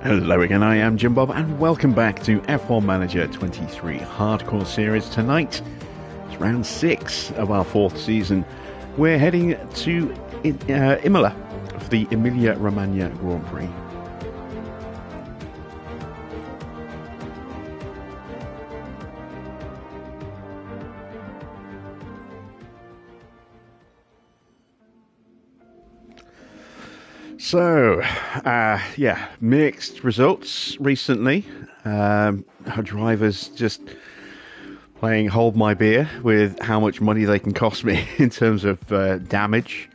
Hello again, I am Jim Bob, and welcome back to F1 Manager 23 Hardcore Series. Tonight, it's round 6 of our 4th season. We're heading to Imola for the Emilia-Romagna Grand Prix. So, mixed results recently. Our drivers just playing hold my beer with how much money they can cost me in terms of damage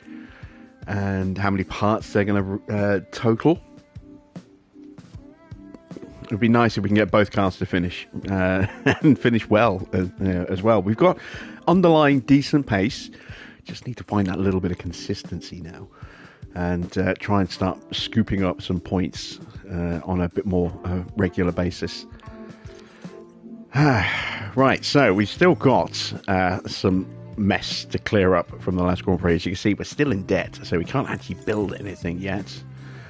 and how many parts they're going to total. It would be nice if we can get both cars to finish and finish well as well. We've got underlying decent pace. Just need to find that little bit of consistency now. And try and start scooping up some points on a bit more regular basis. Right, so we've still got some mess to clear up from the last Grand Prix. As you can see, we're still in debt, so we can't actually build anything yet.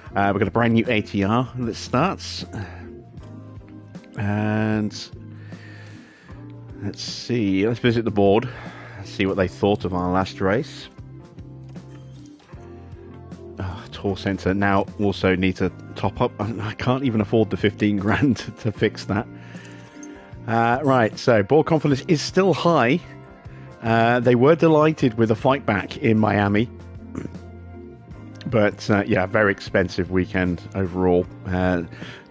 We've got a brand new ATR that starts. And let's see, let's visit the board, see what they thought of our last race. Tour Centre now also need to top up. I can't even afford the 15 grand to fix that. Right, so board confidence is still high. They were delighted with the fight back in Miami. But very expensive weekend overall.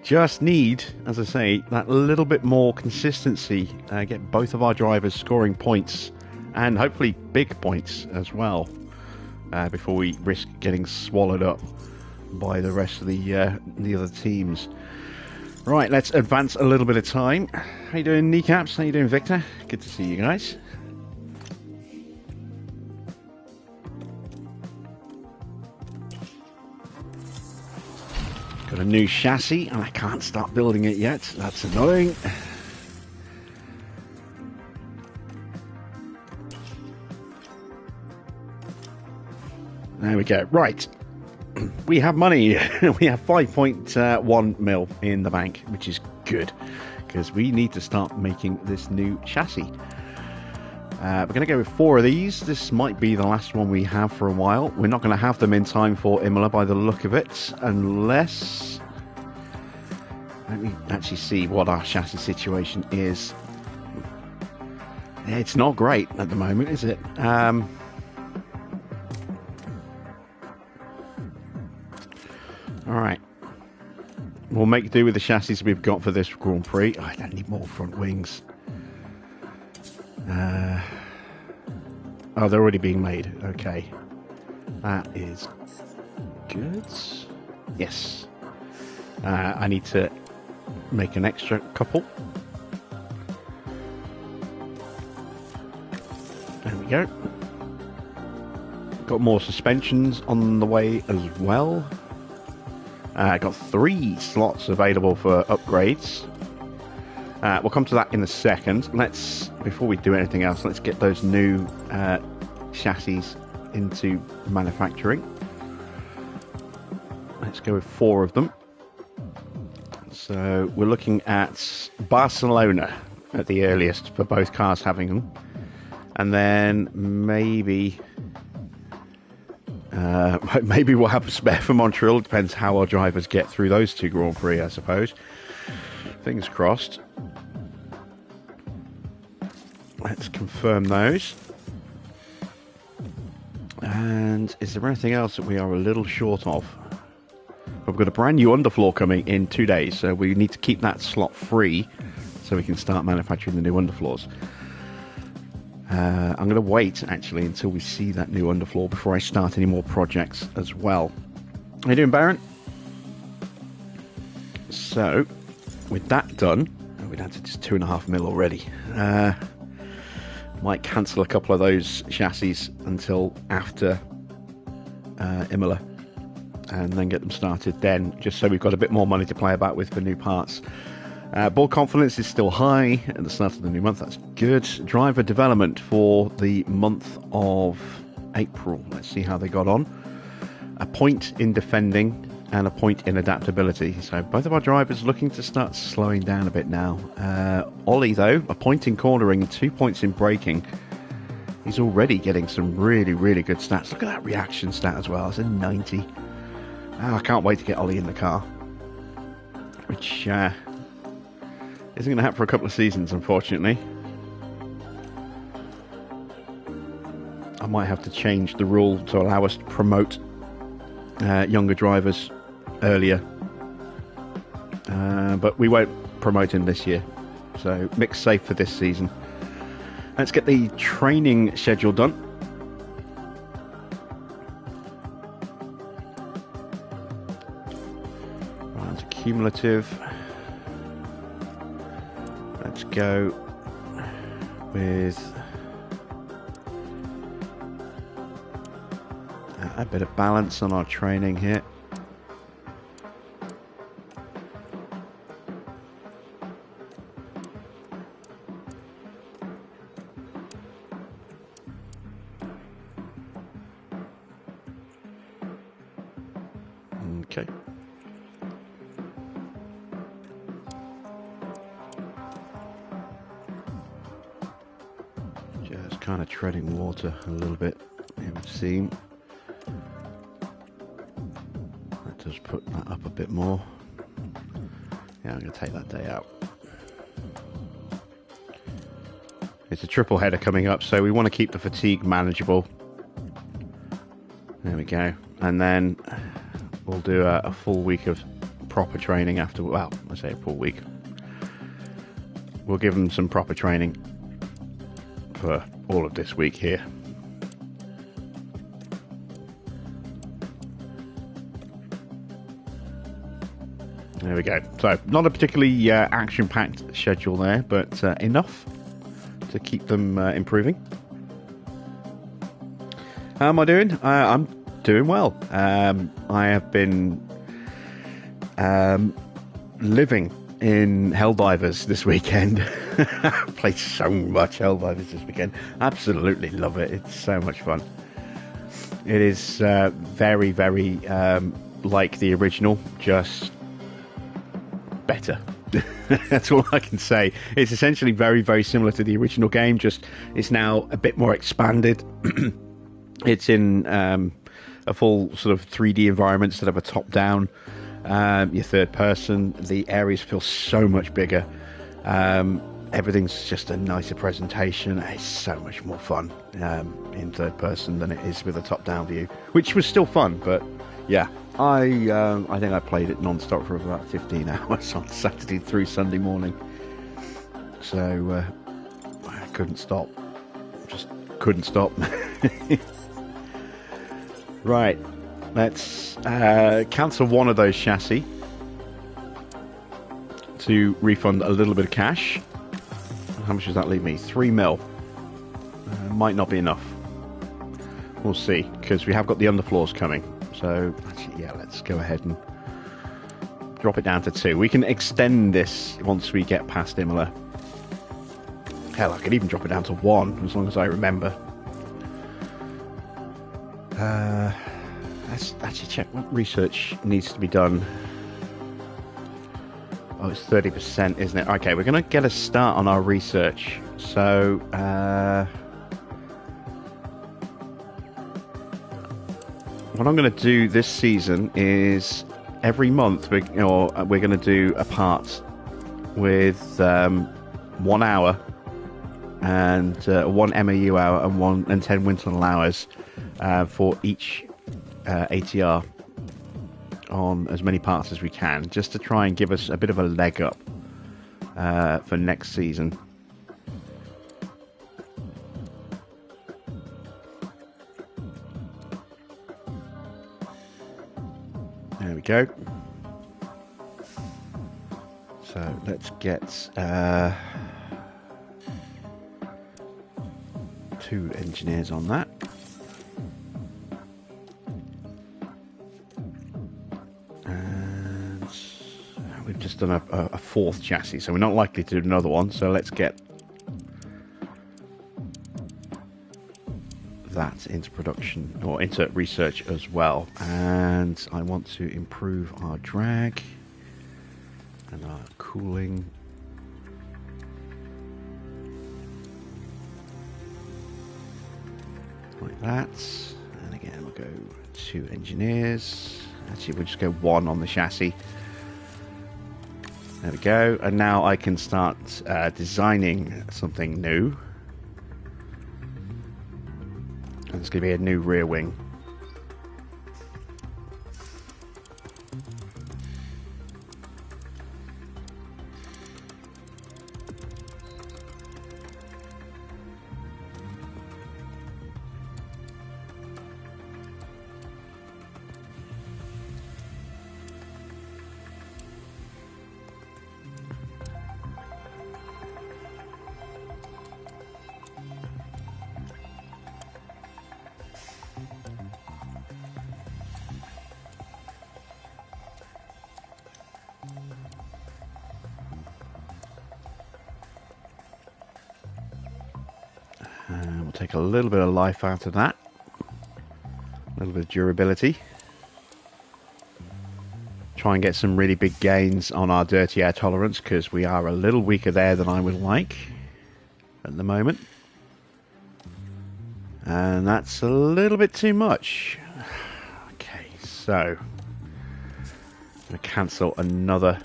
Just need, as I say, that little bit more consistency. Get both of our drivers scoring points and hopefully big points as well. Before we risk getting swallowed up by the rest of the other teams. Right, let's advance a little bit of time. How you doing, Kneecaps? How you doing, Victor? Good to see you guys. Got a new chassis, and I can't start building it yet. That's annoying. There we go. Right. We have money. We have 5.1 mil in the bank, which is good because we need to start making this new chassis. We're going to go with 4 of these. This might be the last one we have for a while. We're not going to have them in time for Imola by the look of it, unless... Let me actually see what our chassis situation is. It's not great at the moment, is it? Alright, we'll make do with the chassis we've got for this Grand Prix. Oh, I don't need more front wings. Oh, they're already being made. Okay, that is good. Yes, I need to make an extra couple. There we go. Got more suspensions on the way as well. Got 3 slots available for upgrades. We'll come to that in a second. Before we do anything else, let's get those new chassis into manufacturing. Let's go with 4 of them. So we're looking at Barcelona at the earliest for both cars having them. And then maybe we'll have a spare for Montreal. Depends how our drivers get through those 2 Grand Prix, I suppose. Fingers crossed. Let's confirm those. And is there anything else that we are a little short of? We've got a brand new underfloor coming in 2 days, so we need to keep that slot free so we can start manufacturing the new underfloors. I'm going to wait, actually, until we see that new underfloor before I start any more projects as well. How you doing, Baron? So, with that done, we're down to just 2.5 mil already. Might cancel a couple of those chassis until after Imola, and then get them started then, just so we've got a bit more money to play about with for new parts. Board confidence is still high at the start of the new month. That's good. Driver development for the month of April. Let's see how they got on. A point in defending and a point in adaptability. So both of our drivers looking to start slowing down a bit now. Ollie, though, a point in cornering and 2 points in braking. He's already getting some really, really good stats. Look at that reaction stat as well. It's a 90. I can't wait to get Ollie in the car. Which isn't going to happen for a couple of seasons, unfortunately. I might have to change the rule to allow us to promote younger drivers earlier. But we won't promote him this year. So Mick's safe for this season. Let's get the training schedule done. Right, it's cumulative. Let's go with a bit of balance on our training here. Okay. Just kind of treading water a little bit, it would seem. Let us put that up a bit more. Yeah, I'm going to take that day out. It's a triple header coming up, so we want to keep the fatigue manageable. There we go. And then we'll do a full week of proper training after, well, I say a full week. We'll give them some proper training for all of this week here. There we go. So, not a particularly action-packed schedule there, but enough to keep them improving. How am I doing? I'm doing well. I have been living in Helldivers this weekend. Played so much Helldivers this weekend. Absolutely love it. It's so much fun. It is very, very like the original, just better. That's all I can say. It's essentially very, very similar to the original game, just it's now a bit more expanded. It's in a full sort of 3D environment instead of a top-down. Your third person, the areas feel so much bigger. Everything's just a nicer presentation. It's so much more fun in third person than it is with a top-down view, which was still fun. But yeah, I think I played it non-stop for about 15 hours on Saturday through Sunday morning. So I couldn't stop. Just couldn't stop. Right, let's cancel one of those chassis to refund a little bit of cash. How much does that leave me? 3 mil. Might not be enough. We'll see, because we have got the underfloors coming. So, actually, yeah, let's go ahead and drop it down to 2. We can extend this once we get past Imola. Hell, I could even drop it down to 1, as long as I remember. Let's actually check what research needs to be done. Oh, it's 30%, isn't it? Okay, we're going to get a start on our research. So, what I'm going to do this season is every month we're going to do a part with 1 hour and 1 MAU hour and 10 wind tunnel hours for each ATR on as many parts as we can, just to try and give us a bit of a leg up for next season. There we go. So let's get 2 engineers on that. And we've just done a 4th chassis, so we're not likely to do another one. So let's get that that into production, or into research as well. And I want to improve our drag and our cooling. Like that. And again, we'll go 2 engineers. Actually, we'll just go 1 on the chassis. There we go. And now I can start designing something new. And it's going to be a new rear wing. And we'll take a little bit of life out of that. A little bit of durability. Try and get some really big gains on our dirty air tolerance, because we are a little weaker there than I would like at the moment. And that's a little bit too much. Okay, so I'm going to cancel another.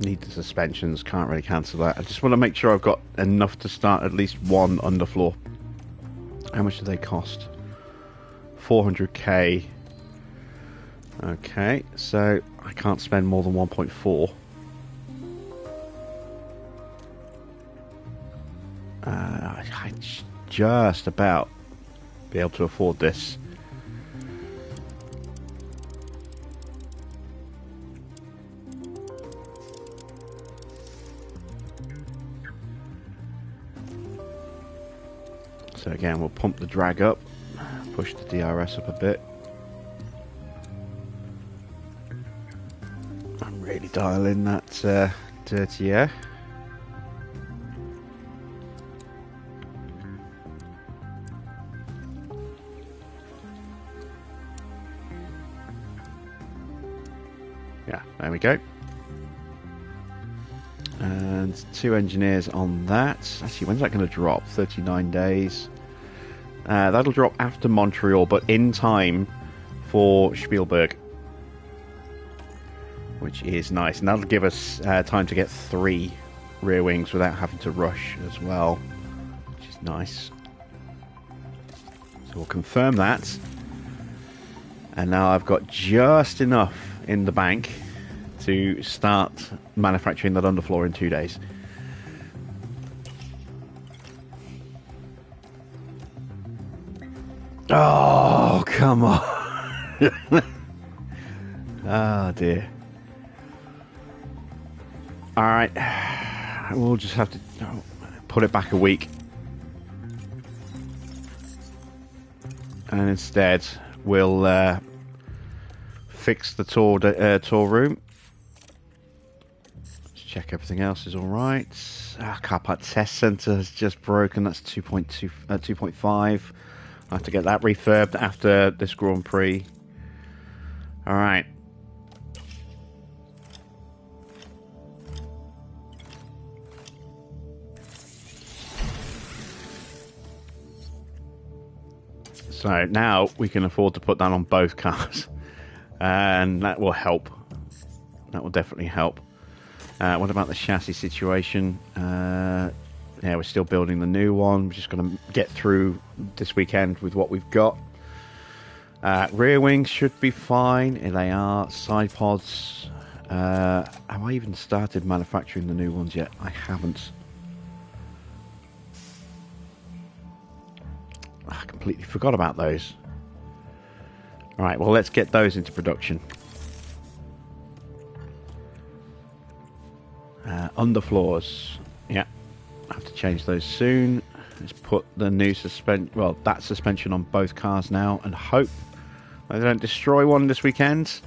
Need the suspensions, can't really cancel that. I just want to make sure I've got enough to start at least 1 underfloor. How much do they cost? 400k. Okay, so I can't spend more than 1.4. I just about be able to afford this. So again, we'll pump the drag up, push the DRS up a bit. I'm really dialing that dirty air. Yeah, there we go. And 2 engineers on that. Actually, when's that going to drop? 39 days. That'll drop after Montreal, but in time for Spielberg, which is nice. And that'll give us time to get 3 rear wings without having to rush as well, which is nice. So we'll confirm that. And now I've got just enough in the bank to start manufacturing that underfloor in 2 days. Oh, come on. Oh, dear. Alright. We'll just have to put it back a week. And instead, we'll fix the tour room. Let's check everything else is alright. Car part test center has just broken. That's 2.5. I have to get that refurbed after this Grand Prix. Alright. So now we can afford to put that on both cars. And that will help. That will definitely help. What about the chassis situation? Yeah, we're still building the new one. We're just going to get through this weekend with what we've got. Rear wings should be fine. Here they are. Side pods. Have I even started manufacturing the new ones yet? I haven't. I completely forgot about those. Alright, well, let's get those into production. Underfloors. Yeah, I have to change those soon. Let's put the new that suspension on both cars now and hope I don't destroy one this weekend.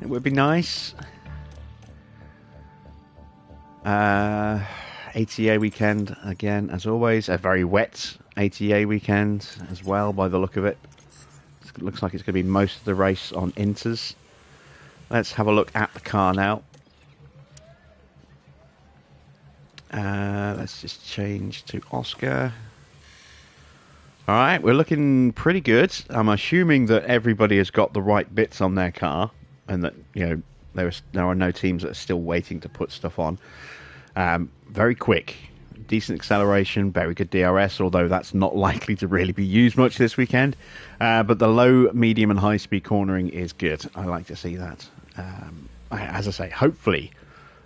It would be nice. ATA weekend again, as always. A very wet ATA weekend as well, by the look of it. It looks like it's going to be most of the race on inters. Let's have a look at the car now. Let's just change to Oscar. All right, we're looking pretty good. I'm assuming that everybody has got the right bits on their car, and that there are no teams that are still waiting to put stuff on. Very quick, decent acceleration, very good DRS, although that's not likely to really be used much this weekend. But the low, medium, and high speed cornering is good. I like to see that. As I say, hopefully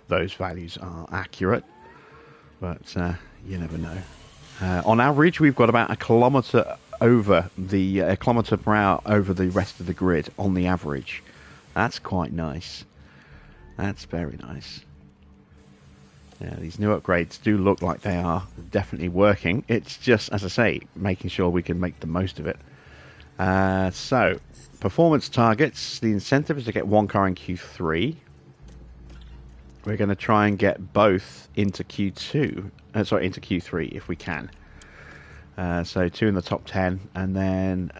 those values are accurate, but you never know. On average, we've got about a kilometre per hour over the rest of the grid on the average. That's quite nice. That's very nice. Yeah, these new upgrades do look like they are definitely working. It's just, as I say, making sure we can make the most of it. So, performance targets. The incentive is to get one car in Q3. We're going to try and get both into Q2. Into Q3 if we can. So 2 in the top 10, and then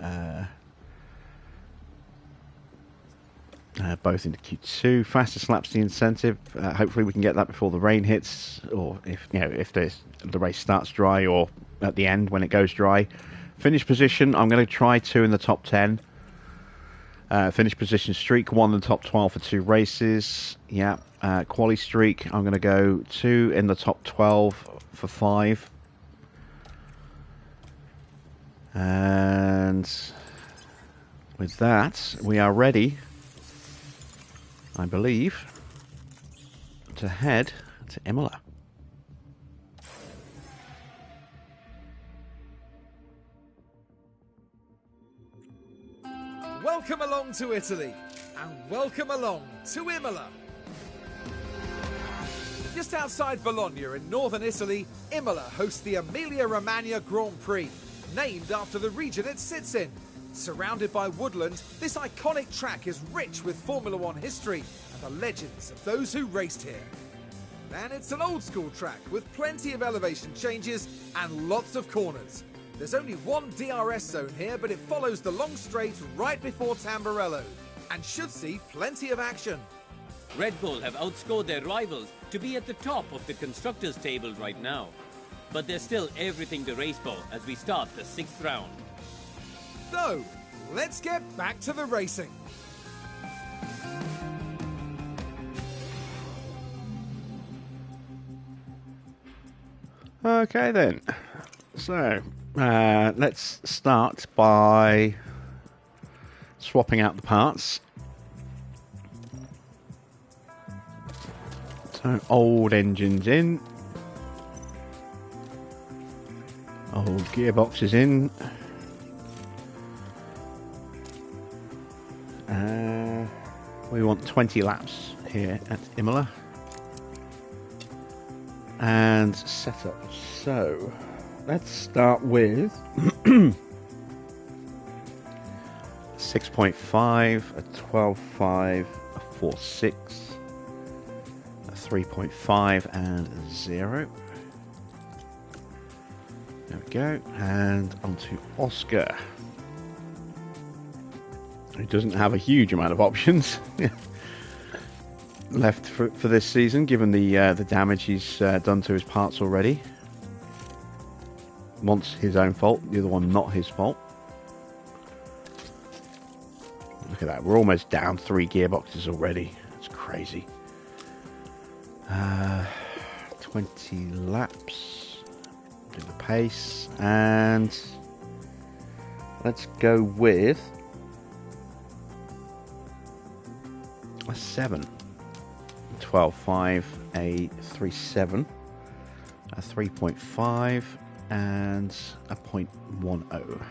both into Q2. Fastest laps the incentive. Hopefully we can get that before the rain hits, or if the race starts dry, or at the end when it goes dry. Finish position, I'm going to try 2 in the top 10. Finish position streak, 1 in the top 12 for 2 races. Yeah. Quali streak, I'm going to go 2 in the top 12 for 5. And with that, we are ready, I believe, to head to Imola. Welcome along to Italy, and welcome along to Imola. Just outside Bologna in northern Italy, Imola hosts the Emilia-Romagna Grand Prix, named after the region it sits in. Surrounded by woodland, this iconic track is rich with Formula One history and the legends of those who raced here. And it's an old school track with plenty of elevation changes and lots of corners. There's only one DRS zone here, but it follows the long straight right before Tamburello and should see plenty of action. Red Bull have outscored their rivals to be at the top of the constructors' table right now. But there's still everything to race for as we start the 6th round. So, let's get back to the racing. Okay then. So, let's start by swapping out the parts. So, old engines in. Old gearboxes in. We want 20 laps here at Imola. And setup. So, let's start with 6.5, a 12.5, a 4.6, a 3.5, and a 0. There we go. And onto Oscar, who doesn't have a huge amount of options left for this season, given the damage he's done to his parts already. Once his own fault, the other one not his fault. Look at that, we're almost down 3 gearboxes already. It's crazy. 20 laps. Do the pace, and let's go with a 7. 12.5, a 3.7, a 3.5, and a 0.10.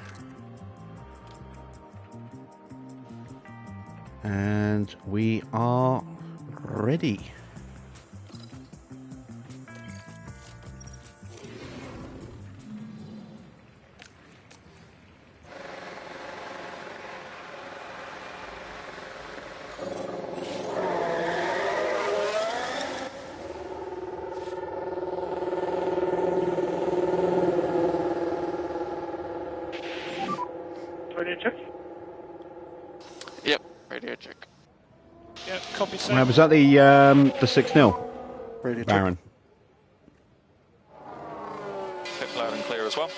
And we are ready. Copy, sir. Was that the 6-0? Radio Baron. Pit loud and clear as well.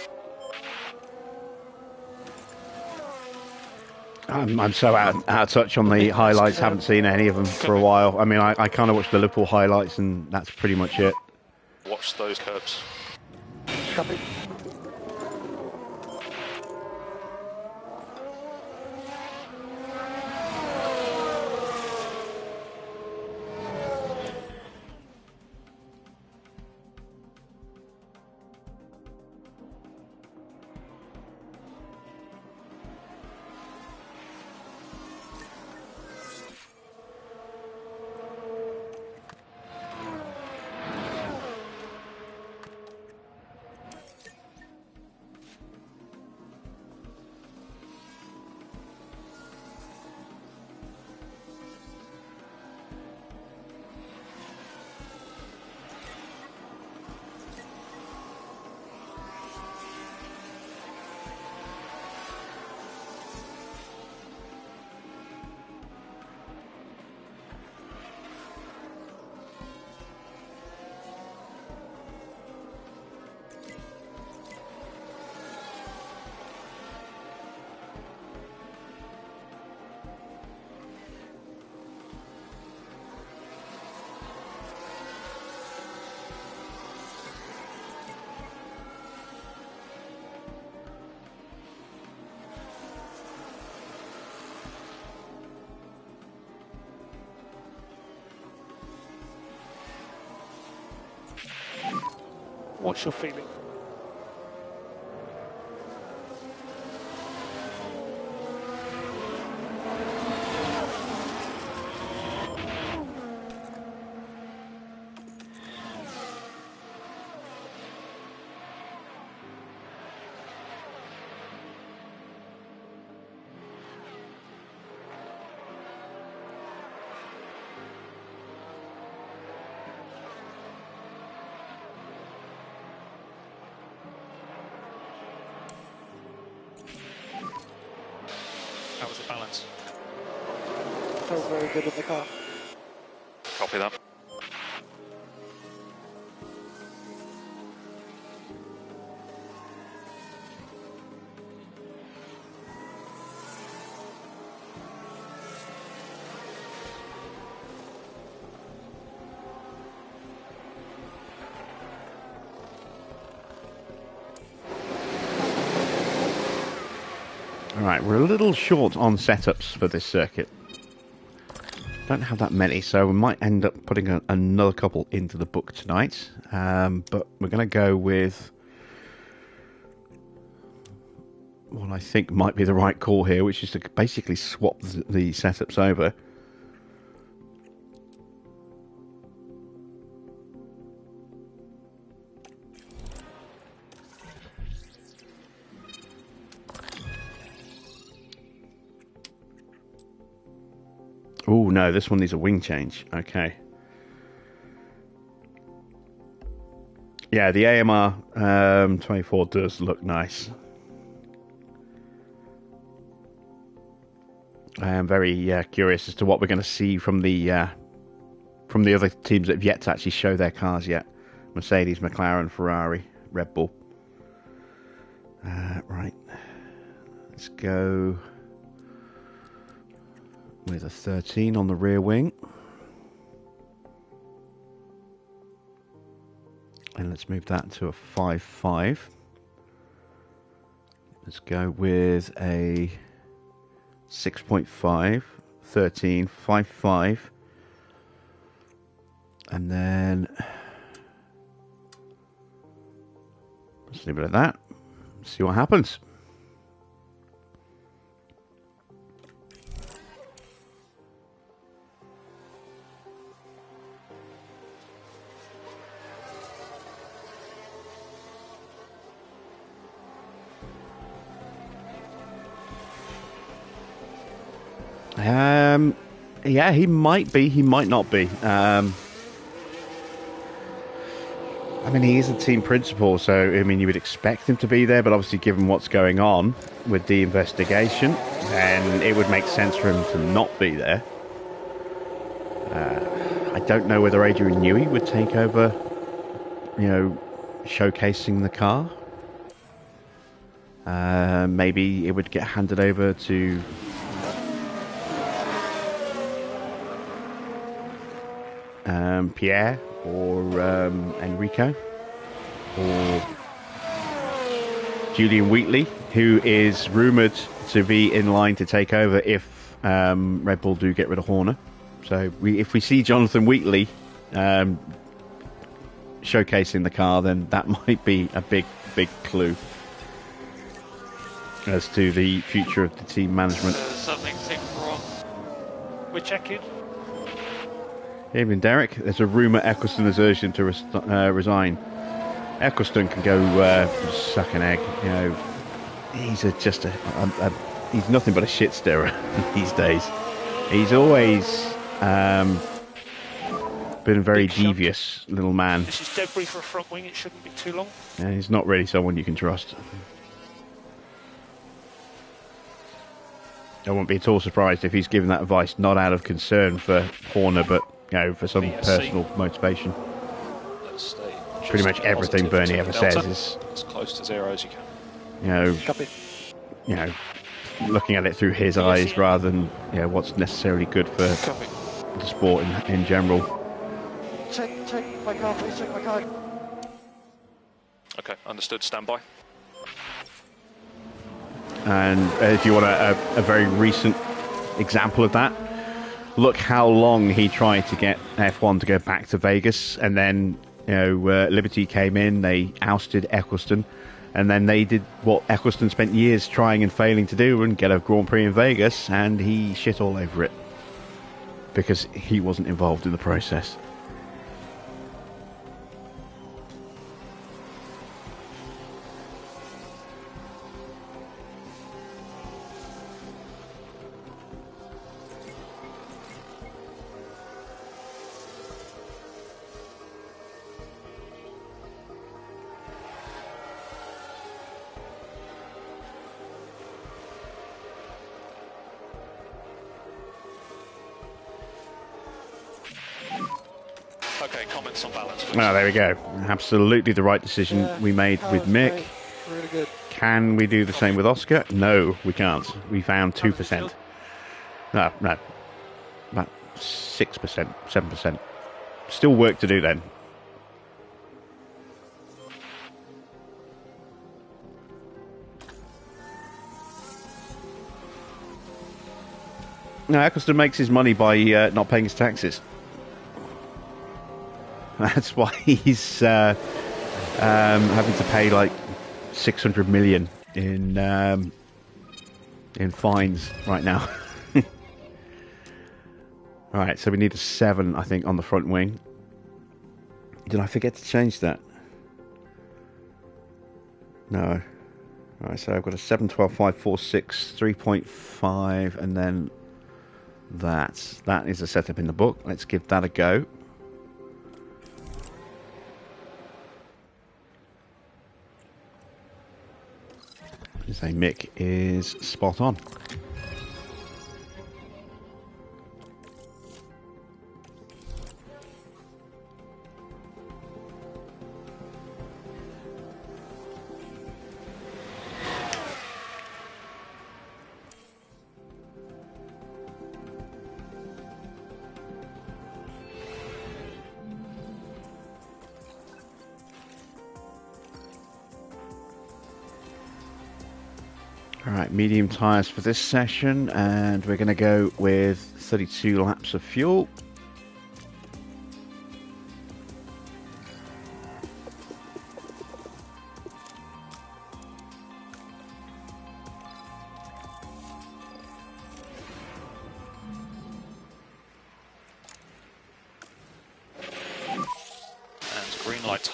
I'm so out of touch on the highlights. Haven't seen any of them for a while. I mean, I kind of watched the Liverpool highlights, and that's pretty much it. Watch those curbs. Copy. What's your feeling? How was the balance? Felt very good in the car. Copy that. Alright, we're a little short on setups for this circuit. Don't have that many, so we might end up putting another couple into the book tonight. But we're going to go with what I think might be the right call here, which is to basically swap the setups over. Oh no, this one needs a wing change. Okay. Yeah, the AMR 24 does look nice. I am very curious as to what we're going to see from the other teams that have yet to actually show their cars yet. Mercedes, McLaren, Ferrari, Red Bull. Right. Let's go with a 13 on the rear wing. And let's move that to a 5.5. Let's go with a 6.5, 13, 5.5. And then let's leave it at that. See what happens. Yeah, he might be, he might not be. I mean, he is a team principal, so, I mean, you would expect him to be there, but obviously given what's going on with the investigation, then it would make sense for him to not be there. I don't know whether Adrian Newey would take over, showcasing the car. Maybe it would get handed over to Pierre or Enrico or Julian Wheatley, who is rumoured to be in line to take over if Red Bull do get rid of Horner. So if we see Jonathan Wheatley showcasing the car, then that might be a big clue as to the future of the team management. Something seems wrong. We're checking. Evening, Derek. There's a rumour Eccleston is urgent to resign. Eccleston can go suck an egg. He's he's nothing but a shit stirrer these days. He's always been a very devious little man. This is debris for a front wing. It shouldn't be too long. And he's not really someone you can trust. I wouldn't be at all surprised if he's given that advice not out of concern for Horner, but for some personal motivation. Let's stay. Pretty much everything Bernie ever says is as close to zero as you can. Looking at it through his eyes rather than what's necessarily good for the sport in general. Check my car, please. Check my car. Okay, understood. Stand by. And if you want a very recent example of that, look how long he tried to get F1 to go back to Vegas, and then Liberty came in, they ousted Eccleston, and then they did what Eccleston spent years trying and failing to do, and get a Grand Prix in Vegas, and he shit all over it because he wasn't involved in the process. Okay, comments on balance, please. There we go. Absolutely the right decision we made with Mick. Really good. Can we do the same with Oscar? No, we can't. We found 2%. No, about 6%, 7%. Still work to do then. No, Eccleston makes his money by not paying his taxes. That's why he's having to pay like 600 million in fines right now. Right, so we need a 7, I think, on the front wing. Did I forget to change that? No. Alright, so I've got a 7, 12, 5, 4, 6, 3.5, and then that. That is a setup in the book. Let's give that a go. Say Mick is spot on. Alright, medium tyres for this session, and we're going to go with 32 laps of fuel. And green light.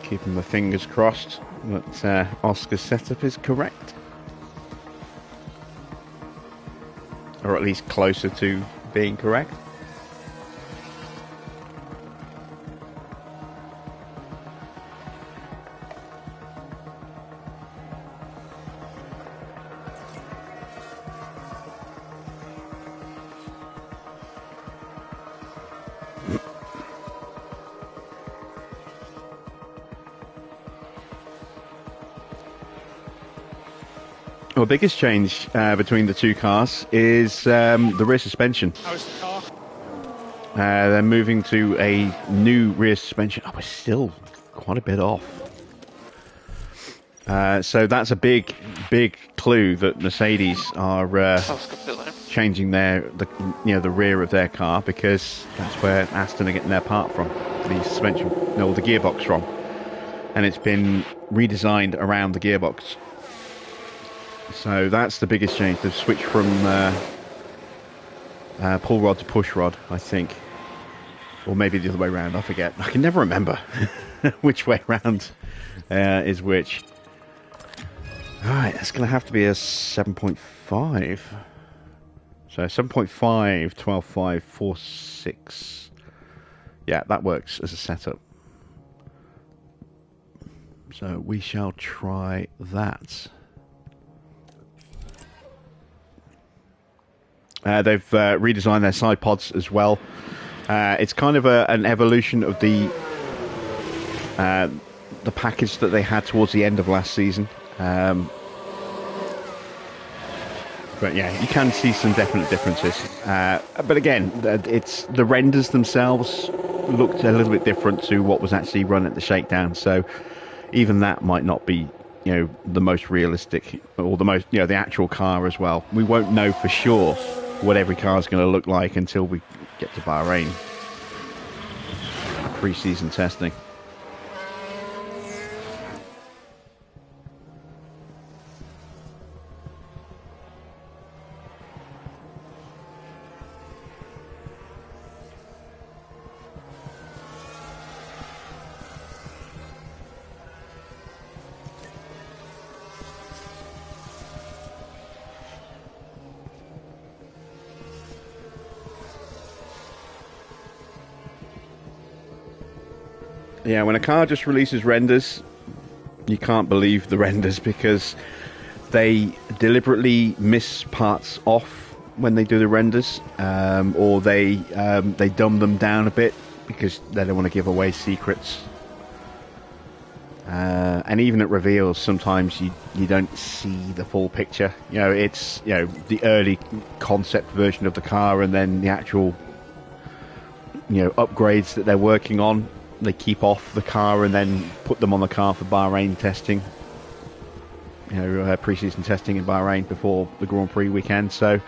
Keeping my fingers crossed that Oscar's setup is correct. Or at least closer to being correct. Well, the biggest change between the two cars is the rear suspension. How's the car? They're moving to a new rear suspension. Oh, we're still quite a bit off. So that's a big clue that Mercedes are changing the rear of their car, because that's where Aston are getting their part from, the suspension, no, the gearbox from, and it's been redesigned around the gearbox. So that's the biggest change. They've switched from pull rod to push rod, I think. Or maybe the other way around, I forget. I can never remember which way around is which. Alright, that's going to have to be a 7.5. So 7.5, 12.5, 4.6. Yeah, that works as a setup. So we shall try that. They've redesigned their side pods as well. It's kind of an evolution of the package that they had towards the end of last season. But yeah, you can see some definite differences. But again, it's the renders themselves looked a little bit different to what was actually run at the shakedown. So even that might not be, the most realistic, or the most, the actual car as well. We won't know for sure what every car is going to look like until we get to Bahrain. Pre-season testing. Yeah, when a car just releases renders, you can't believe the renders, because they deliberately miss parts off when they do the renders, or they dumb them down a bit because they don't want to give away secrets. And even at reveals, sometimes you don't see the full picture. It's the early concept version of the car, and then the actual upgrades that they're working on. They keep off the car and then put them on the car for Bahrain testing. Pre-season testing in Bahrain before the Grand Prix weekend. So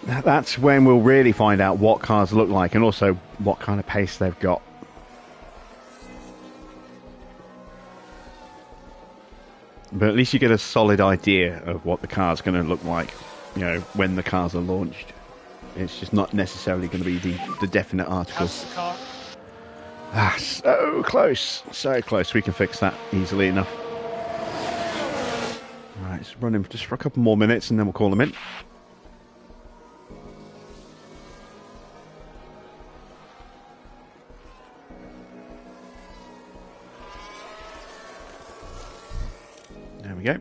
that's when we'll really find out what cars look like, and also what kind of pace they've got. But at least you get a solid idea of what the car's going to look like, when the cars are launched. It's just not necessarily going to be the definite article. How's the car? So close. So close. We can fix that easily enough. Right, let's run him just for a couple more minutes and then we'll call him in. There we go.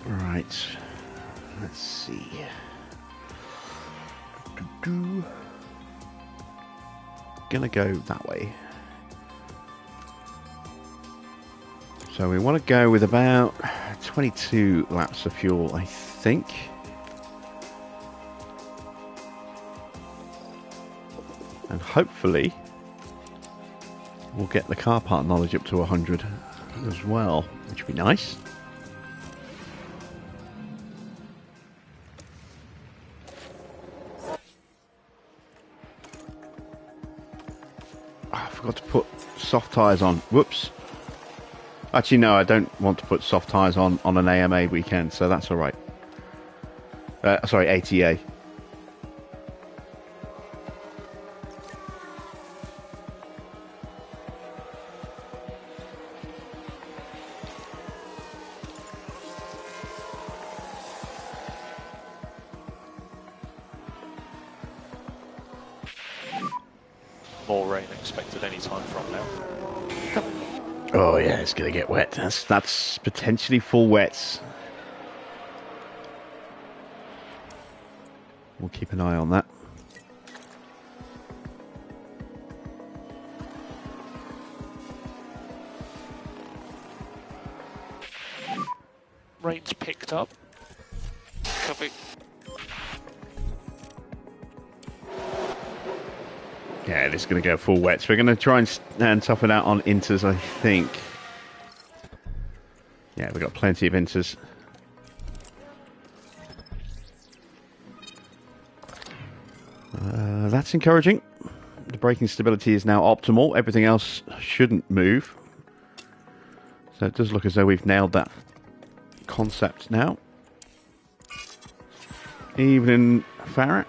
Right. Let's see. Gonna go that way. So we want to go with about 22 laps of fuel, I think. And hopefully we'll get the car part knowledge up to 100 as well, which would be nice. I forgot to put soft tyres on. Whoops. Actually, no, I don't want to put soft tyres on an AMA weekend, so that's all right. Sorry, ATA. More rain expected any time from now. Oh yeah, it's gonna get wet. That's potentially full wets. We'll keep an eye on that. Rain's picked up. Copy. Yeah, it's going to go full wet. So we're going to try and tough it out on inters, I think. Yeah, we've got plenty of inters. That's encouraging. The braking stability is now optimal. Everything else shouldn't move. So it does look as though we've nailed that concept now. Evening, Farrah.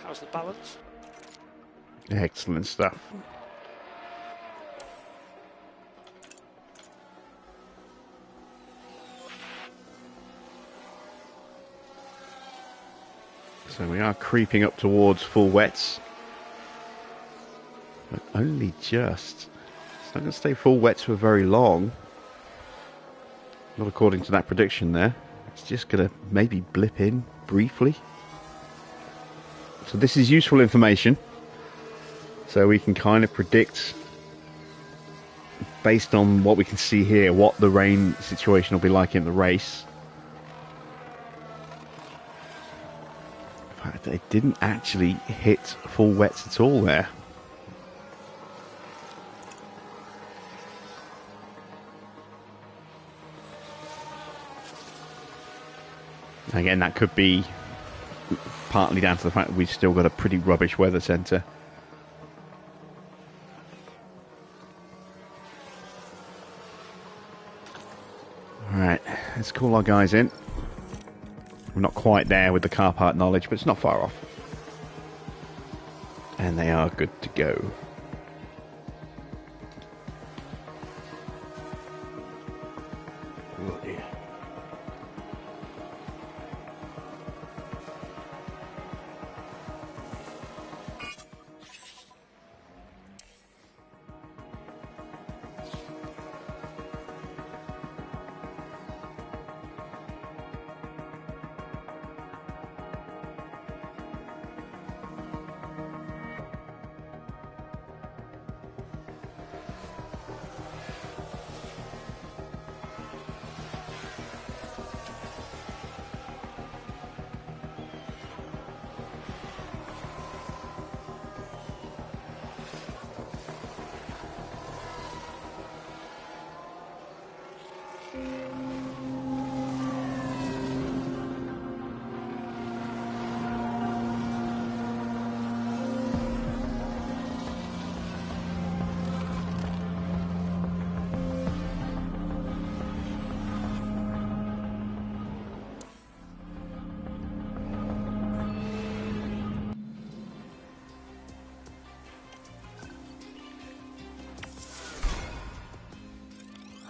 How's the balance? Excellent stuff. So we are creeping up towards full wets. But only just. It's not going to stay full wets for very long. Not according to that prediction there. It's just going to maybe blip in briefly. So this is useful information. So we can kind of predict, based on what we can see here, what the rain situation will be like in the race. In fact, it didn't actually hit full wets at all there. Again, that could be partly down to the fact that we've still got a pretty rubbish weather centre. Alright, let's call our guys in. We're not quite there with the car part knowledge, but it's not far off. And they are good to go. Oh dear.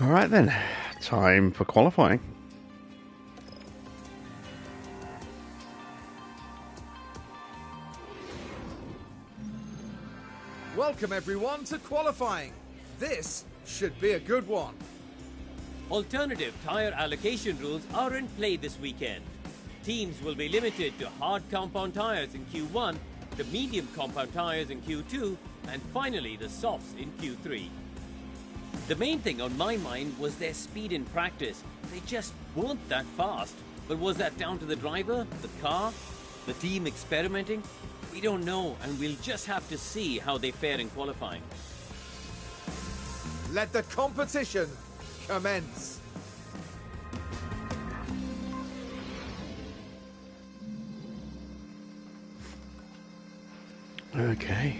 All right then, time for qualifying. Welcome everyone to qualifying. This should be a good one. Alternative tyre allocation rules are in play this weekend. Teams will be limited to hard compound tyres in Q1, the medium compound tyres in Q2, and finally the softs in Q3. The main thing on my mind was their speed in practice. They just weren't that fast. But was that down to the driver, the car, the team experimenting? We don't know, and we'll just have to see how they fare in qualifying. Let the competition commence. Okay.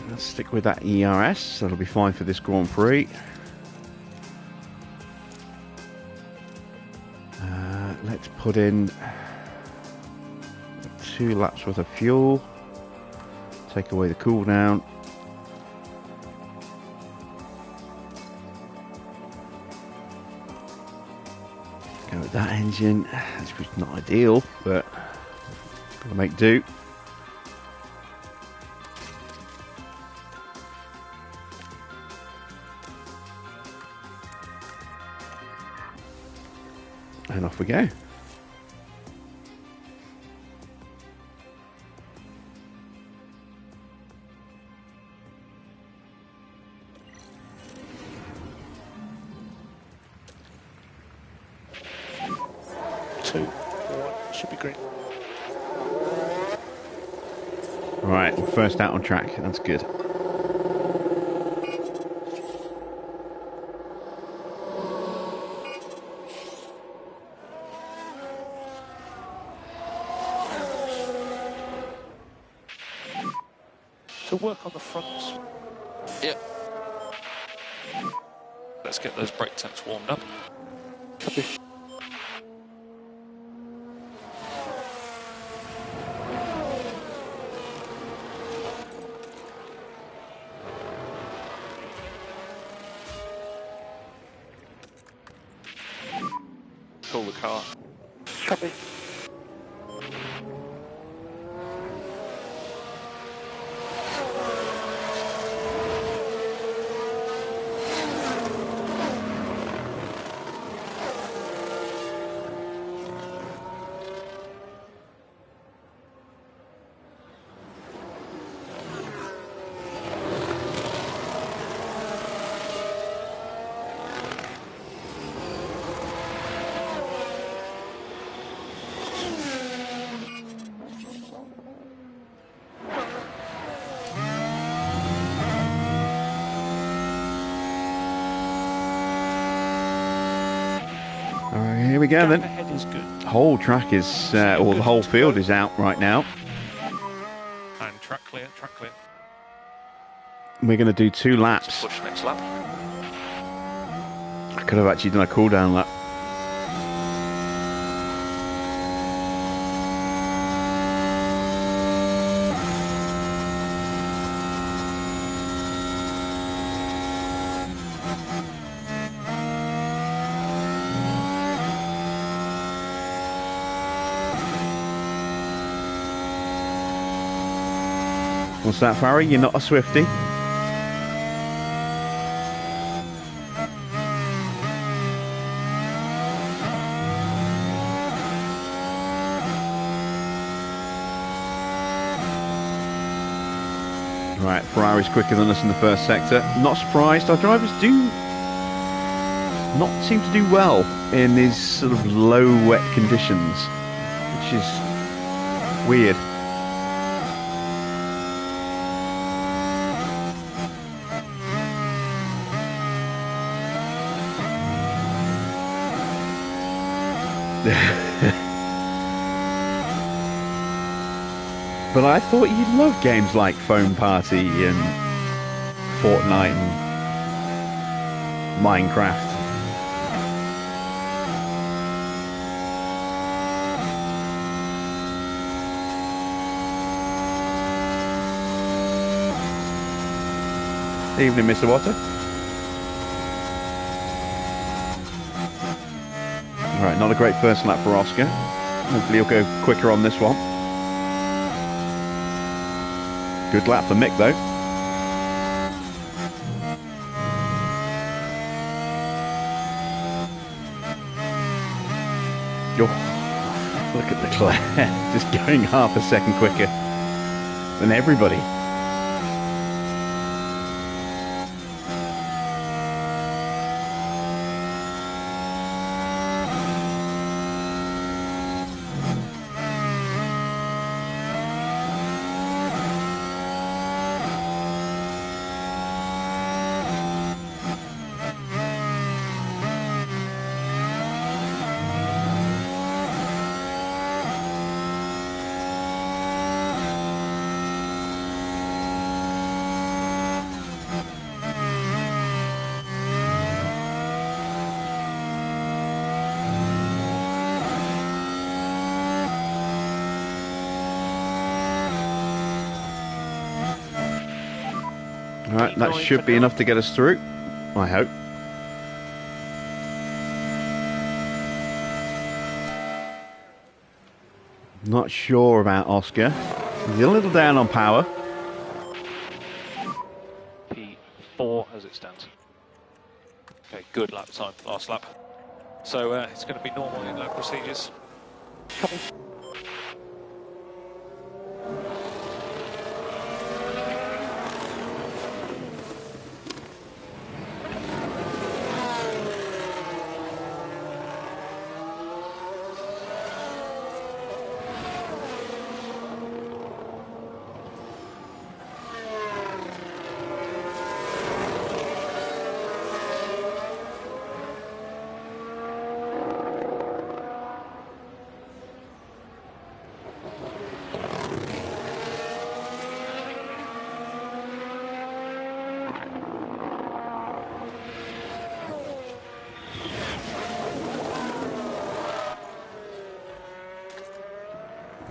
Let's stick with that ERS. That'll be fine for this Grand Prix. Let's put in 2 laps worth of fuel. Take away the cooldown. Go with that engine. It's not ideal, but gotta make do. And off we go. Two, one, should be green. Right, first out on track. That's good. To work on the fronts. Yep. Let's get those brake tanks warmed up. Copy. Pull the car. Copy. Here we go Gap then. ahead is good. Whole track is, or the whole field is out right now. And track clear, track clear. We're going to do 2 laps. Push next lap. I could have actually done a cooldown lap. What's that, Farry? You're not a Swiftie? Right, Ferrari's quicker than us in the first sector. Not surprised. Our drivers do not seem to do well in these sort of low, wet conditions, which is weird. But I thought you'd love games like Phone Party and Fortnite and Minecraft. Evening, Mr. Water. Alright, not a great first lap for Oscar. Hopefully he'll go quicker on this one. Good lap for Mick though. Oh, look at Leclerc, just going half a second quicker than everybody. Alright, that should be enough to get us through, I hope. Not sure about Oscar. He's a little down on power. P4 as it stands. Okay, good lap time, last lap. So it's going to be normal in lap procedures. Copy.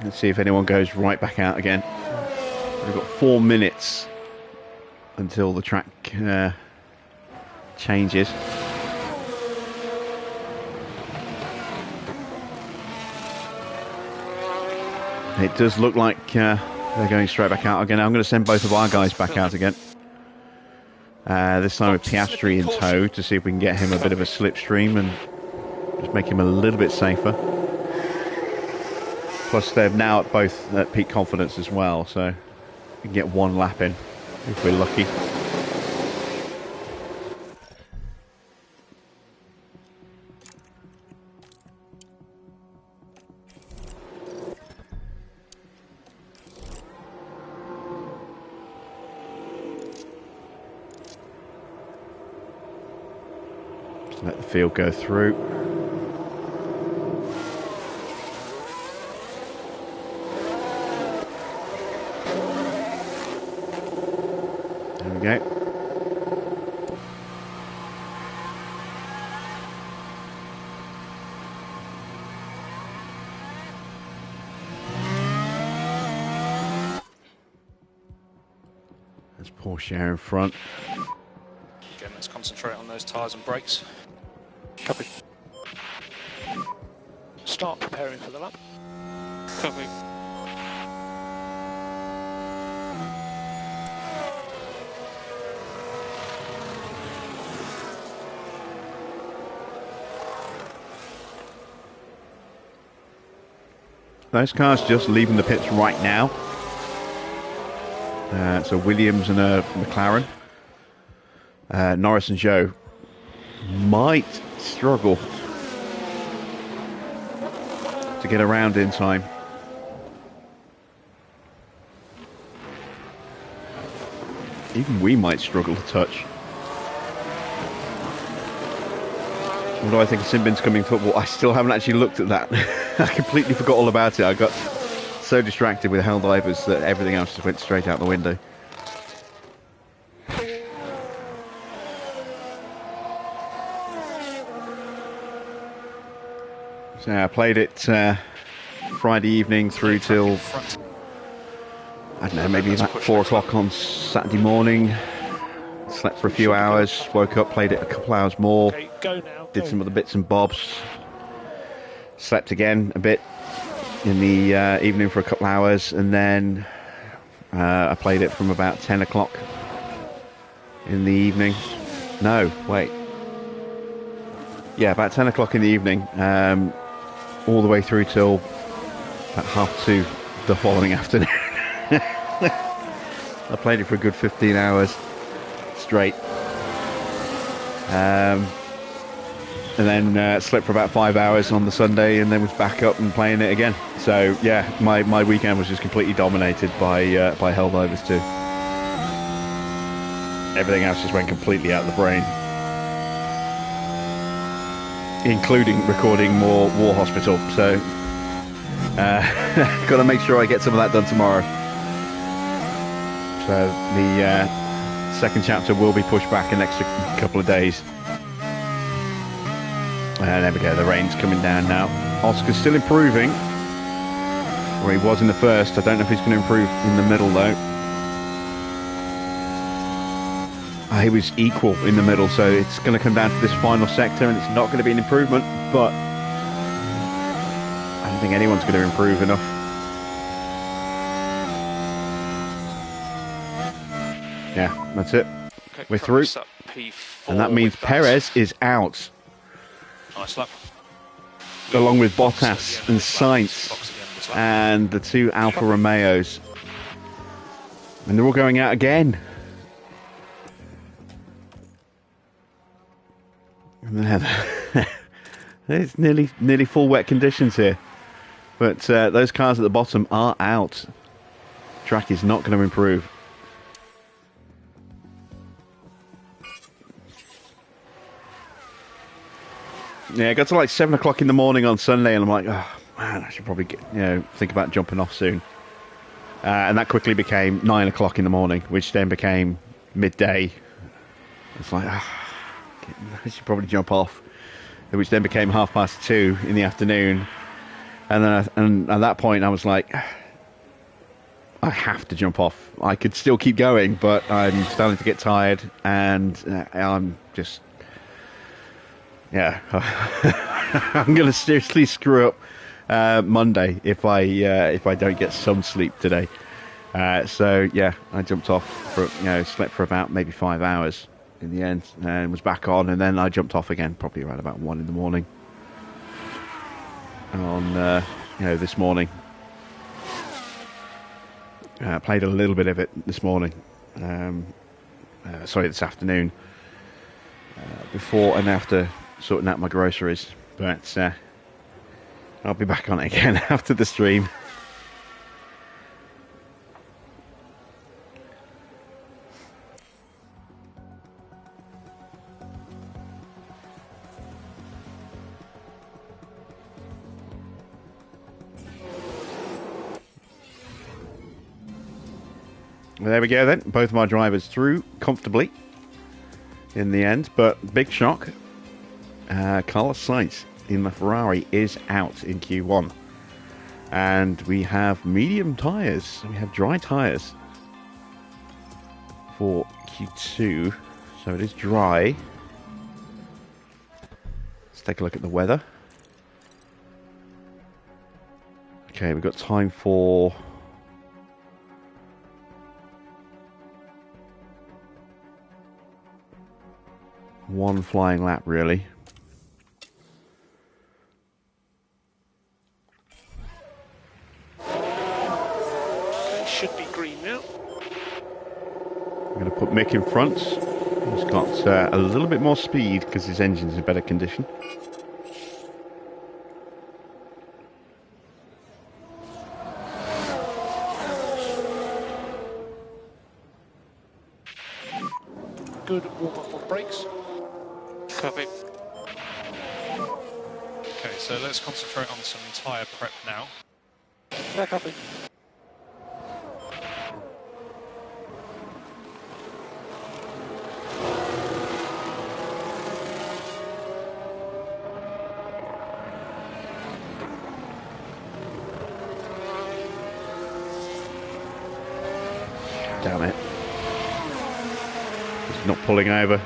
Let's see if anyone goes right back out again. We've got 4 minutes until the track changes. It does look like they're going straight back out again. I'm going to send both of our guys back out again. This time with Piastri in tow to see if we can get him a bit of a slipstream and just make him a little bit safer. Plus they're now both at peak confidence as well, so we can get one lap in if we're lucky. Just let the field go through. Okay. There's Porsche in front. Again, let's concentrate on those tyres and brakes. Copy. Start preparing for the lap. Copy. Those cars just leaving the pits right now. So Williams and a McLaren. Norris and Zhou might struggle to get around in time. Even we might struggle to touch. What do I think of Simbin's coming football? I still haven't actually looked at that. I completely forgot all about it. I got so distracted with Helldivers that everything else just went straight out the window. So I played it Friday evening through till, I don't know, maybe about 4 o'clock on Saturday morning. slept for a few hours, woke up, played it a couple hours more, Okay, go now. did Go. some other bits and bobs, slept again a bit in the evening for a couple hours, and then I played it from about 10 o'clock in the evening. No, wait. Yeah, about 10 o'clock in the evening, all the way through till about 2:30 the following afternoon. I played it for a good 15 hours straight. And then slept for about 5 hours on the Sunday, and then was back up and playing it again. So yeah, my weekend was just completely dominated by Helldivers 2. Everything else just went completely out of the brain, including recording more War Hospital. So got to make sure I get some of that done tomorrow. So the second chapter will be pushed back an extra couple of days. And there we go, the rain's coming down now. Oscar's still improving, where he was in the first. I don't know if he's going to improve in the middle though. He was equal in the middle, so it's going to come down to this final sector, and it's not going to be an improvement, but I don't think anyone's going to improve enough. Yeah, that's it. Okay, We're through. P4 And that means with that. Perez is out, Nice lap. along with Box at the Bottas end and of this lap. Sainz Box at the end of this lap. and the two Alfa Romeos. And they're all going out again. It's nearly full wet conditions here, but those cars at the bottom are out. Track is not going to improve. Yeah, I got to like 7 o'clock in the morning on Sunday, and I'm like, oh man, I should probably think about jumping off soon. And that quickly became 9 o'clock in the morning, which then became midday. It's like, I should probably jump off, which then became 2:30 in the afternoon. And then and at that point I was like, I have to jump off. I could still keep going, but I'm starting to get tired, and I'm just, I'm going to seriously screw up Monday if I don't get some sleep today. So yeah, I jumped off for, slept for about maybe 5 hours in the end, and was back on, and then I jumped off again probably around about 1 in the morning on this morning. Played a little bit of it this morning, this afternoon, before and after sorting out my groceries, but I'll be back on it again after the stream. Well, there we go then. Both of my drivers through comfortably in the end, but big shock. Carlos Sainz in the Ferrari is out in Q1. And we have medium tyres. We have dry tyres for Q2. So it is dry. Let's take a look at the weather. Okay, we've got time for one flying lap, really. Should be green now. I'm going to put Mick in front. He's got a little bit more speed because his engine's in better condition. Good warm-up on brakes. Copy. Okay, so let's concentrate on some tyre prep now. Yeah, copy. Damn it. not pulling over.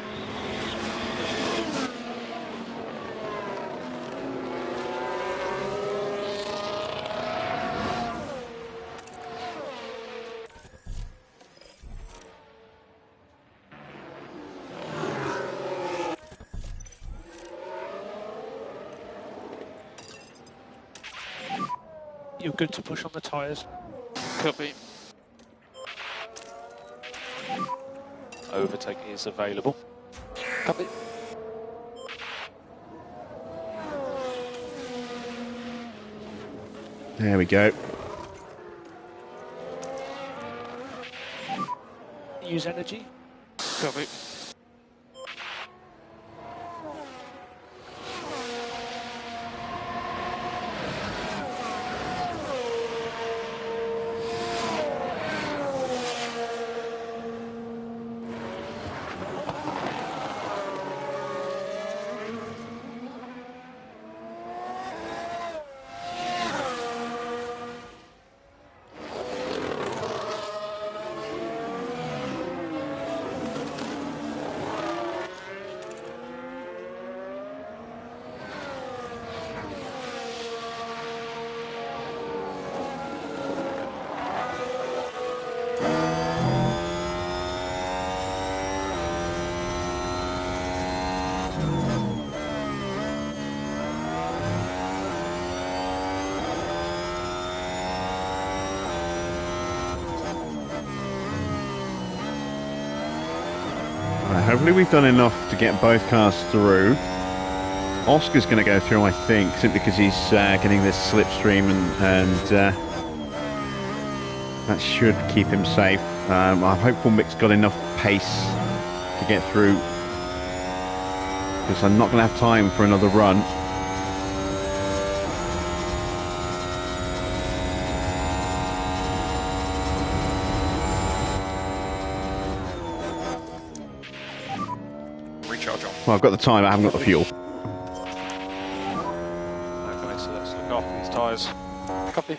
You're good to push on the tyres. Copy. Overtake is available. Copy. There we go. Use energy. Copy. Hopefully we've done enough to get both cars through. Oscar's going to go through, I think, simply because he's getting this slipstream and that should keep him safe. I'm hopeful Mick's got enough pace to get through, because I'm not going to have time for another run. Recharge on. Well, I've got the time, I haven't got the fuel. Okay, so let's look after these tyres. Copy.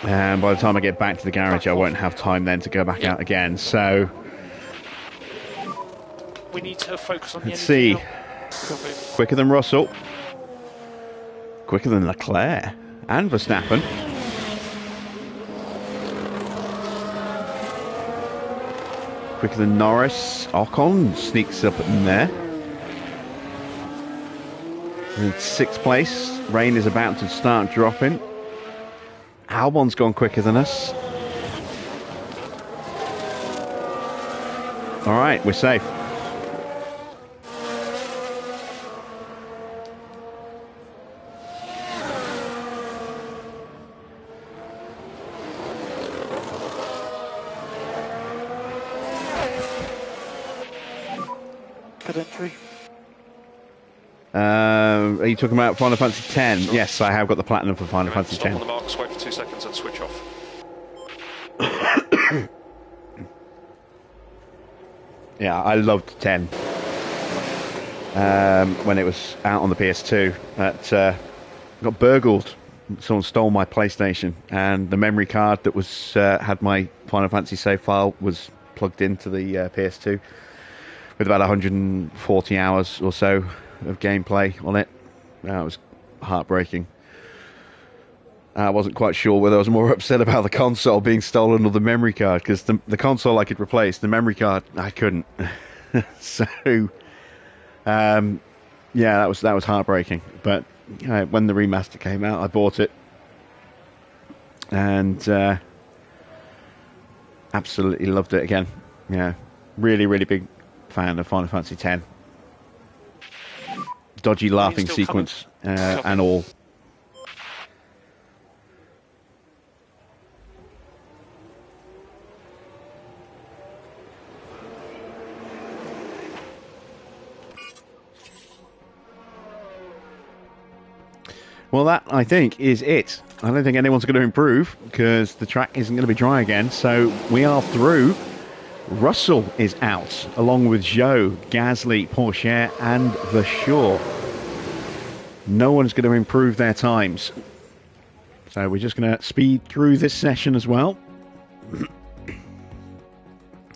And by the time I get back to the garage, I won't have time then to go back out again. So We need to focus on the let's energy see. now. Copy. Quicker than Russell. Quicker than Leclerc. And Verstappen. Quicker than Norris. Ocon sneaks up in there. In sixth place. Rain is about to start dropping. Albon's gone quicker than us. Alright, we're safe. Good entry. Are you talking about Final Fantasy X? Sure. Yes, I have got the platinum for Final Fantasy Stop X. on the marks, wait for 2 seconds and switch off. Yeah, I loved 10 when it was out on the PS2. But got burgled. Someone stole my PlayStation, and the memory card that was had my Final Fantasy save file was plugged into the PS2 with about 140 hours or so of gameplay on it. That was heartbreaking. I wasn't quite sure whether I was more upset about the console being stolen or the memory card, because the console I could replace, the memory card I couldn't. So, yeah, that was heartbreaking. But when the remaster came out, I bought it, and absolutely loved it again. Yeah, really, really big fan of Final Fantasy X. Dodgy laughing still sequence and all. Well, that, I think, is it. I don't think anyone's going to improve, because the track isn't going to be dry again. So we are through. Russell is out, along with Zhou, Gasly, Pourchaire, and Verschoor. No one's going to improve their times. So we're just going to speed through this session as well.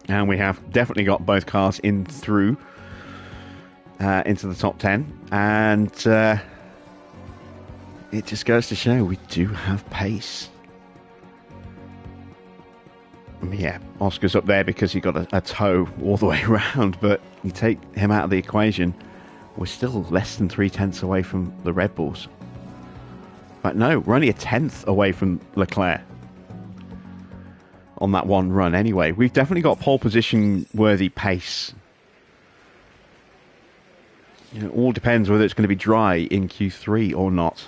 And we have definitely got both cars in through into the top 10. And it just goes to show we do have pace. I mean, yeah, Oscar's up there because he got a toe all the way around, but you take him out of the equation, we're still less than 3/10 away from the Red Bulls. But no, we're only a 10th away from Leclerc on that one run anyway. We've definitely got pole position worthy pace. You know, it all depends whether it's going to be dry in Q3 or not.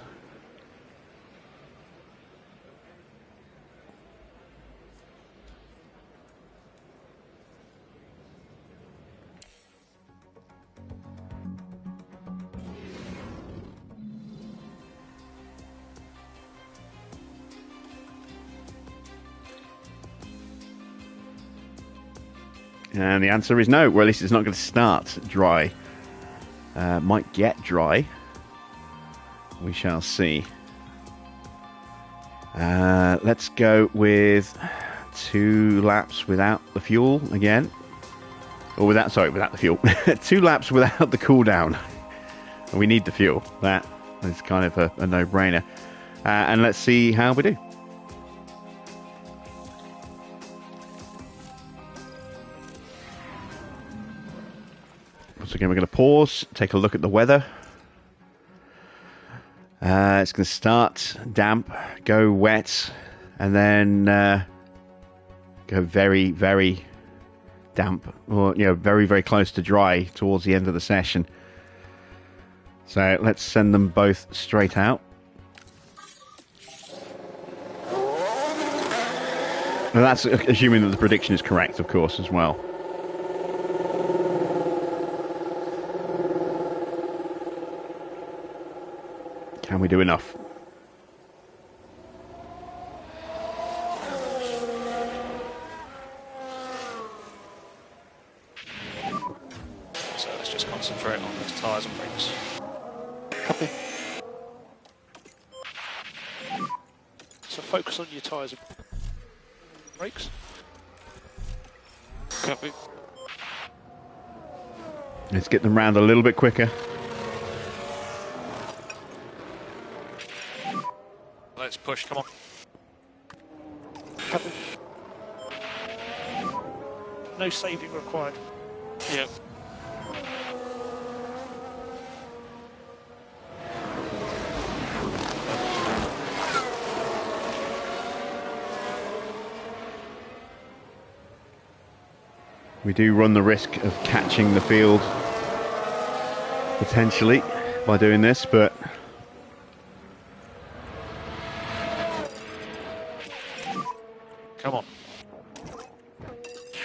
And the answer is no, or at least it's not going to start dry. Might get dry. We shall see. Let's go with 2 laps without the fuel again. Or without the fuel. 2 laps without the cooldown. We need the fuel. That is kind of a no-brainer. And let's see how we do. So again, we're going to pause, take a look at the weather. It's going to start damp, go wet, and then go very, very damp, or very, very close to dry towards the end of the session. So let's send them both straight out. And that's assuming that the prediction is correct, of course, as well. Can we do enough? So let's just concentrate on the tyres and brakes. Copy. So focus on your tyres and brakes. Copy. Let's get them round a little bit quicker. Let's push, come on. Copy. No saving required. Yep. We do run the risk of catching the field potentially by doing this, but Come on.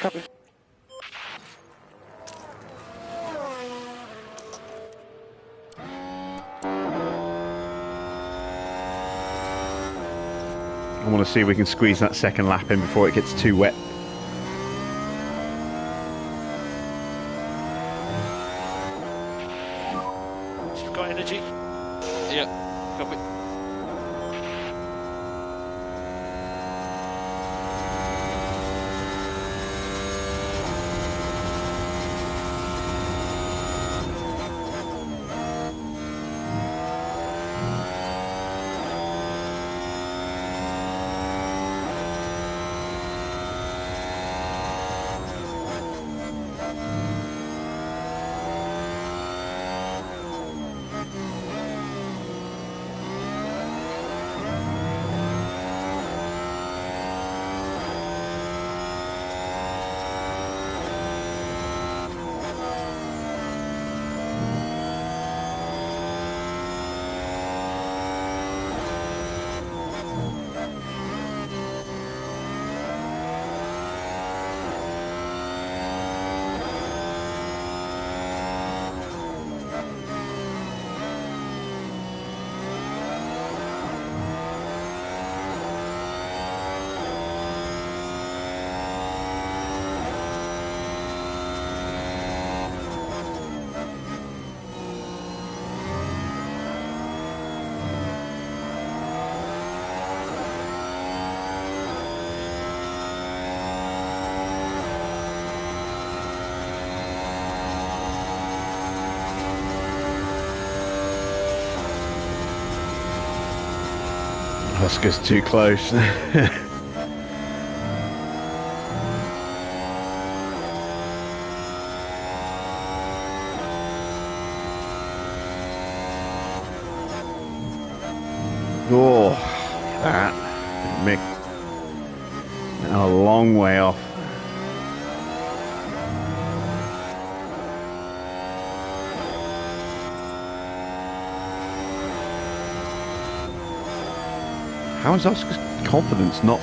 Copy. I want to see if we can squeeze that second lap in before it gets too wet. You've got energy. Yep. Copy. Oscar's too close. Oh, that Mick a long way off. How is Oscar's confidence not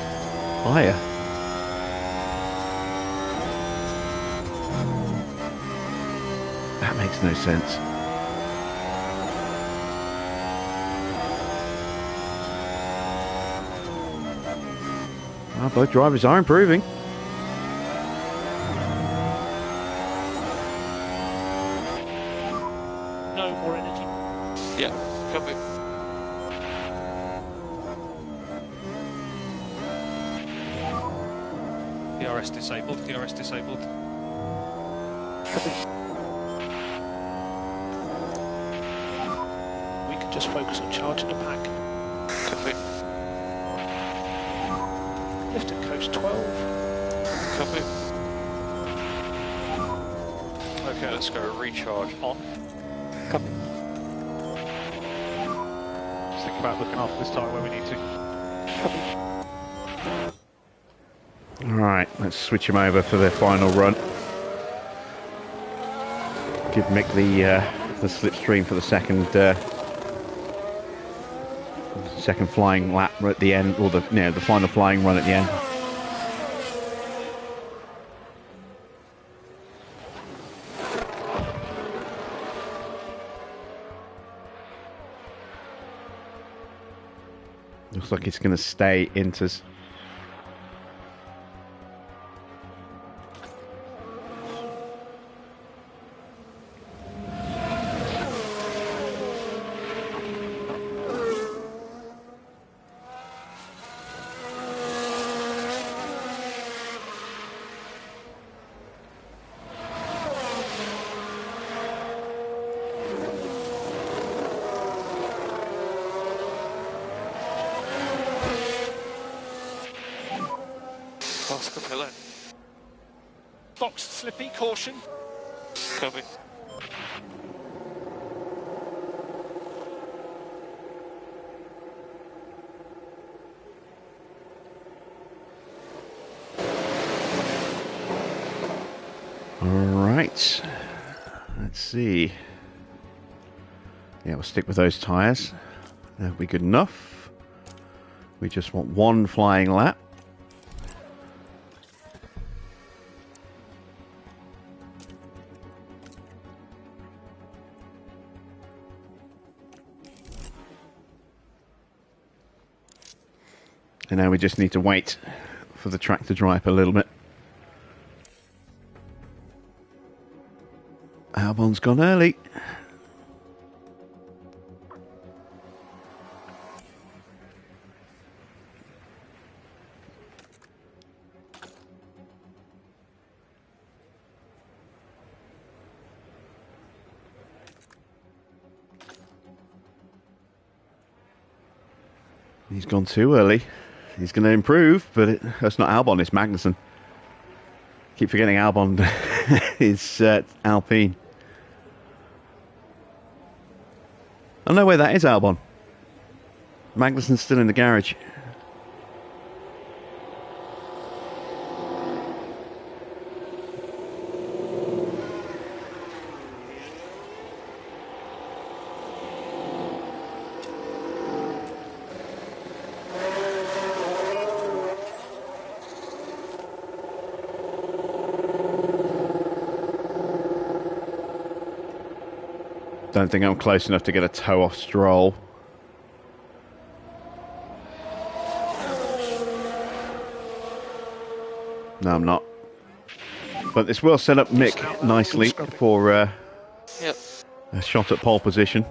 higher? That makes no sense. Well, both drivers are improving. No more energy. Yeah, copy. DRS disabled, DRS disabled. We can just focus on charging the pack. Copy. Lift and coast 12. Copy. Okay, let's go recharge on. Copy. Just think about looking after this tyre where we need to. Copy. Alright, let's switch him over for the final run. Give Mick the slipstream for the second flying lap at the end, or the final flying run at the end. Looks like it's going to stay into. Oscar pillow. Box slippy, caution. Copy. Alright, let's see. Yeah, we'll stick with those tyres. That'll be good enough. We just want one flying lap. And now we just need to wait for the track to dry up a little bit. Albon's gone early. He's gone too early. He's going to improve, but that's not Albon, it's Magnussen. Keep forgetting Albon is Alpine. Oh no way, that is Albon. Magnussen's still in the garage. Don't think I'm close enough to get a toe off Stroll. No, I'm not. But this will set up Mick nicely for a shot at pole position.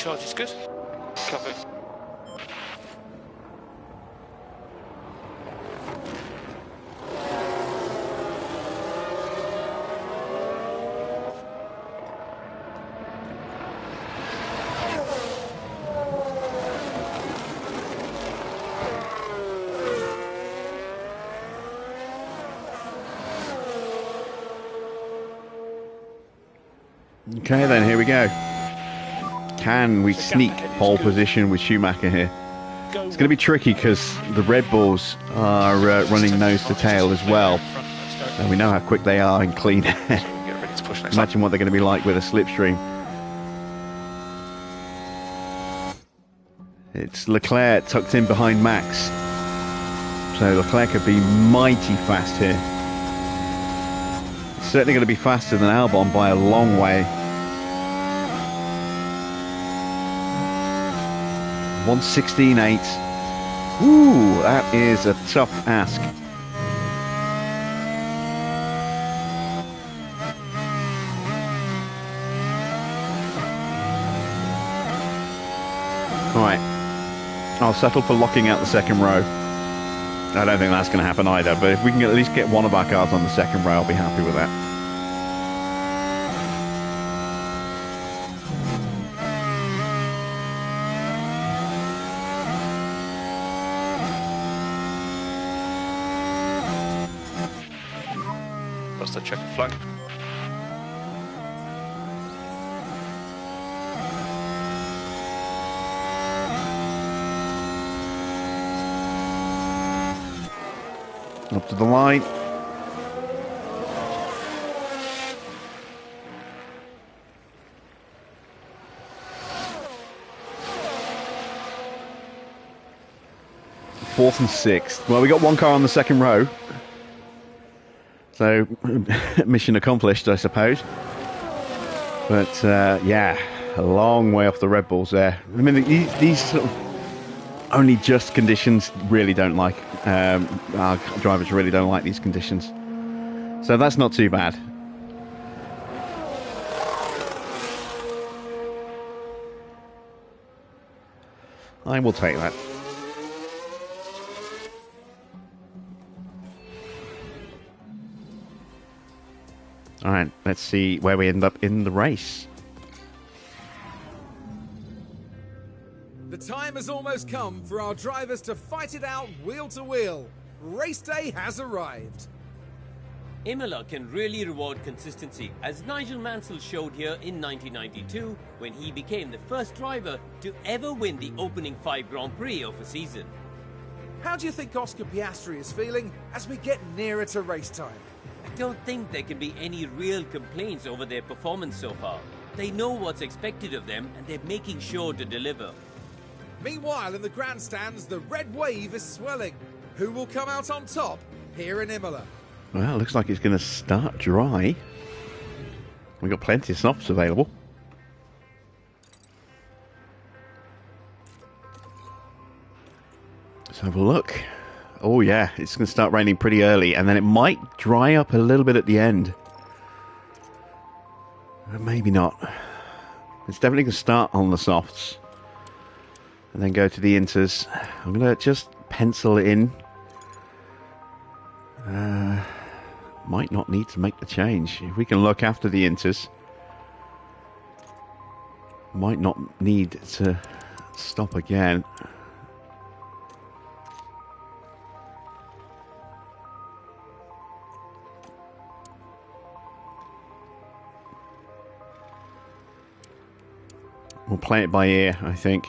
charge is good. Cover. Okay, then here we go. Can we sneak pole position with Schumacher here? It's going to be tricky because the Red Bulls are running nose to tail as well. And we know how quick they are in clean air. Imagine what they're going to be like with a slipstream. It's Leclerc tucked in behind Max. So Leclerc could be mighty fast here. It's certainly going to be faster than Albon by a long way. 1:16.8. Ooh, that is a tough ask. Alright, I'll settle for locking out the second row. I don't think that's going to happen either, but if we can at least get one of our cars on the second row, I'll be happy with that. That's the check flag. Up to the line. Fourth and sixth. Well, we got one car on the second row. So, mission accomplished, I suppose. But, yeah, a long way off the Red Bulls there. I mean, these sort of only just conditions really don't like. Our drivers really don't like these conditions. So that's not too bad. I will take that. All right, let's see where we end up in the race. The time has almost come for our drivers to fight it out wheel to wheel. Race day has arrived. Imola can really reward consistency, as Nigel Mansell showed here in 1992 when he became the first driver to ever win the opening 5 Grand Prix of a season. How do you think Oscar Piastri is feeling as we get nearer to race time? I don't think there can be any real complaints over their performance so far. They know what's expected of them and they're making sure to deliver. Meanwhile, in the grandstands, the red wave is swelling. Who will come out on top here in Imola? Well, looks like it's going to start dry. We've got plenty of softs available. Let's have a look. Oh yeah, it's going to start raining pretty early, and then it might dry up a little bit at the end. Maybe not. It's definitely going to start on the softs. And then go to the inters. I'm going to just pencil it in. Might not need to make the change. If we can look after the inters. Might not need to stop again. We'll play it by ear, I think.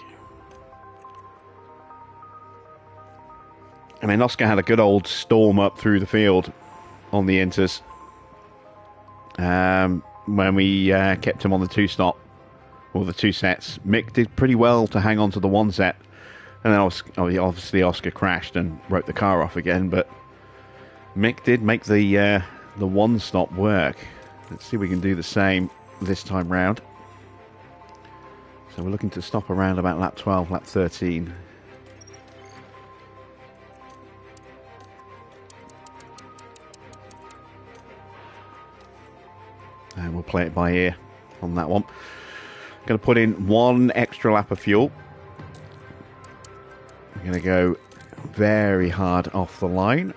I mean, Oscar had a good old storm up through the field on the inters when we kept him on the 2-stop, or the 2 sets. Mick did pretty well to hang on to the 1 set, and then obviously Oscar crashed and wrote the car off again, but Mick did make the 1 stop work. Let's see if we can do the same this time round. So we're looking to stop around about lap 12, lap 13. And we'll play it by ear on that one. Going to put in 1 extra lap of fuel. I'm going to go very hard off the line.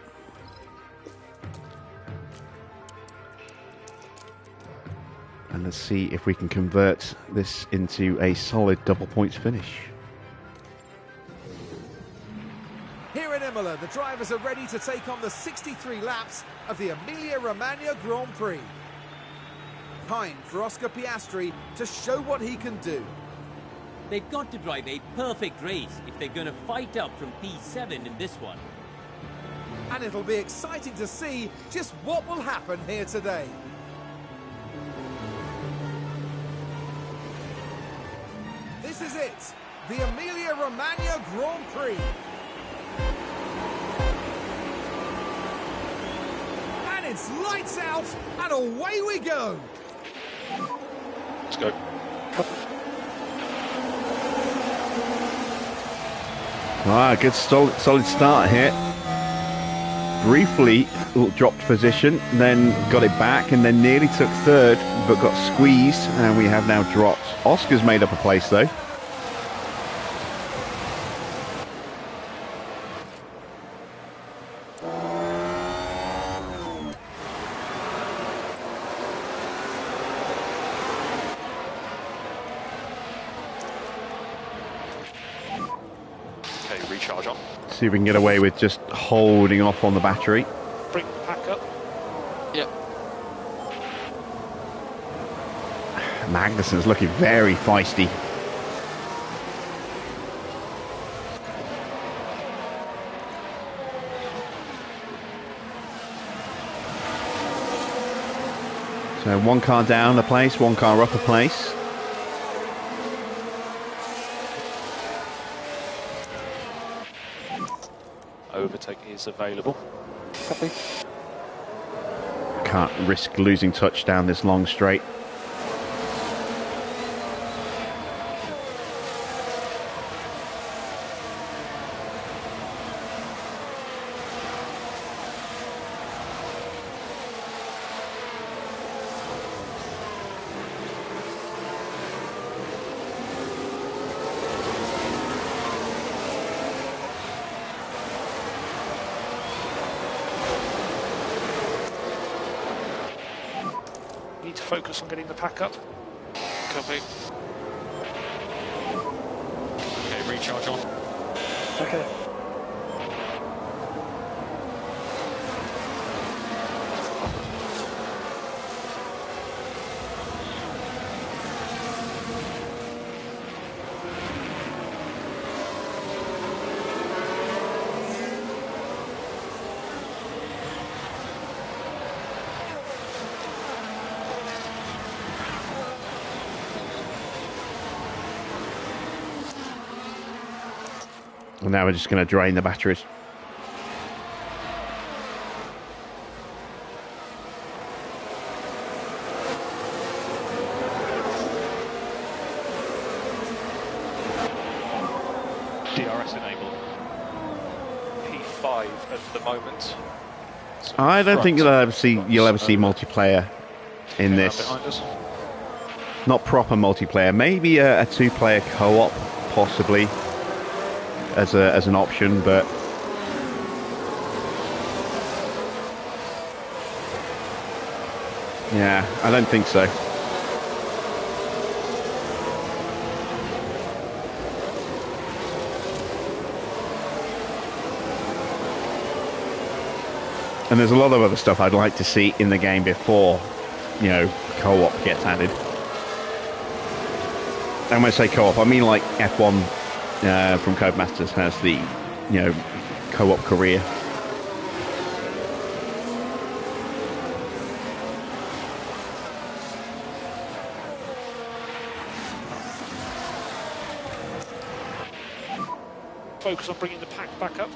And let's see if we can convert this into a solid double points finish. Here in Imola, the drivers are ready to take on the 63 laps of the Emilia-Romagna Grand Prix. Time for Oscar Piastri to show what he can do. They've got to drive a perfect race if they're going to fight up from P7 in this one. And it'll be exciting to see just what will happen here today. This is it, the Emilia-Romagna Grand Prix. And it's lights out, and away we go. Let's go. Good solid start here. Briefly dropped position, then got it back, and then nearly took third, but got squeezed, and we have now dropped. Oscar's made up a place though. Okay, recharge on. See if we can get away with just holding off on the battery. Bring the pack up. Yep. Magnussen's looking very feisty. So 1 car down a place, 1 car up a place. Overtake is available. Copy. Can't risk losing touch down this long straight. Need to focus on getting the pack up. Copy. Okay, recharge on. Okay. And now we're just going to drain the batteries. DRS enabled. P5 at the moment. So I don't think you'll ever see So, multiplayer in this. behind us. Not proper multiplayer. Maybe a 2-player co-op, possibly, as an option, but yeah, I don't think so. And there's a lot of other stuff I'd like to see in the game before, you know, co-op gets added. And when I say co-op, I mean like F1 from Codemasters has the, you know, co-op career. Focus on bringing the pack back up.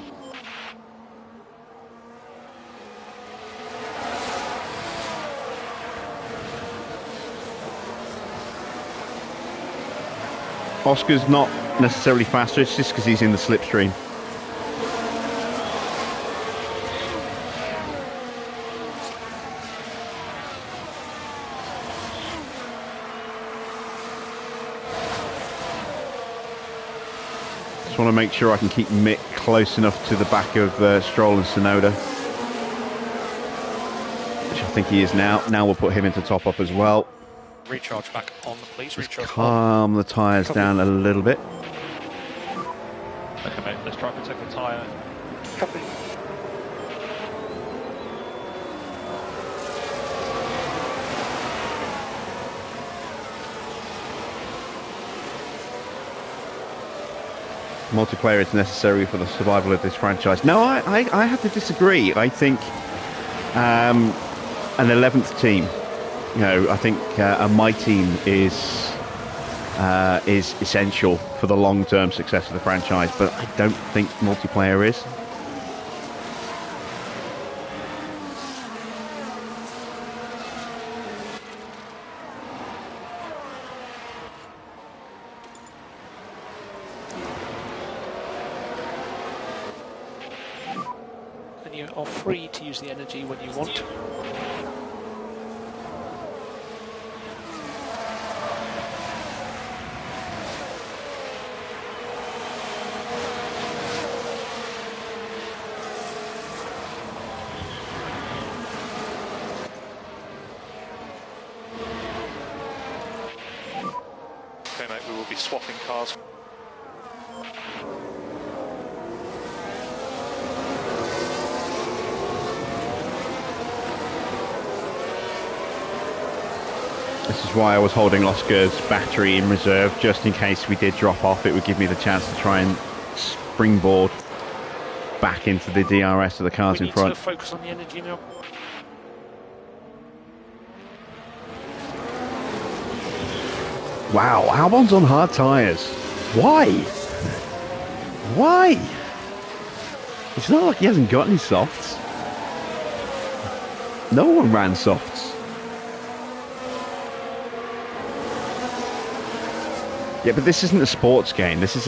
Oscar's not necessarily faster, it's just because he's in the slipstream. want to make sure I can keep Mick close enough to the back of Stroll and Tsunoda, which I think he is now. Now we'll put him into top up as well. Recharge back on, please. Just Recharge calm the tyres down a little bit. Okay, mate, let's try and protect the tyre. Copy. Multiplayer is necessary for the survival of this franchise. No, I have to disagree. I think an 11th team, you know, I think my team is essential for the long-term success of the franchise, but I don't think multiplayer is. And you are free to use the energy when you want. Okay, mate, we will be swapping cars. This is why I was holding Oscar's battery in reserve, just in case we did drop off. It would give me the chance to try and springboard back into the DRS of the cars We in front. need to focus on the energy now. Wow, Albon's on hard tyres. Why? Why? It's not like he hasn't got any softs. No one ran softs. Yeah, but this isn't a sports game. This is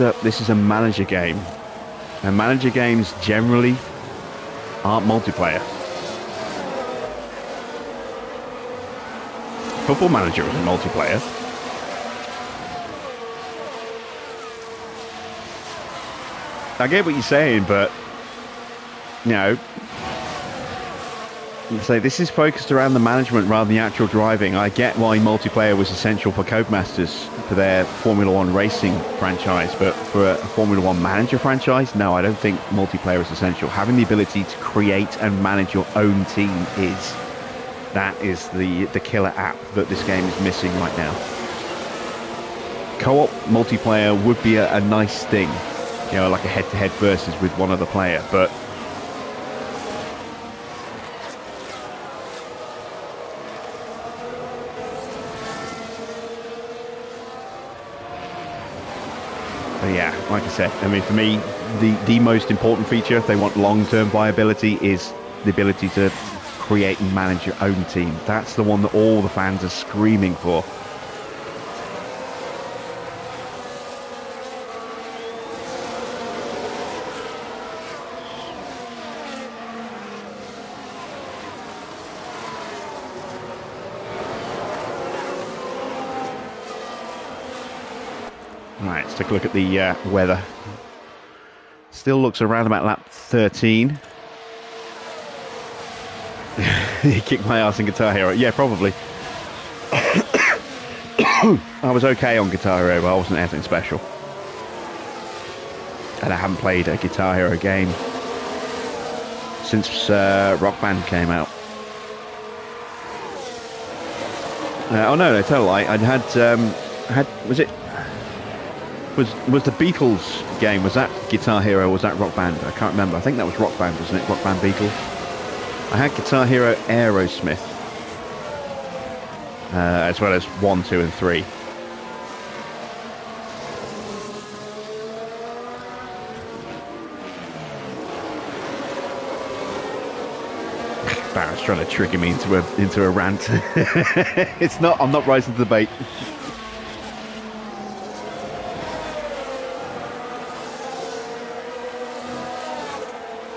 a manager game. And manager games generally aren't multiplayer. Football Manager isn't multiplayer. I get what you're saying, but you know, say this is focused around the management rather than the actual driving. I get why multiplayer was essential for Codemasters for their Formula One racing franchise, but for a Formula One manager franchise, no, I don't think multiplayer is essential. Having the ability to create and manage your own team is the killer app that this game is missing right now. Co-op multiplayer would be a nice thing, you know, like a head-to-head versus with one other player, but yeah, like I said, I mean, for me, the most important feature, if they want long-term viability, is the ability to create and manage your own team. That's the one that all the fans are screaming for. Right, let's take a look at the weather. Still looks around about lap 13. He kicked my ass in Guitar Hero. Yeah, probably. I was okay on Guitar Hero, but I wasn't anything special. And I haven't played a Guitar Hero game since Rock Band came out. Oh no, tell a lie. I'd had was it? Was the Beatles game, was that Guitar Hero or was that Rock Band? I can't remember. I think that was Rock Band, wasn't it? Rock Band Beatles. I had Guitar Hero Aerosmith, as well as 1, 2 and 3. Barrett's trying to trigger me into a rant. It's not. I'm not rising to the bait.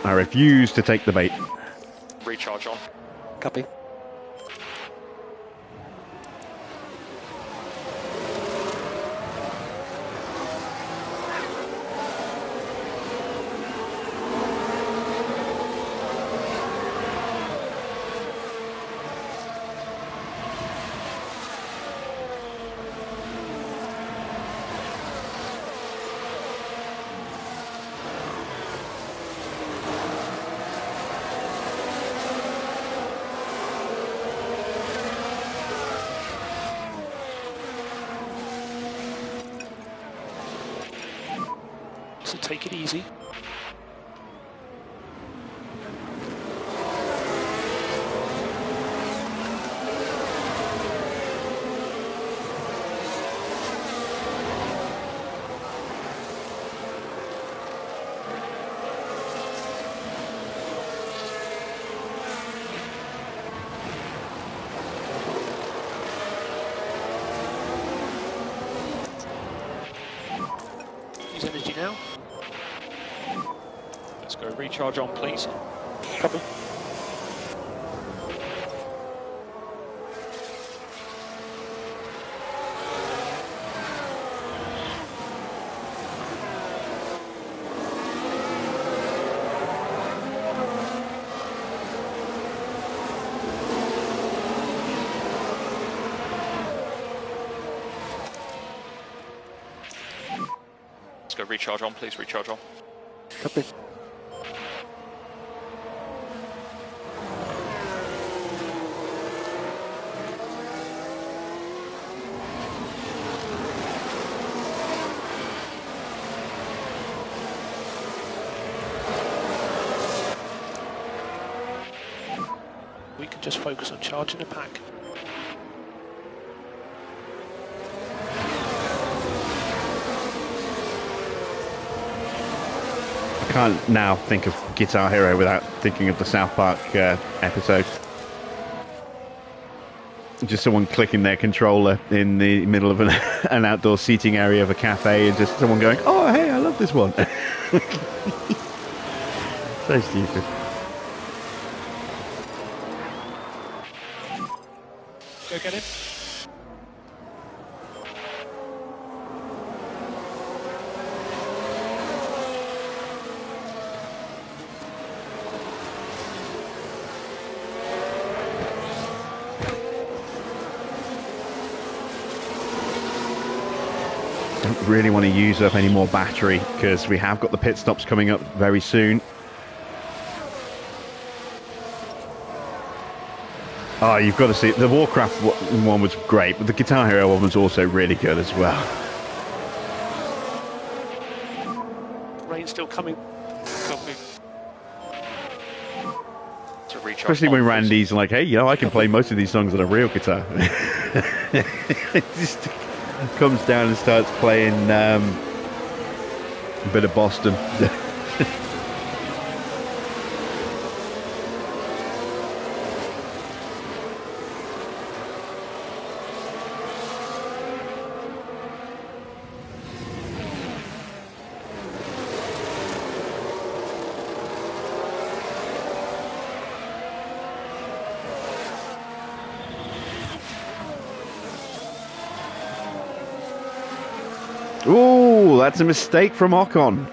I refuse to take the bait. Recharge on. Copy. take it easy. Use energy now. Let's go recharge on, please. Copy. Let's go recharge on, please. Recharge on. Copy. We can just focus on charging the pack. I can't now think of Guitar Hero without thinking of the South Park episode. Just someone clicking their controller in the middle of an outdoor seating area of a cafe, and just someone going, "Oh, hey, I love this one." So stupid. Go get him. Don't really want to use up any more battery because we have got the pit stops coming up very soon. Oh, you've got to see the Warcraft one was great, but the Guitar Hero one was also really good as well. Rain's still coming. Copy. To recharge Especially on, when please. Randy's like, "Hey, you know, I can play most of these songs on a real guitar." It just comes down and starts playing a bit of Boston. Ooh, that's a mistake from Ocon.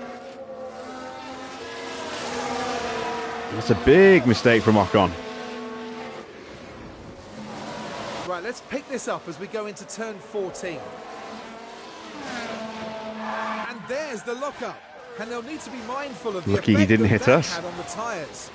That's a big mistake from Ocon. Right, let's pick this up as we go into turn 14. And there's the lockup. And they'll need to be mindful of the Lucky he effect didn't that hit that us. had on the tyres.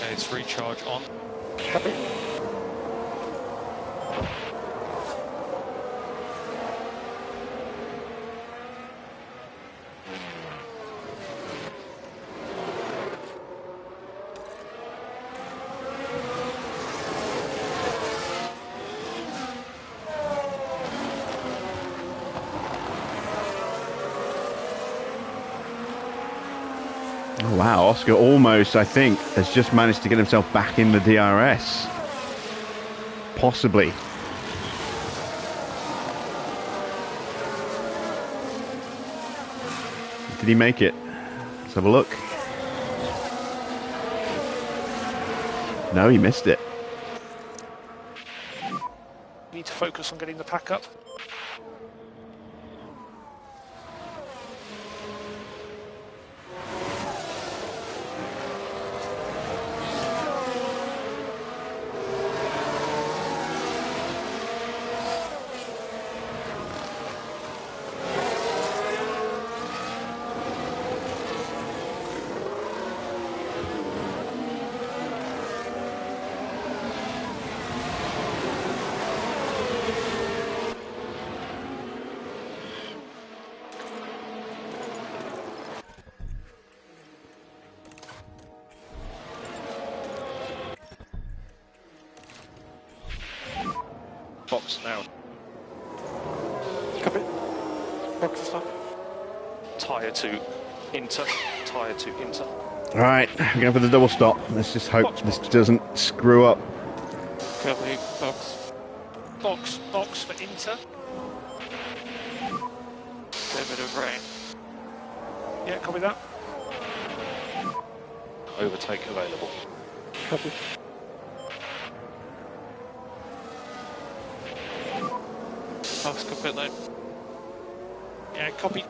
Okay, it's recharge on. Copy. Oh, wow, Oscar almost, I think, has just managed to get himself back in the DRS. Possibly. Did he make it? Let's have a look. No, he missed it. Need to focus on getting the pack up. Box now. Copy. Box is up. Tyre to inter. Tyre to inter. Right, we're going for the double stop. Let's just hope this doesn't screw up. Copy. Box. Box for inter. Fair bit of rain. Yeah, copy that. Overtake available. Copy. Box complete lane. Yeah, copy.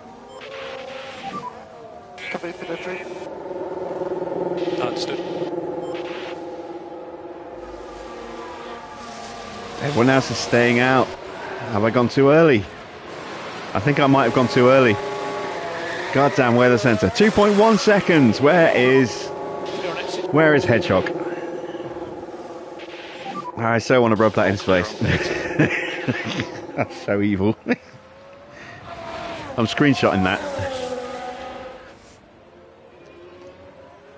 Copy delivery. Understood. Everyone else is staying out. Have I gone too early? I think I might have gone too early. Goddamn weather centre. 2.1 seconds. Where is Hedgehog? I so want to rub that in his face. That's so evil. I'm screenshotting that.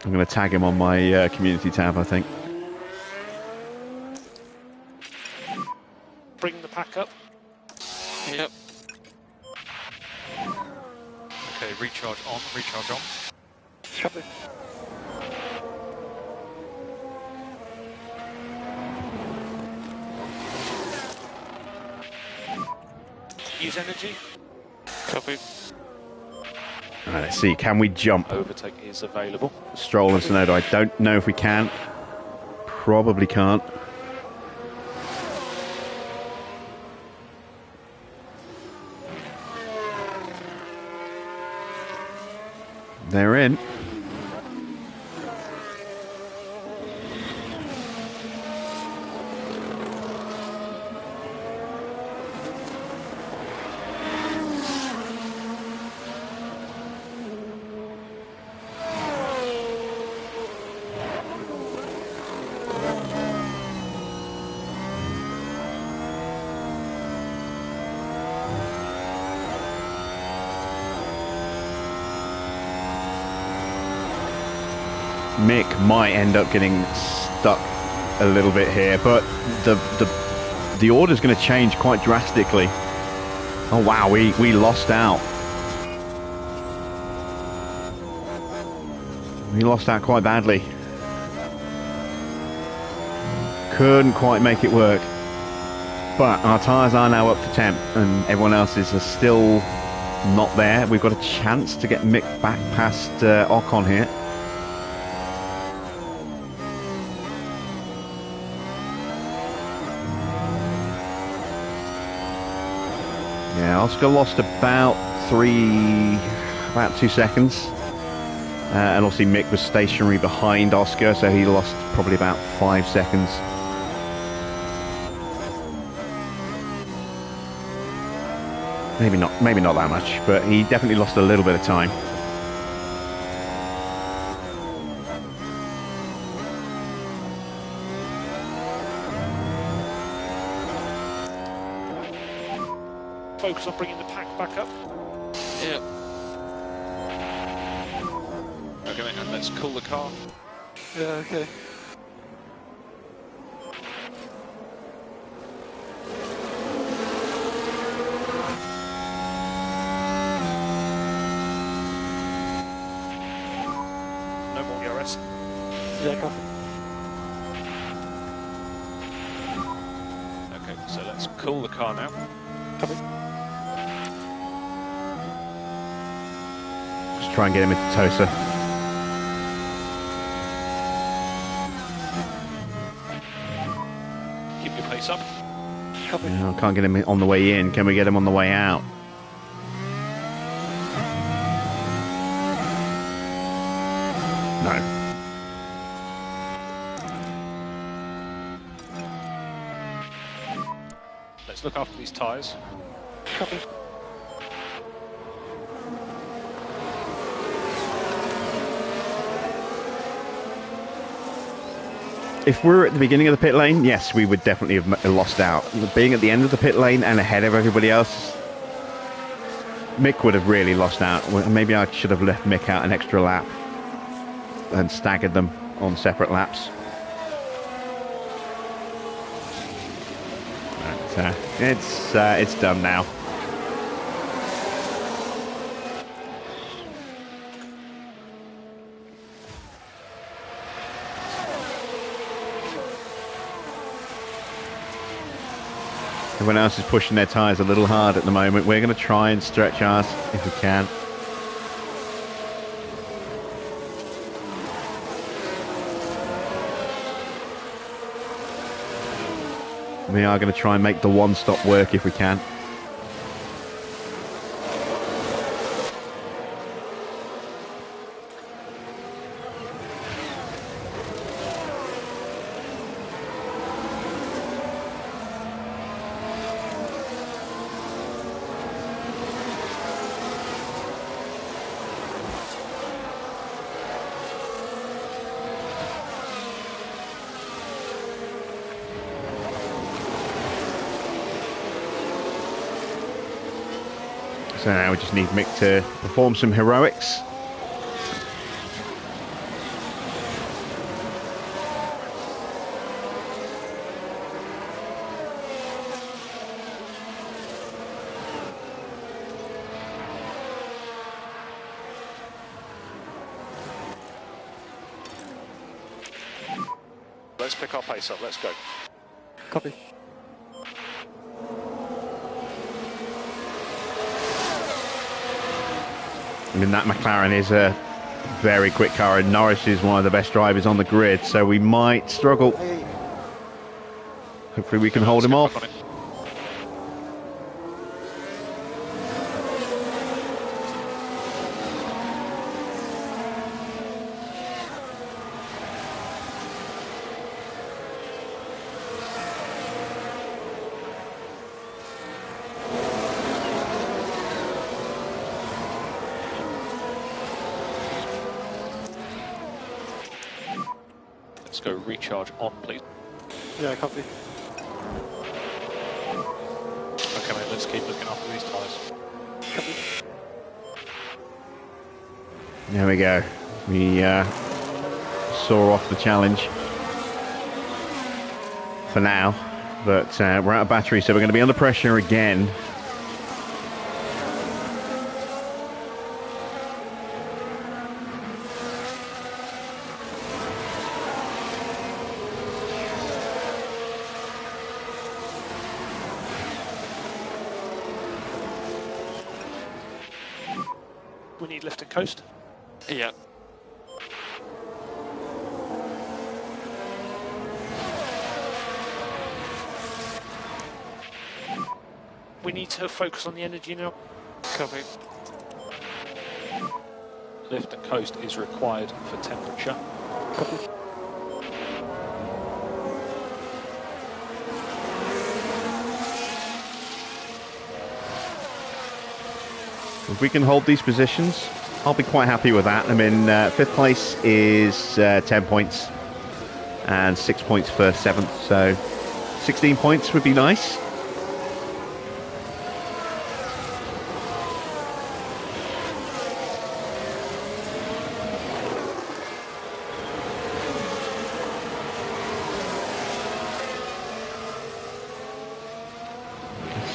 I'm going to tag him on my community tab, I think. Bring the pack up. Yep. Okay, recharge on, recharge on. Copy. Use energy. Copy. Alright, let's see. Can we jump? Overtake is available. Stroll and Sonoda. I don't know if we can. Probably can't. They're in. Mick might end up getting stuck a little bit here, but the order's going to change quite drastically. Oh wow, we lost out. We lost out quite badly. Couldn't quite make it work. But our tyres are now up to temp, and everyone else's are still not there. We've got a chance to get Mick back past Ocon here. Yeah, Oscar lost about 2 seconds. And obviously Mick was stationary behind Oscar, so he lost probably about 5 seconds. Maybe not that much, but he definitely lost a little bit of time. Focus on bringing the pack back up. Yeah. Okay, mate, and let's cool the car. Yeah, okay. No more DRS. Yeah, copy. Okay, so let's cool the car now. Copy. Just try and get him into Tosa. Keep your pace up. No, can't get him on the way in. Can we get him on the way out? No. Let's look after these tyres. Copy. If we're at the beginning of the pit lane, yes, we would definitely have lost out. Being at the end of the pit lane and ahead of everybody else, Mick would have really lost out. Maybe I should have left Mick out an extra lap and staggered them on separate laps. But, it's done now. Everyone else is pushing their tyres a little hard at the moment. We're going to try and stretch ours if we can. We are going to try and make the one-stop work if we can. So now we just need Mick to perform some heroics. Let's pick our pace up. Let's go. Copy. I mean, that McLaren is a very quick car, and Norris is one of the best drivers on the grid, so we might struggle. Hopefully we can hold him off. Let's go recharge on, please. Yeah, copy. Okay, mate, let's keep looking after these tyres. Copy. There we go. We saw off the challenge for now, but we're out of battery, so we're going to be under pressure again. We need lift and coast. Yeah. We need to focus on the energy now. Copy. Lift and coast is required for temperature. Copy. If we can hold these positions, I'll be quite happy with that. I mean, 5th place is 10 points and 6 points for 7th, so 16 points would be nice.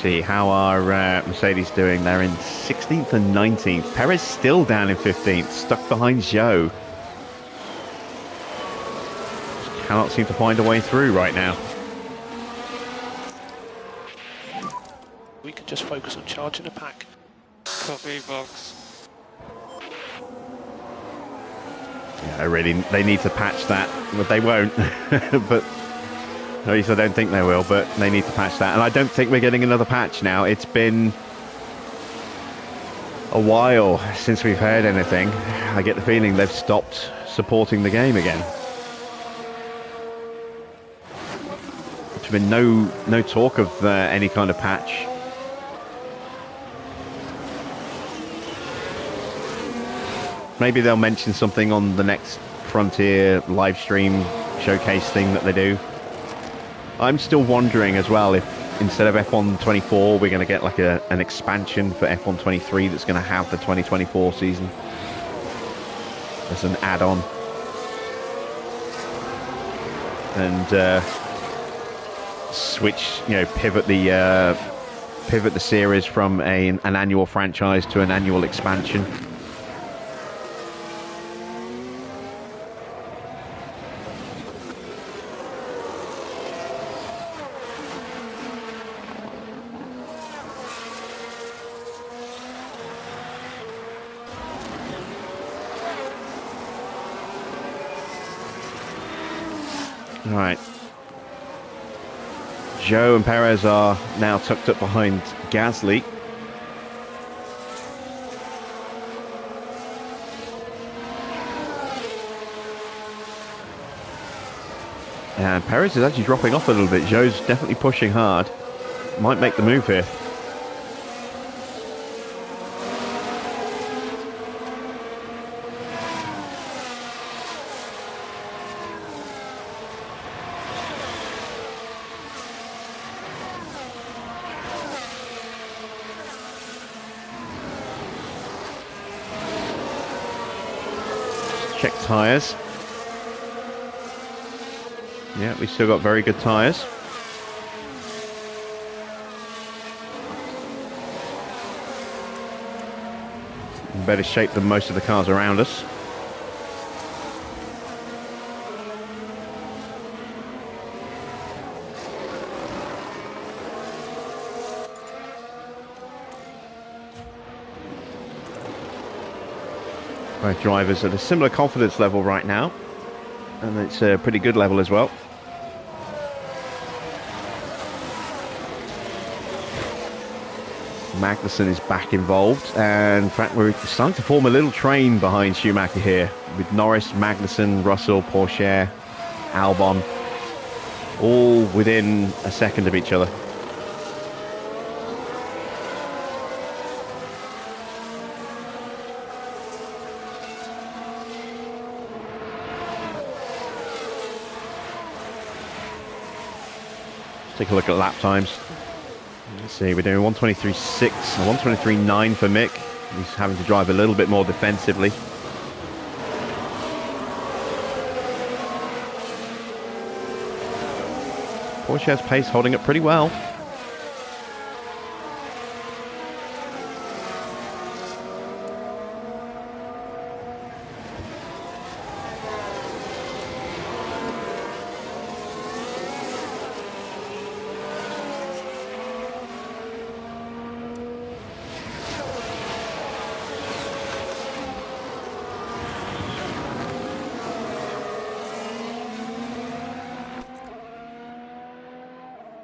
See how our Mercedes doing. They're in 16th and 19th. Perez still down in 15th, stuck behind Zhou. Just cannot seem to find a way through right now. We can just focus on charging a pack. Copy, box. Yeah, they need to patch that, but they won't. But at least I don't think they will, but they need to patch that. And I don't think we're getting another patch now. It's been a while since we've heard anything. I get the feeling they've stopped supporting the game again. There's been no talk of any kind of patch. Maybe they'll mention something on the next Frontier live stream showcase thing that they do. I'm still wondering as well if instead of F1 24 we're going to get like an expansion for F1 23 that's going to have the 2024 season as an add-on. And switch, pivot the series from an annual franchise to an annual expansion. All right. Joe and Perez are now tucked up behind Gasly. And Perez is actually dropping off a little bit. Joe's definitely pushing hard. Might make the move here. Check tyres. Yeah, we've still got very good tyres. In better shape than most of the cars around us. Both drivers at a similar confidence level right now, and it's a pretty good level as well. Magnussen is back involved, and in fact we're starting to form a little train behind Schumacher here, with Norris, Magnussen, Russell, Pourchaire, Albon, all within a second of each other. Take a look at lap times. Let's see, we're doing 1:23.6 and 1:23.9 for Mick. He's having to drive a little bit more defensively. Pourchaire's pace holding up pretty well.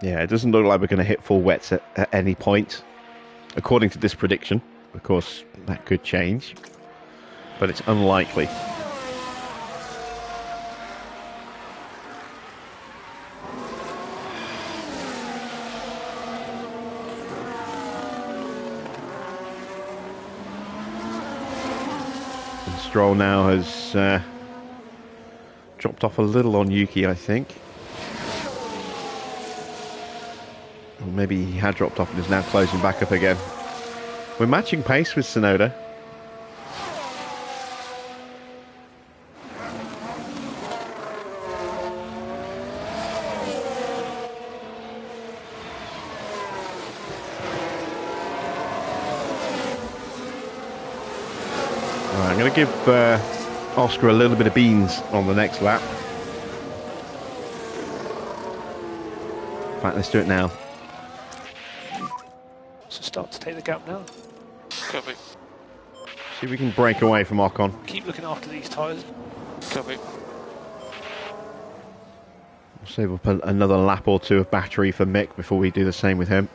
Yeah, it doesn't look like we're going to hit full wets at any point, according to this prediction. Of course, that could change, but it's unlikely. And Stroll now has dropped off a little on Yuki, I think. Or maybe he had dropped off and is now closing back up again. We're matching pace with Tsunoda. Right, I'm going to give Oscar a little bit of beans on the next lap. In fact, let's do it now. So start to take the gap now. Copy. See if we can break away from Ocon. Keep looking after these tyres. Copy. So we'll put another lap or two of battery for Mick before we do the same with him.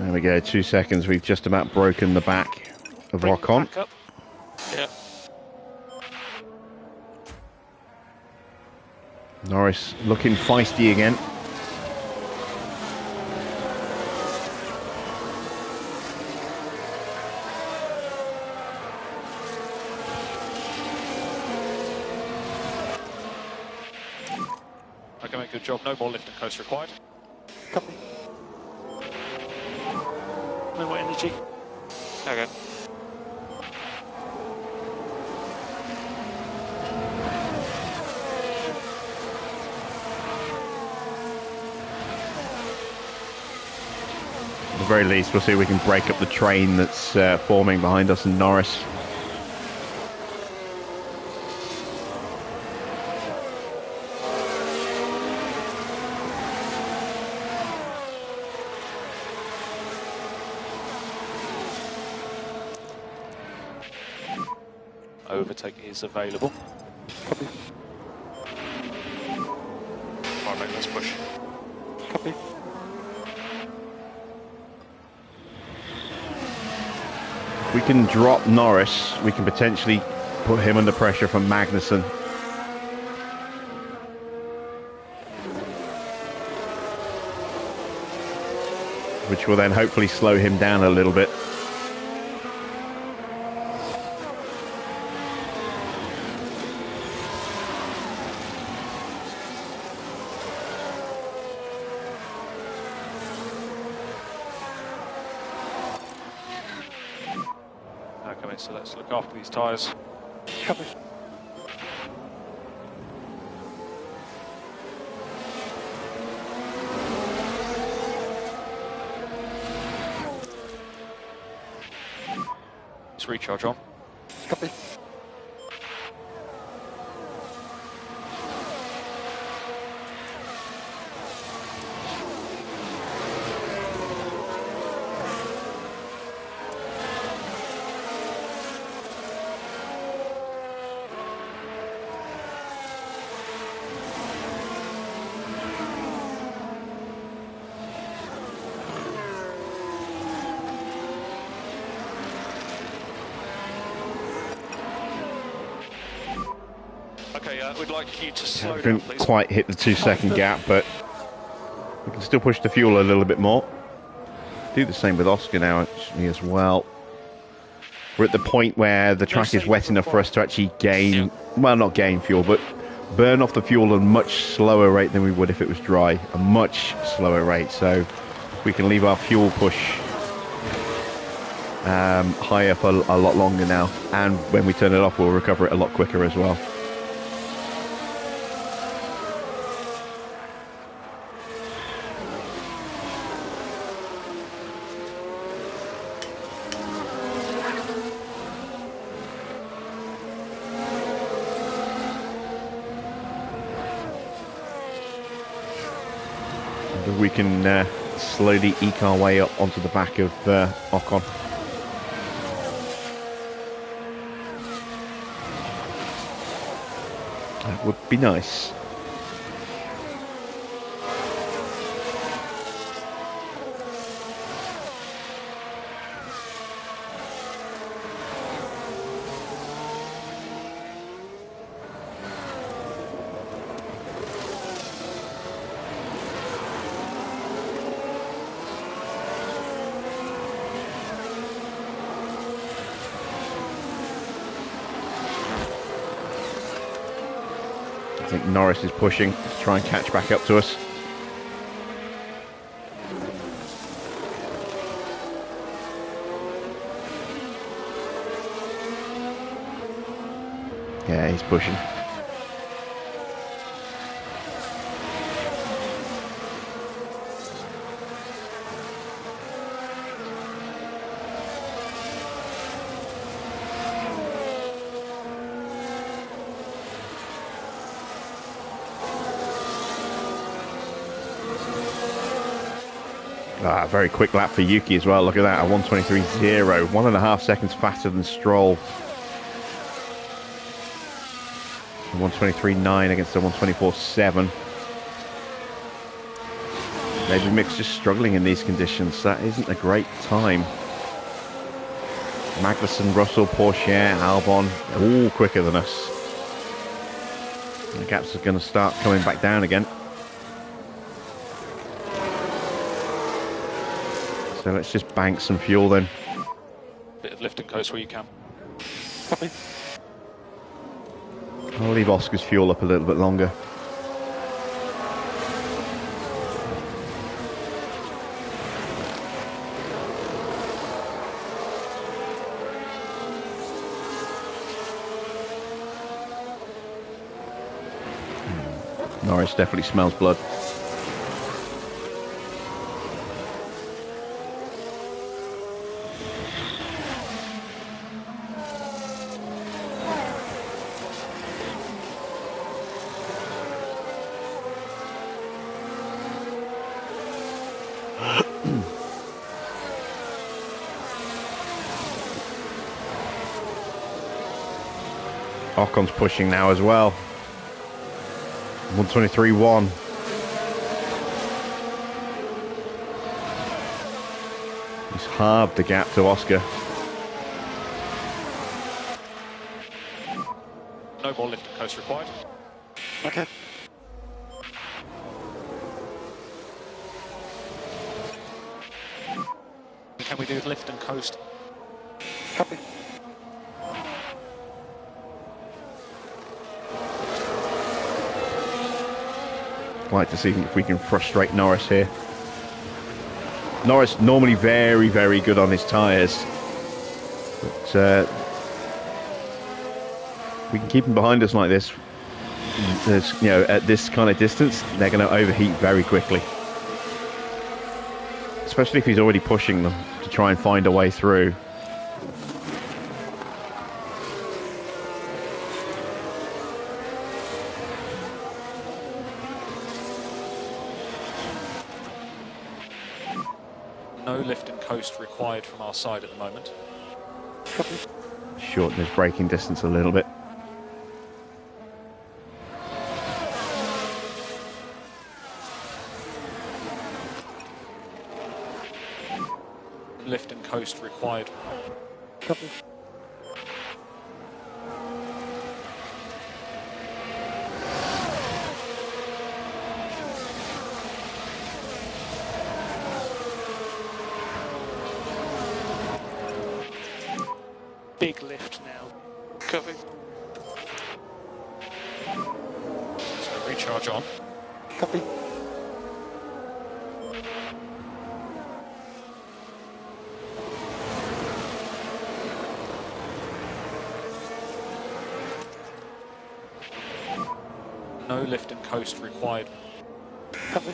There we go, 2 seconds. We've just about broken the back of Bring Ocon. back up. Yeah. Norris looking feisty again. Okay, mate, good job. No more lift and coast required. Copy. No more energy. Okay. At the very least, we'll see if we can break up the train that's forming behind us and Norris. Overtake is available. Copy. Right, mate, let's push. Copy. If we can drop Norris, we can potentially put him under pressure from Magnussen. Which will then hopefully slow him down a little bit. Okay, mate, so let's look after these tyres. Copy. Let's recharge on. Copy. Okay, we'd like you to slow We down, didn't please. quite hit the 2 second gap, but we can still push the fuel a little bit more. Do the same with Oscar now actually as well. We're at the point where the track is wet enough for us to actually gain, well, not gain fuel, but burn off the fuel at a much slower rate than we would if it was dry. A much slower rate, so we can leave our fuel push higher for a lot longer now, and when we turn it off we'll recover it a lot quicker as well. We can slowly eke our way up onto the back of Ocon. That would be nice. I think Norris is pushing to try and catch back up to us. Yeah, he's pushing. Very quick lap for Yuki as well. Look at that, a 1:23.0, 1.5 seconds faster than Stroll. 1:23.9 against a 1:24.7. Maybe Mick's just struggling in these conditions. That isn't a great time. Magnussen, Russell, Porsche, Albon, all quicker than us. The gaps are going to start coming back down again. So let's just bank some fuel then. Bit of lift and coast where you can. Copy. I'll leave Oscar's fuel up a little bit longer. Norris definitely smells blood. Ocon's pushing now as well. 1:23.1. He's halved the gap to Oscar. No more lift and coast required. Okay. Can we do lift and coast? Copy. Like to see if we can frustrate Norris here. Norris normally very, very good on his tyres, but we can keep him behind us like this. You know, at this kind of distance, they're going to overheat very quickly, especially if he's already pushing them to try and find a way through. No lift and coast required from our side at the moment. Shorten his braking distance a little bit. Lift and coast required. Copy. Big lift now. Copy. So recharge on. Copy. No lift and coast required. Copy.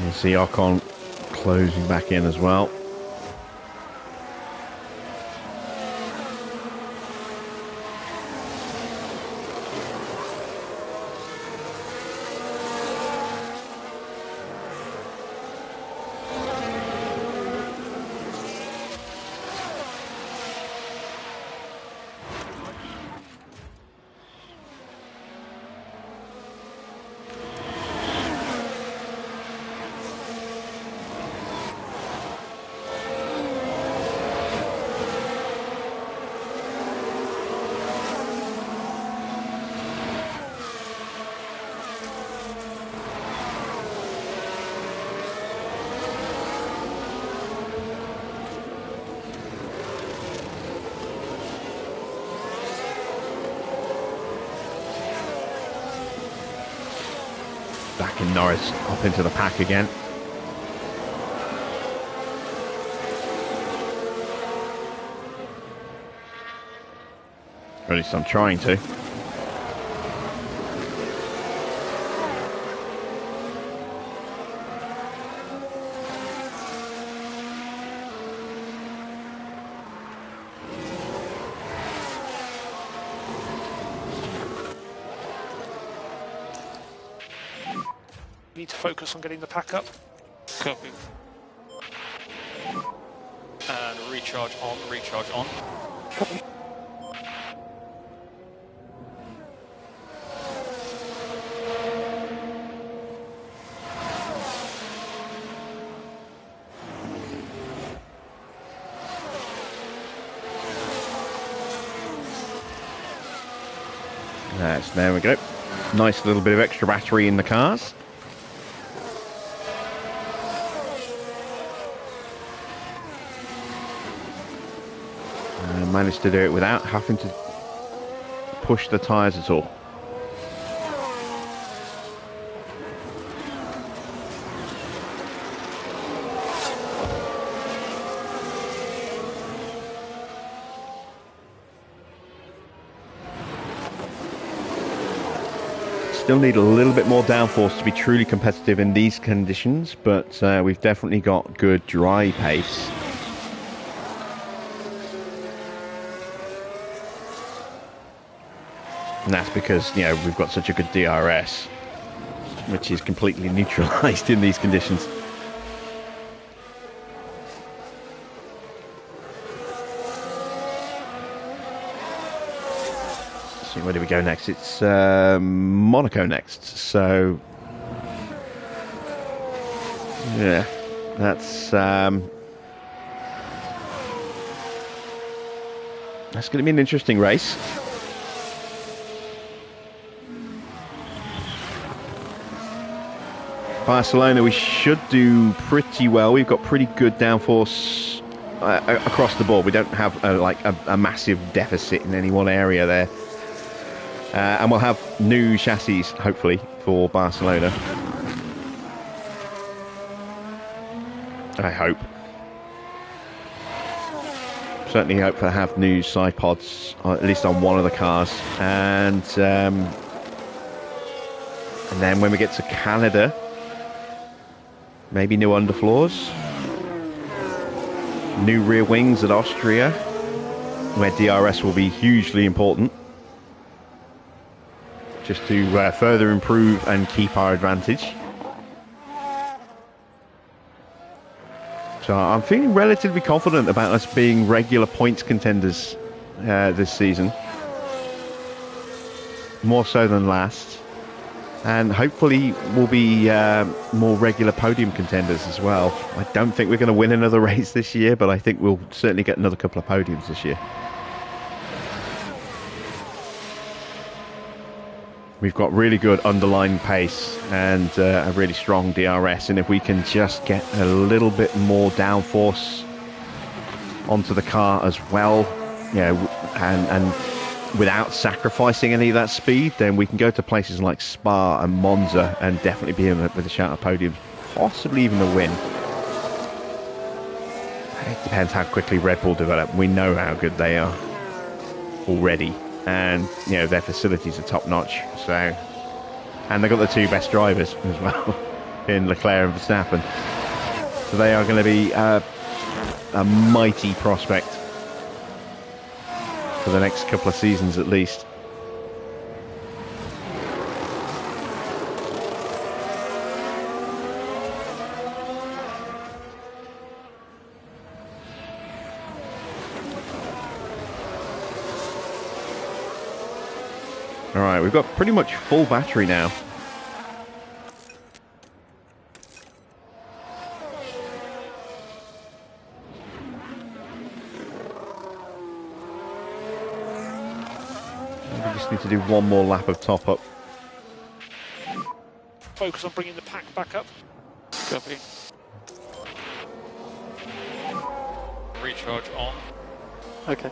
You see Ocon closing back in as well. Back in Norris, up into the pack again. Or at least I'm trying to. Need to focus on getting the pack up. Copy. And recharge on, recharge on. There we go. Nice little bit of extra battery in the cars. Managed to do it without having to push the tyres at all. Still need a little bit more downforce to be truly competitive in these conditions, but we've definitely got good dry pace. And that's because, you know, we've got such a good DRS, which is completely neutralised in these conditions. So where do we go next? It's Monaco next. So, yeah, that's going to be an interesting race. Barcelona, we should do pretty well. We've got pretty good downforce across the board. We don't have a massive deficit in any one area there. And we'll have new chassis, hopefully, for Barcelona. I hope. Certainly hope to have new side pods, at least on one of the cars. And then when we get to Canada, maybe new underfloors, new rear wings at Austria, where DRS will be hugely important, just to further improve and keep our advantage. So I'm feeling relatively confident about us being regular points contenders this season, more so than last. And hopefully we'll be more regular podium contenders as well. I don't think we're going to win another race this year, but I think we'll certainly get another couple of podiums this year. We've got really good underlying pace and a really strong DRS, and if we can just get a little bit more downforce onto the car as well, you know, and without sacrificing any of that speed, then we can go to places like Spa and Monza and definitely be in with a shout of podiums, possibly even a win. It depends how quickly Red Bull develop. We know how good they are already, and you know their facilities are top notch. So, and they've got the two best drivers as well. in Leclerc and Verstappen. So they are going to be a mighty prospect for the next couple of seasons at least. Alright, we've got pretty much full battery now. We just need to do one more lap of top up. Focus on bringing the pack back up. Copy. Recharge on. Okay.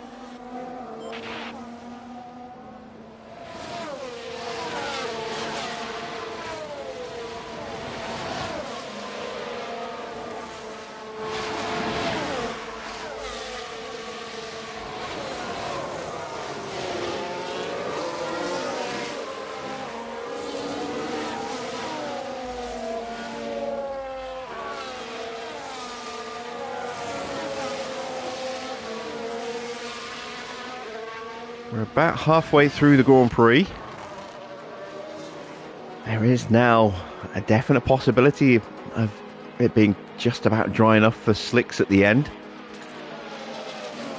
We're about halfway through the Grand Prix. There is now a definite possibility of it being just about dry enough for slicks at the end.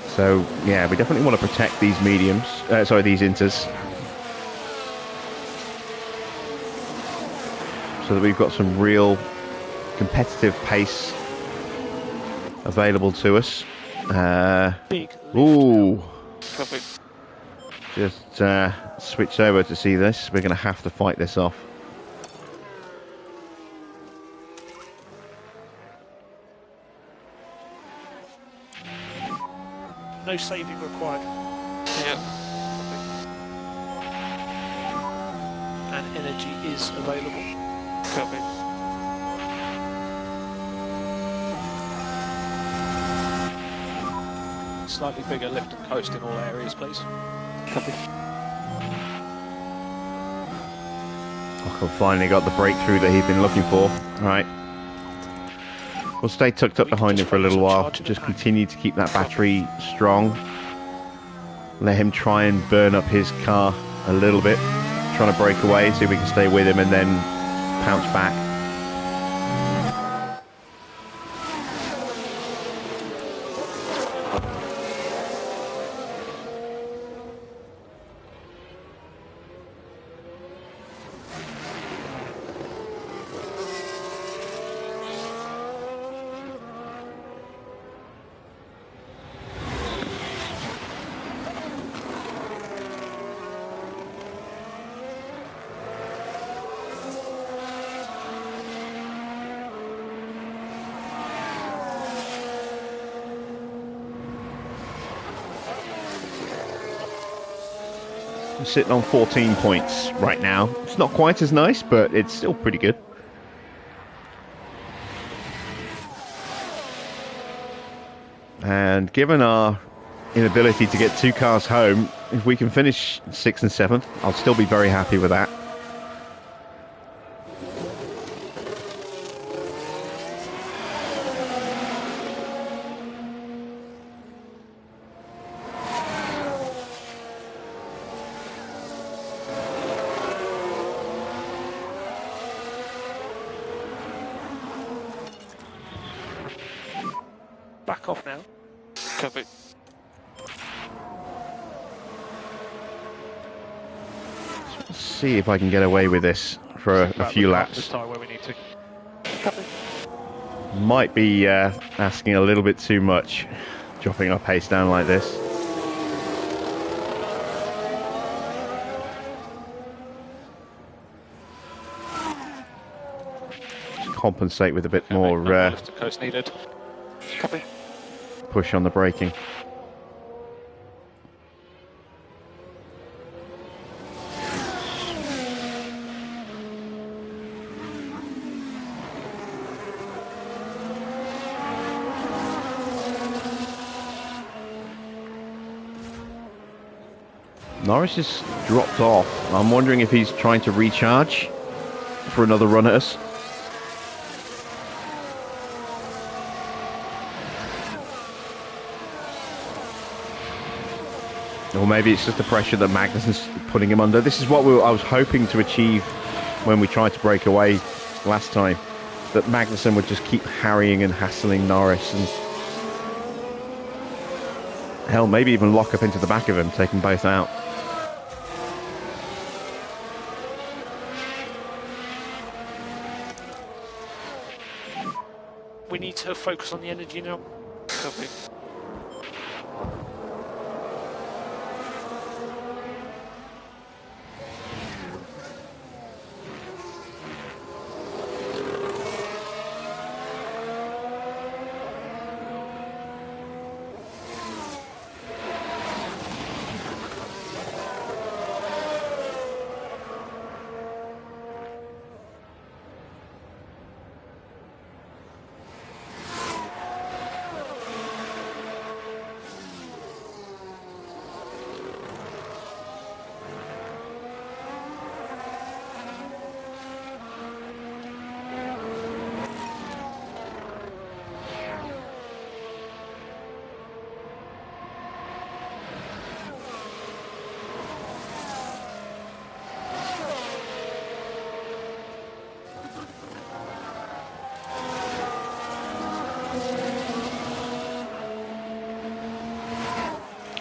So, yeah, we definitely want to protect these mediums, these inters. So that we've got some real competitive pace available to us. Ooh. Copy. Just switch over to see this. We're going to have to fight this off. No saving required. Yeah. And energy is available. Copy. Slightly bigger lift and coast in all areas, please. Copy. Ocon finally got the breakthrough that he'd been looking for. Right. We'll stay tucked up behind him for a little while. Just continue to keep that battery strong. Let him try and burn up his car a little bit. Trying to break away, see if we can stay with him and then pounce back. I'm sitting on 14 points right now. It's not quite as nice, but it's still pretty good. And given our inability to get two cars home, if we can finish 6th and 7th, I'll still be very happy with that. Back off now. Copy. Let's see if I can get away with this for a few laps. This time where we need to. Copy. Might be asking a little bit too much, dropping our pace down like this. Just compensate with a bit more Lift and coast needed. Copy. push on the braking. Norris has dropped off. I'm wondering if he's trying to recharge for another run at us. Or maybe it's just the pressure that Magnussen's putting him under. This is what I was hoping to achieve when we tried to break away last time. That Magnussen would just keep harrying and hassling Norris. And hell, maybe even lock up into the back of him, take them both out. We need to focus on the energy now. Copy.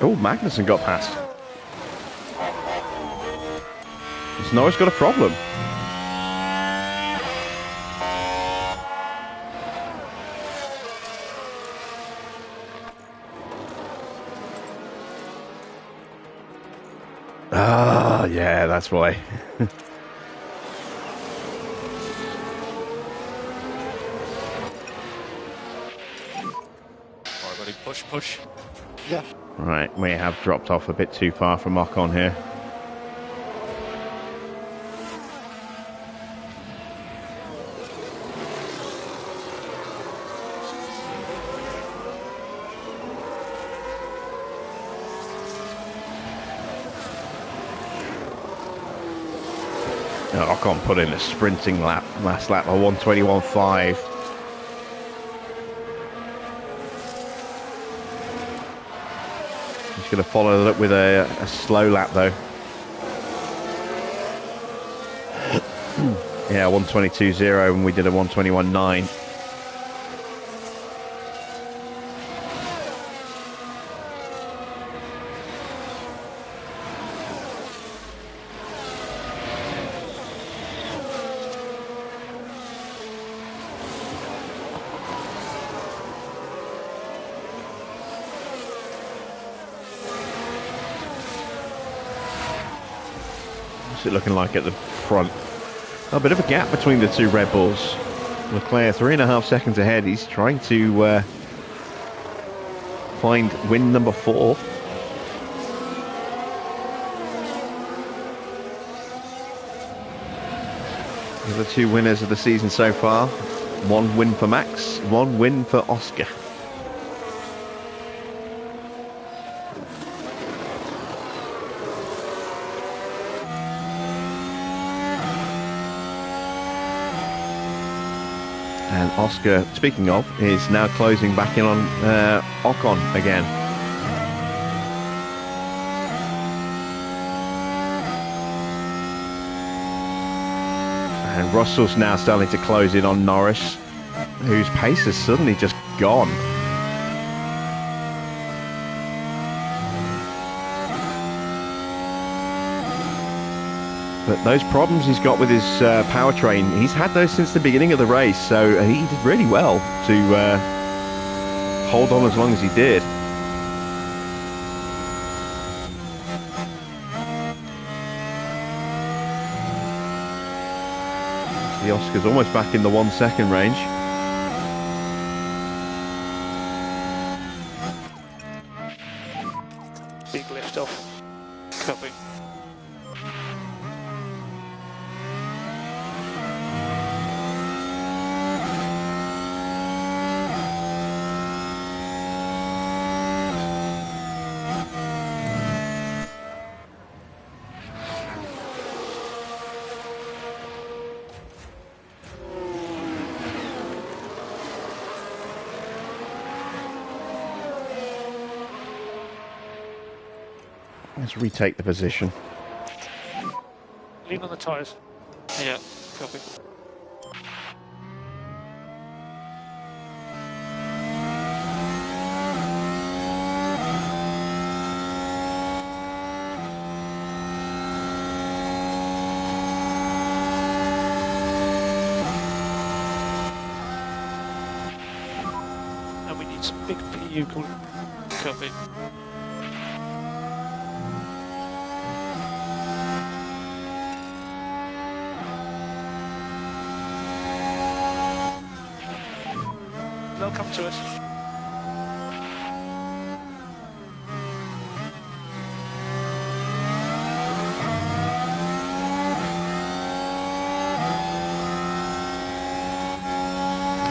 Oh, Magnussen got past. Has Norris got a problem? Ah, yeah, that's why. Alright, buddy, push. Yeah. Right, we have dropped off a bit too far from Ocon here. Ocon put in a sprinting lap, last lap, a 1:21.5. He's going to follow it up with a slow lap though. Yeah, 1:22.0 and we did a 1:21.9. What's it looking like at the front? A bit of a gap between the two Red Bulls. Leclerc 3.5 seconds ahead. He's trying to find win number 4. The other two winners of the season so far. 1 win for Max, 1 win for Oscar. And Oscar, speaking of, is now closing back in on Ocon again. And Russell's now starting to close in on Norris, whose pace has suddenly just gone. But those problems he's got with his powertrain, he's had those since the beginning of the race, so he did really well to hold on as long as he did. The Oscar's almost back in the 1 second range. Big lift off. Copy. Let's retake the position. Lean on the tyres. Yeah, copy. And we need some big PU cooling. Copy. They'll come to us.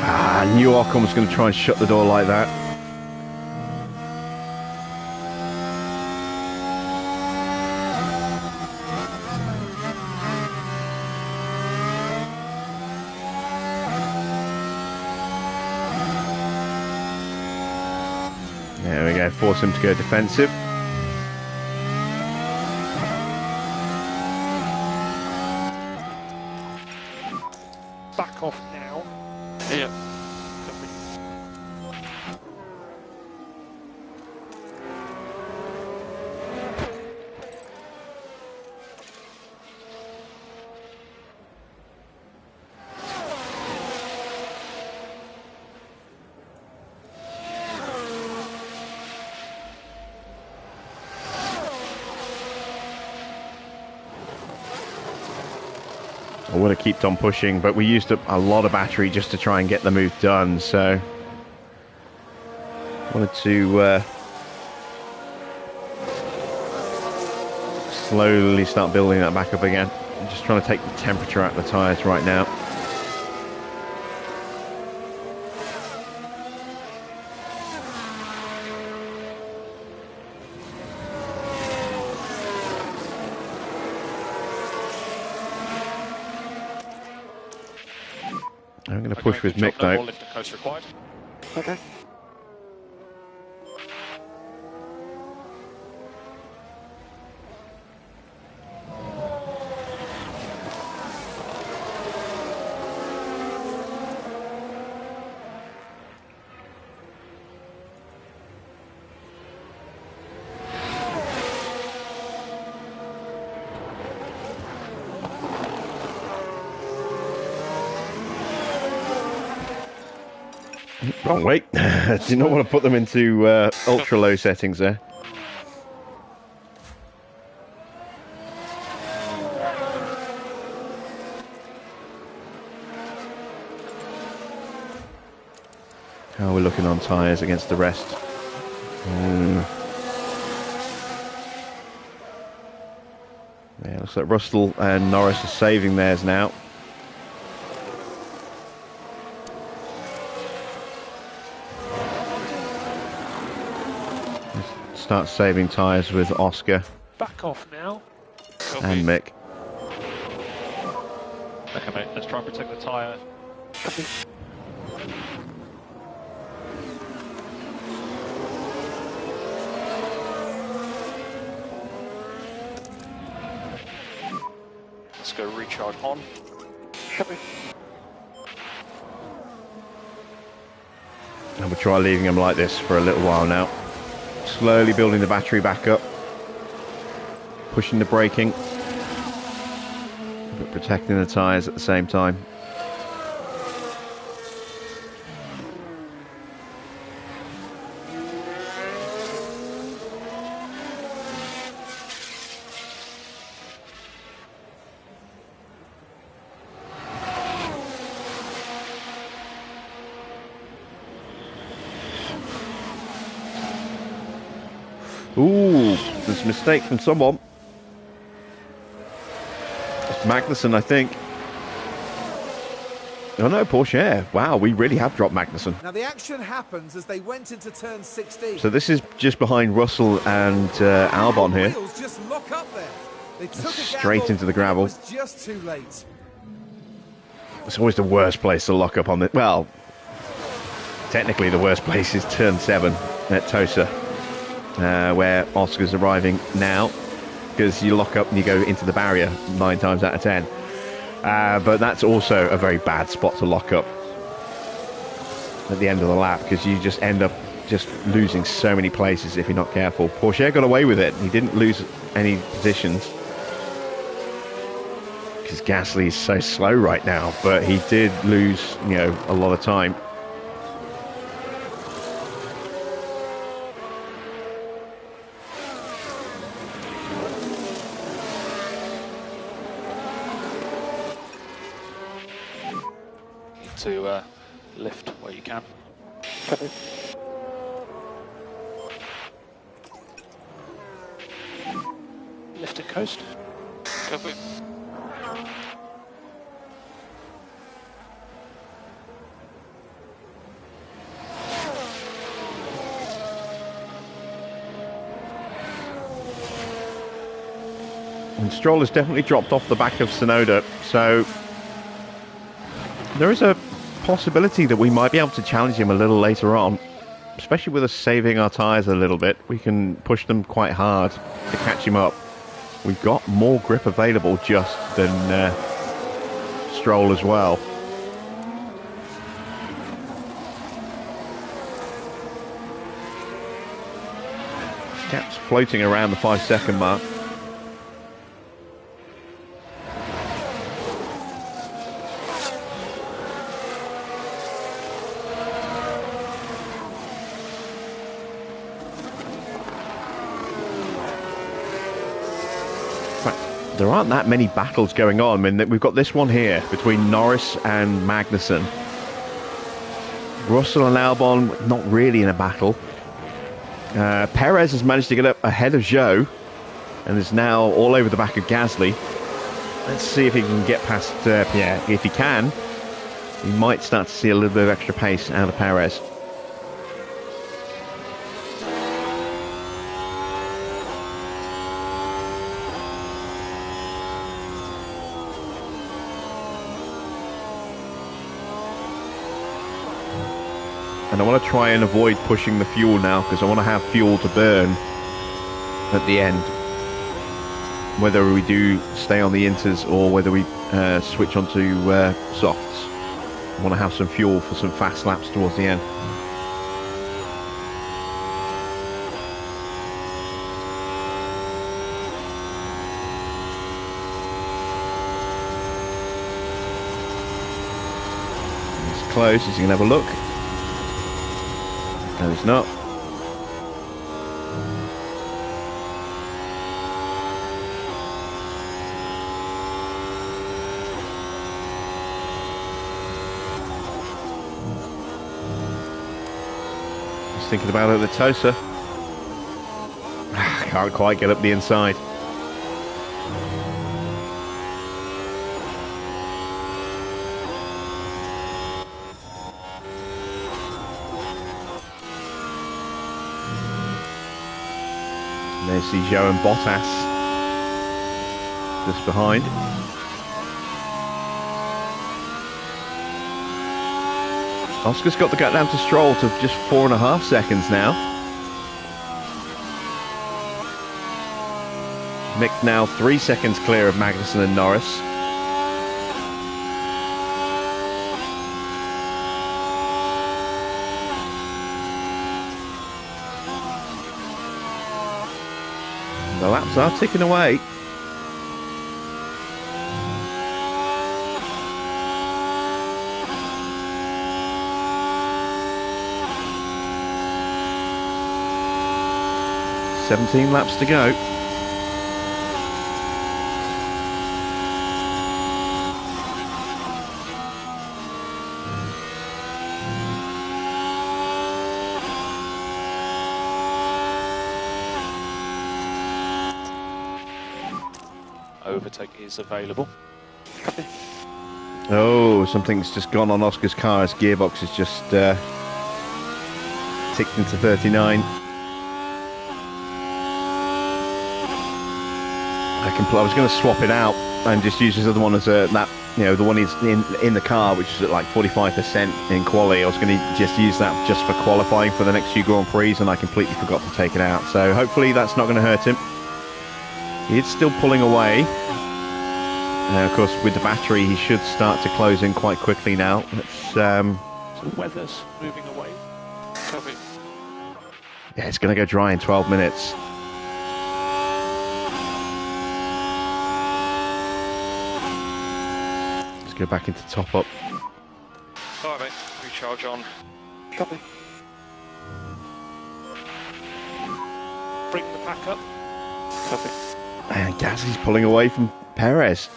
I knew Ocon was going to try and shut the door like that. There we go, force him to go defensive. Back off now. Yeah. I would have kept on pushing, but we used up a lot of battery just to try and get the move done, so wanted to slowly start building that back up again. I'm just trying to take the temperature out of the tyres right now. I'm going to push with Mick No though. more lift and coast required. Okay. Wrong way. Did not want to put them into ultra low settings there. How are we looking on tyres against the rest? Yeah, looks like Russell and Norris are saving theirs now. Start saving tyres with Oscar Back off now. Copy. and Mick. Okay, mate, let's try and protect the tyre. Copy. Let's go recharge on. Copy. And we'll try leaving them like this for a little while now. Slowly building the battery back up. Pushing the braking. But protecting the tyres at the same time. Ooh, there's a mistake from someone. It's Magnussen, I think. Oh no, Porsche. Wow, we really have dropped Magnussen. Now the action happens as they went into turn 16. So this is just behind Russell and Albon The here. wheels just lock up there. They took a Straight gamble, into the gravel. but it was just too late. It's always the worst place to lock up on the... Well, technically the worst place is turn 7 at Tosa, where Oscar's arriving now. because you lock up and you go into the barrier 9 times out of 10. But that's also a very bad spot to lock up at the end of the lap, because you just end up just losing so many places if you're not careful. Porsche got away with it. He didn't lose any positions because Gasly is so slow right now, but he did lose, you know, a lot of time. Need to lift where you can. Copy. Lift and coast. Copy. And Stroll has definitely dropped off the back of Tsunoda, so there is a possibility that we might be able to challenge him a little later on, especially with us saving our tyres a little bit. We can push them quite hard to catch him up. We've got more grip available just than Stroll as well. Gap's floating around the 5-second mark. There aren't that many battles going on. I mean, we've got this one here between Norris and Magnussen. Russell and Albon not really in a battle. Perez has managed to get up ahead of Zhou and is now all over the back of Gasly. Let's see if he can get past Pierre. If he can, we might start to see a little bit of extra pace out of Perez. And I want to try and avoid pushing the fuel now, because I want to have fuel to burn at the end. Whether we do stay on the inters or whether we switch onto softs. I want to have some fuel for some fast laps towards the end. He's close, as you can have a look. No, he's not. He's thinking about it at the Tosa. Can't quite get up the inside. There's the Zhou and Bottas just behind. Oscar's got the gap down to Stroll to just 4.5 seconds now. Mick now 3 seconds clear of Magnussen and Norris. The laps are ticking away. "17 laps to go." Overtake is available. Oh, something's just gone on Oscar's car. His gearbox has just ticked into 39. I was going to swap it out and just use this other one as the one is in the car, which is at like 45% in quali. I was going to just use that just for qualifying for the next few Grand Prix, and I completely forgot to take it out. So hopefully that's not going to hurt him. It's still pulling away. Of course, with the battery, he should start to close in quite quickly now. It's, The weather's moving away. Copy. yeah, it's going to go dry in 12 minutes. Let's go back into top up. Alright, mate. Recharge on. Copy. Bring the pack up. Copy. And Gasly's pulling away from Perez.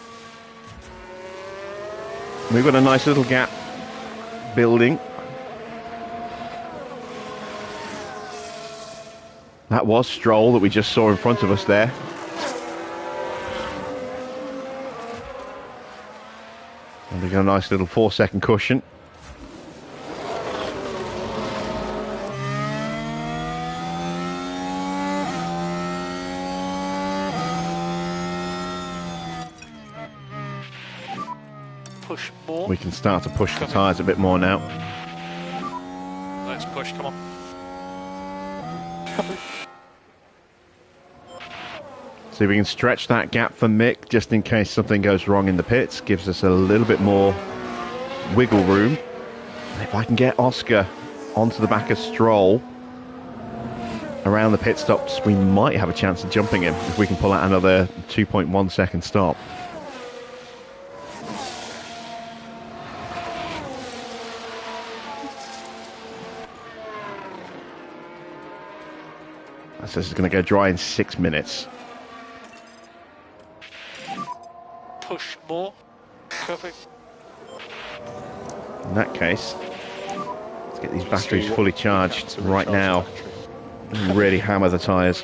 We've got a nice little gap building. That was Stroll that we just saw in front of us there. And we got a nice little 4-second cushion. Push more. We can start to push the tyres a bit more now. Let's push, come on. Copy. See if we can stretch that gap for Mick just in case something goes wrong in the pits. Gives us a little bit more wiggle room. And if I can get Oscar onto the back of Stroll around the pit stops, we might have a chance of jumping him if we can pull out another 2.1 second stop. So this is going to go dry in 6 minutes. Push more. Copy. In that case, let's get these batteries fully charged right now and really hammer the tyres.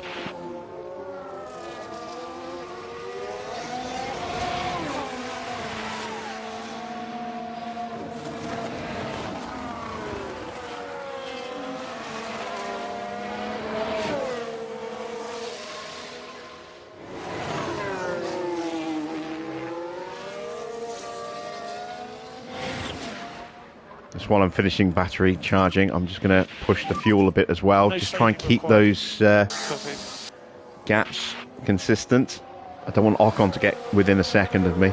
Just while I'm finishing battery charging, I'm just going to push the fuel a bit as well. Just try and keep those gaps consistent. I don't want Ocon to get within a second of me.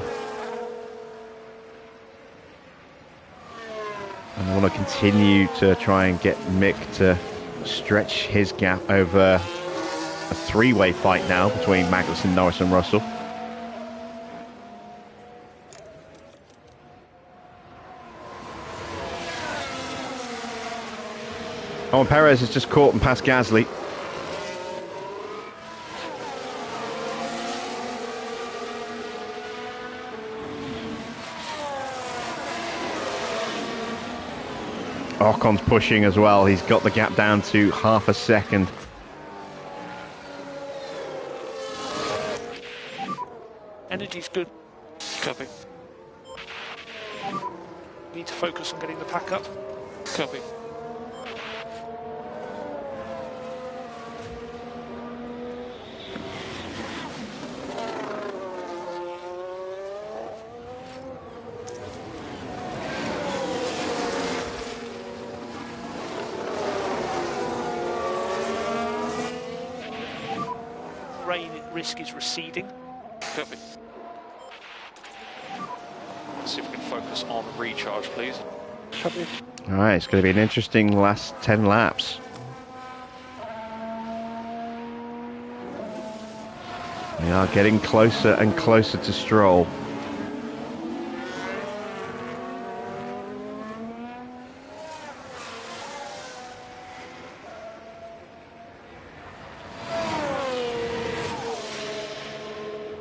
And I want to continue to try and get Mick to stretch his gap over a three-way fight now between Magnussen, Norris and Russell. Oh, and Perez has just caught and passed Gasly. Ocon's pushing as well. He's got the gap down to half a second. Energy's good. Copy. Need to focus on getting the pack up. Copy. Rain risk is receding. Copy. Let's see if we can focus on recharge, please. Copy. All right, it's going to be an interesting last 10 laps. We are getting closer and closer to Stroll.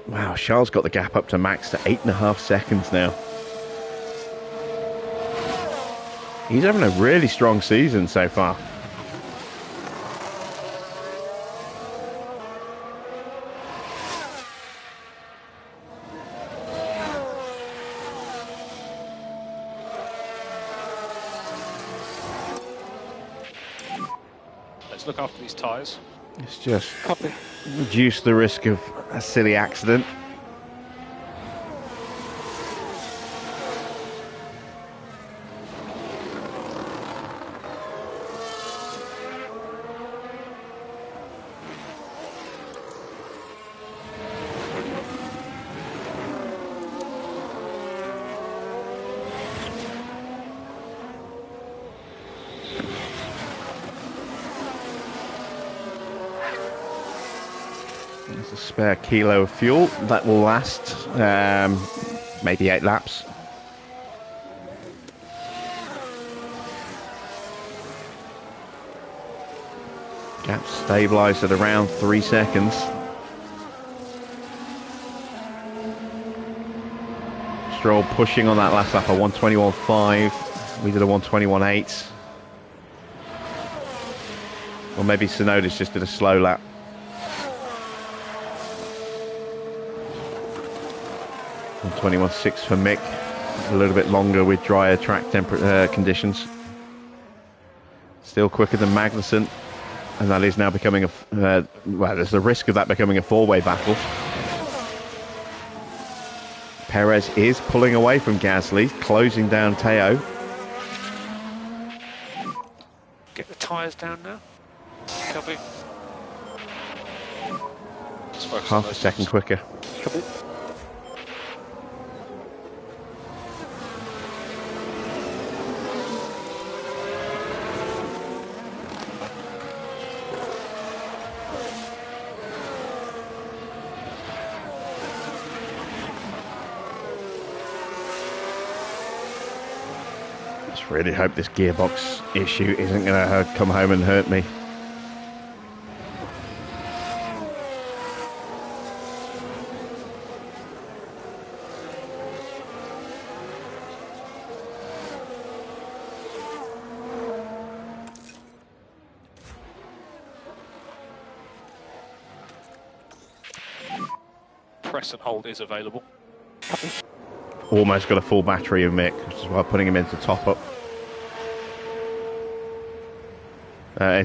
Wow, Charles got the gap up to max to 8.5 seconds now. He's having a really strong season so far. Let's look after these tyres. It's just Copy. reduce the risk of a silly accident. There's a spare kilo of fuel. That will last maybe 8 laps. Gap stabilised at around 3 seconds. Stroll pushing on that last lap, a 1:21.5. We did a 1:21.8. Or maybe Tsunoda's just did a slow lap. And 21.6 for Mick. A little bit longer with drier track conditions. Still quicker than Magnussen. And that is now becoming a... well, there's the risk of that becoming a four-way battle. Perez is pulling away from Gasly, closing down Teo. Get the tyres down now. Copy. Half a second quicker. Copy. Really hope this gearbox issue isn't going to come home and hurt me. Press and hold is available. Almost got a full battery of Mick, which is why putting him into top up.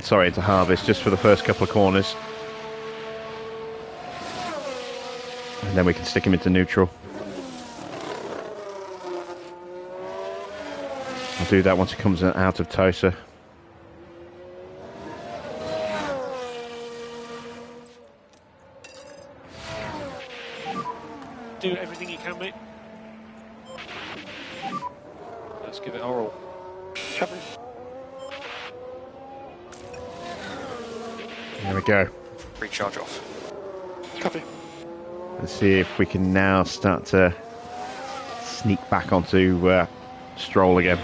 Sorry, into harvest, just for the first couple of corners. And then we can stick him into neutral. I'll do that once he comes out of Tosa. Do everything you can, mate. Let's give it our all. Copy. There we go. Recharge off. Copy. Let's see if we can now start to sneak back onto Stroll again.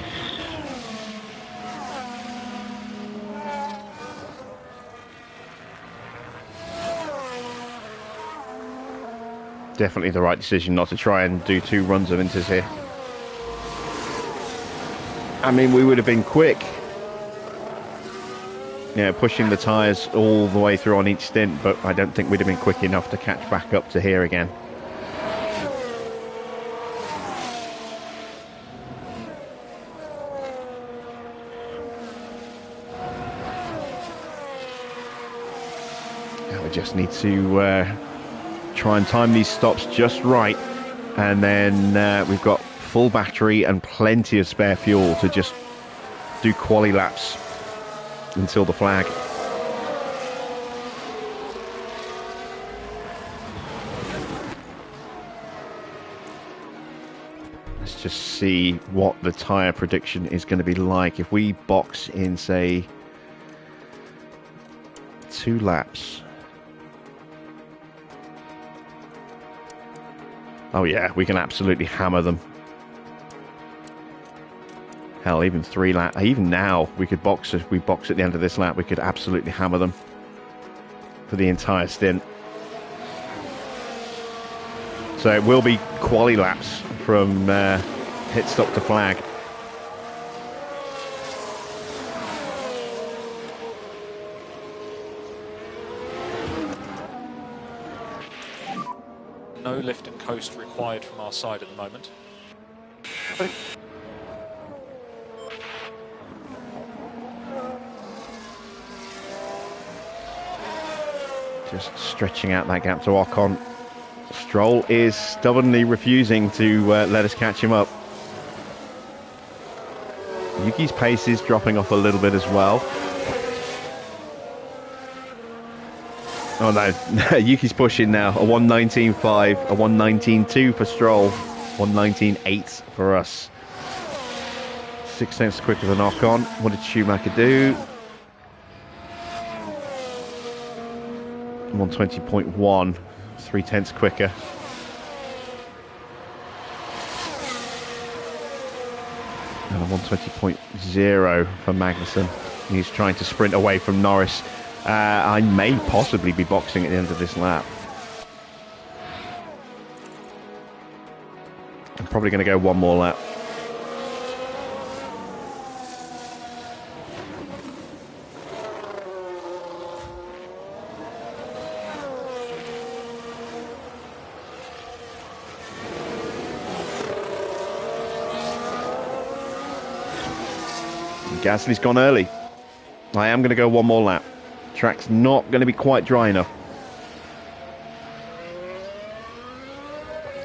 Definitely the right decision not to try and do 2 runs of inters here. I mean, we would have been quick, you know, pushing the tyres all the way through on each stint, but I don't think we'd have been quick enough to catch back up to here again. Now we just need to try and time these stops just right, and then we've got full battery and plenty of spare fuel to just do quali laps until the flag. Let's just see what the tyre prediction is going to be like. If we box in, say, 2 laps. Oh yeah, we can absolutely hammer them. Hell, even 3 laps. Even now, we could box. If we box at the end of this lap, we could absolutely hammer them for the entire stint. So it will be quali laps from pit stop to flag. No lift and coast required from our side at the moment. Just stretching out that gap to Ocon. Stroll is stubbornly refusing to let us catch him up. Yuki's pace is dropping off a little bit as well. Oh no, Yuki's pushing now. A 1:19.5, a 1:19.2 for Stroll, 1:19.8 for us. 6 tenths quicker than Ocon. What did Schumacher do? 1:20.1 3/10 quicker. And a 120.0 for Magnussen. He's trying to sprint away from Norris. I may possibly be boxing at the end of this lap. I'm probably going to go one more lap. Gasly's gone early. I am going to go one more lap. Track's not going to be quite dry enough.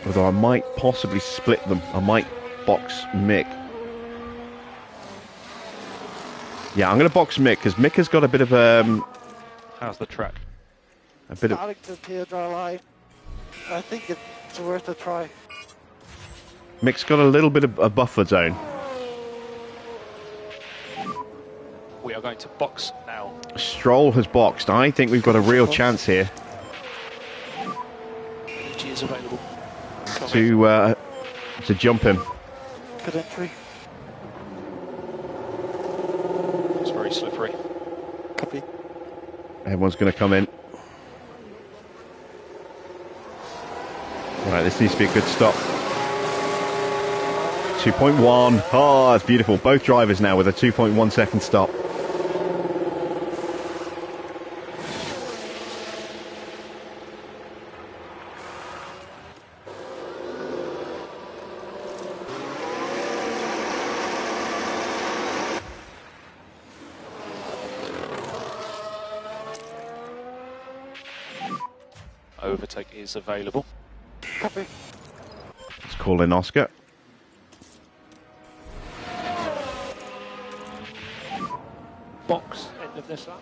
Although I might possibly split them. I might box Mick. Yeah, I'm going to box Mick because Mick has got a bit of How's the track? a bit of. Starting to appear dry line. I think it's worth a try. Mick's got a little bit of a buffer zone. We are going to box now. Stroll has boxed. I think we've got a real chance here Energy is available. to jump him. Good entry. It's very slippery. Copy. Everyone's going to come in. Right, this needs to be a good stop. 2.1. Oh, that's beautiful. Both drivers now with a 2.1 second stop. Overtake is available. Copy. Let's call in Oscar. Box. End of this lap.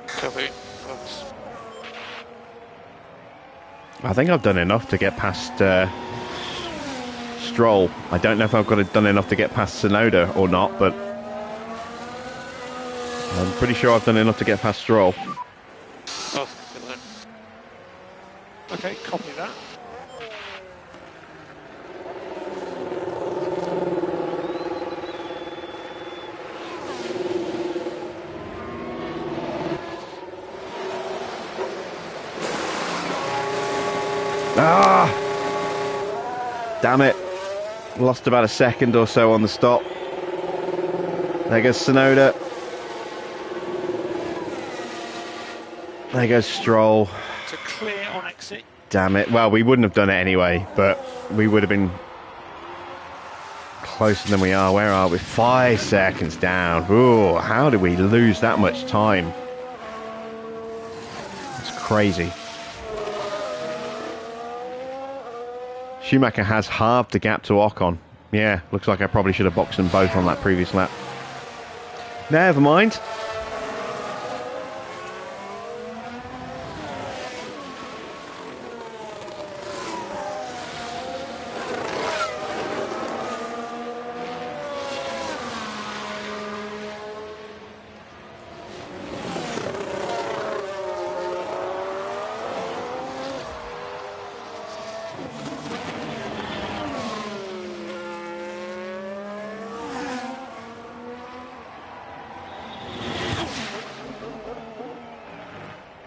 Copy. Box. I think I've done enough to get past Stroll. I don't know if I've done enough to get past Tsunoda or not, but I'm pretty sure I've done enough to get past Stroll. Oh, good line. Okay, copy that. Ah! Damn it. Lost about a second or so on the stop. There goes Tsunoda. There goes Stroll. To clear on exit. Damn it. Well, we wouldn't have done it anyway, but we would have been closer than we are. Where are we? 5 seconds down. Ooh, how did we lose that much time? It's crazy. Schumacher has halved the gap to Ocon. Yeah, looks like I probably should have boxed them both on that previous lap. Never mind.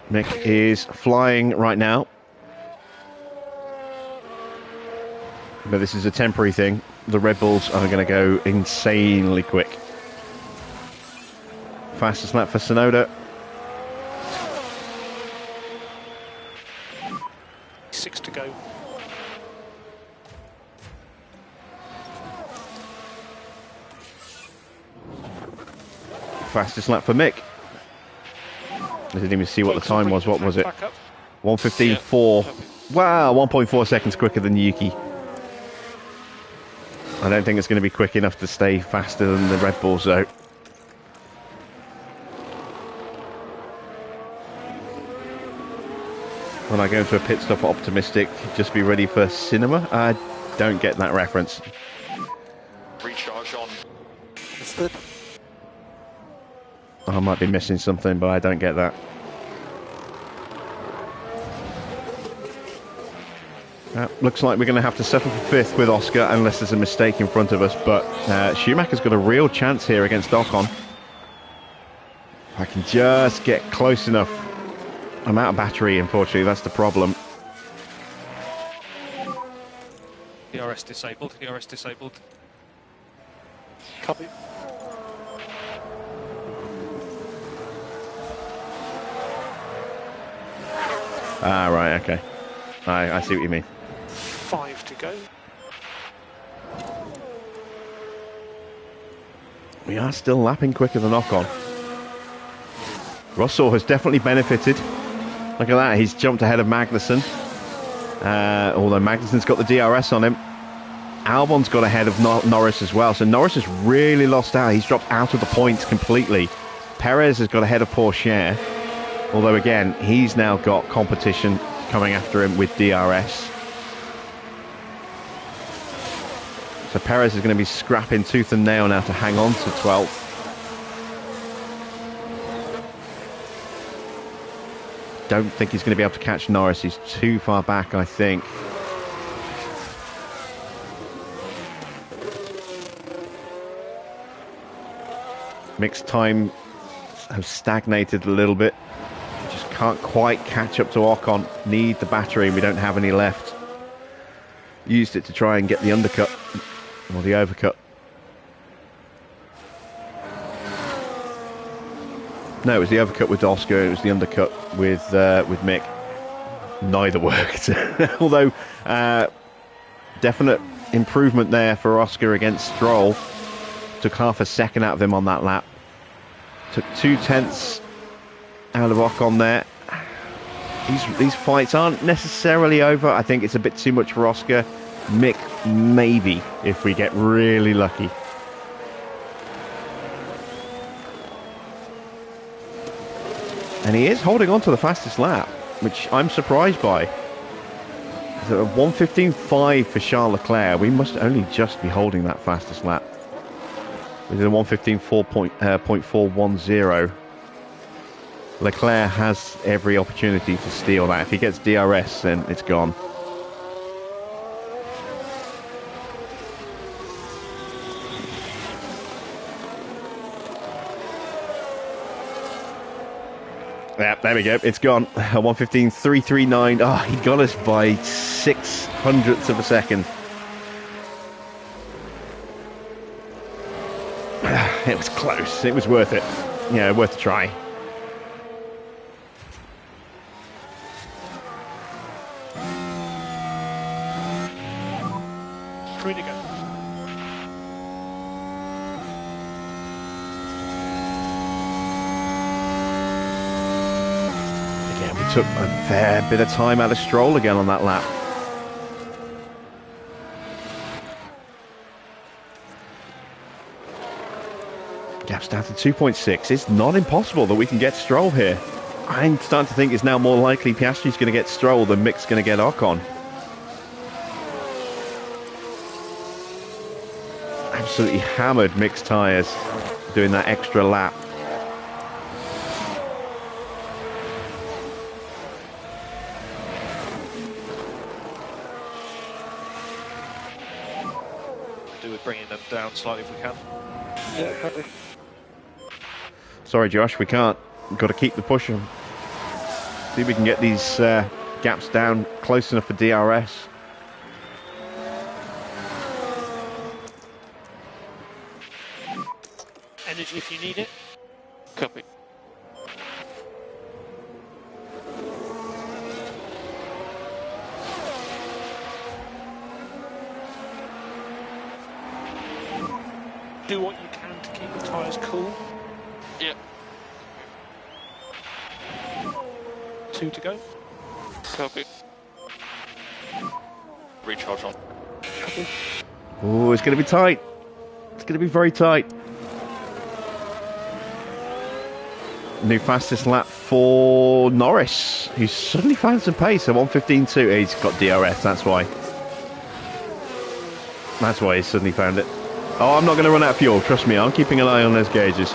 Mick is flying right now. But this is a temporary thing. The Red Bulls are going to go insanely quick. Fastest lap for Tsunoda. 6 to go. Fastest lap for Mick. I didn't even see what the time was. What was it? 1:15.4. Wow, 1.4 seconds quicker than Yuki. I don't think it's going to be quick enough to stay faster than the Red Bulls, though. When I go into a pit stop optimistic, just be ready for cinema. I don't get that reference. Recharge on. Understood. I might be missing something, but I don't get that. Looks like we're going to have to settle for 5th with Oscar unless there's a mistake in front of us, but Schumacher's got a real chance here against Ocon. If I can just get close enough. I'm out of battery, unfortunately, that's the problem. DRS disabled, DRS disabled. Copy. Ah, right, okay. I see what you mean. 5 to go. We are still lapping quicker than Ocon. Russell has definitely benefited. Look at that, he's jumped ahead of Magnussen. Although Magnussen's got the DRS on him. Albon's got ahead of Norris as well. So Norris has really lost out. He's dropped out of the points completely. Perez has got ahead of Pourchaire. Although again, he's now got competition coming after him with DRS. So Perez is going to be scrapping tooth and nail now to hang on to 12th. Don't think he's going to be able to catch Norris. He's too far back, I think. Mixed time has stagnated a little bit. Just can't quite catch up to Ocon. Need the battery. We don't have any left. Used it to try and get the undercut or the overcut. No, it was the overcut with Oscar. It was the undercut with Mick. Neither worked. Although definite improvement there for Oscar against Stroll. Took half a second out of him on that lap. Took 2/10 out of Ocon there. These fights aren't necessarily over. I think it's a bit too much for Oscar. Mick, maybe, if we get really lucky. And he is holding on to the fastest lap, which I'm surprised by. So a 1:15.5 for Charles Leclerc. We must only just be holding that fastest lap. We did a 1:15.410. Leclerc has every opportunity to steal that. If he gets DRS, then it's gone. Yeah, there we go. It's gone. 1:15.339. Oh, he got us by 0.06 of a second. It was close. It was worth it. Yeah, worth a try. Three to go. Again, we took a fair bit of time out of Stroll again on that lap. Gap's down to 2.6. It's not impossible that we can get Stroll here. I'm starting to think it's now more likely Piastri's going to get Stroll than Mick's going to get Ocon. Absolutely hammered Mick's tyres doing that extra lap. Do with bringing them down slightly if we can. Yeah, copy. Sorry, Josh, we can't. We've got to keep the push on. See if we can get these gaps down close enough for DRS. Energy if you need it. Copy. Do what you can to keep the tyres cool. Yeah. 2 to go. Copy. Recharge on. Copy. Oh, it's going to be tight. It's going to be very tight. New fastest lap for Norris, who's suddenly found some pace. So 1:15.2. He's got DRS, that's why. That's why he's suddenly found it. Oh, I'm not going to run out of fuel. Trust me, I'm keeping an eye on those gauges.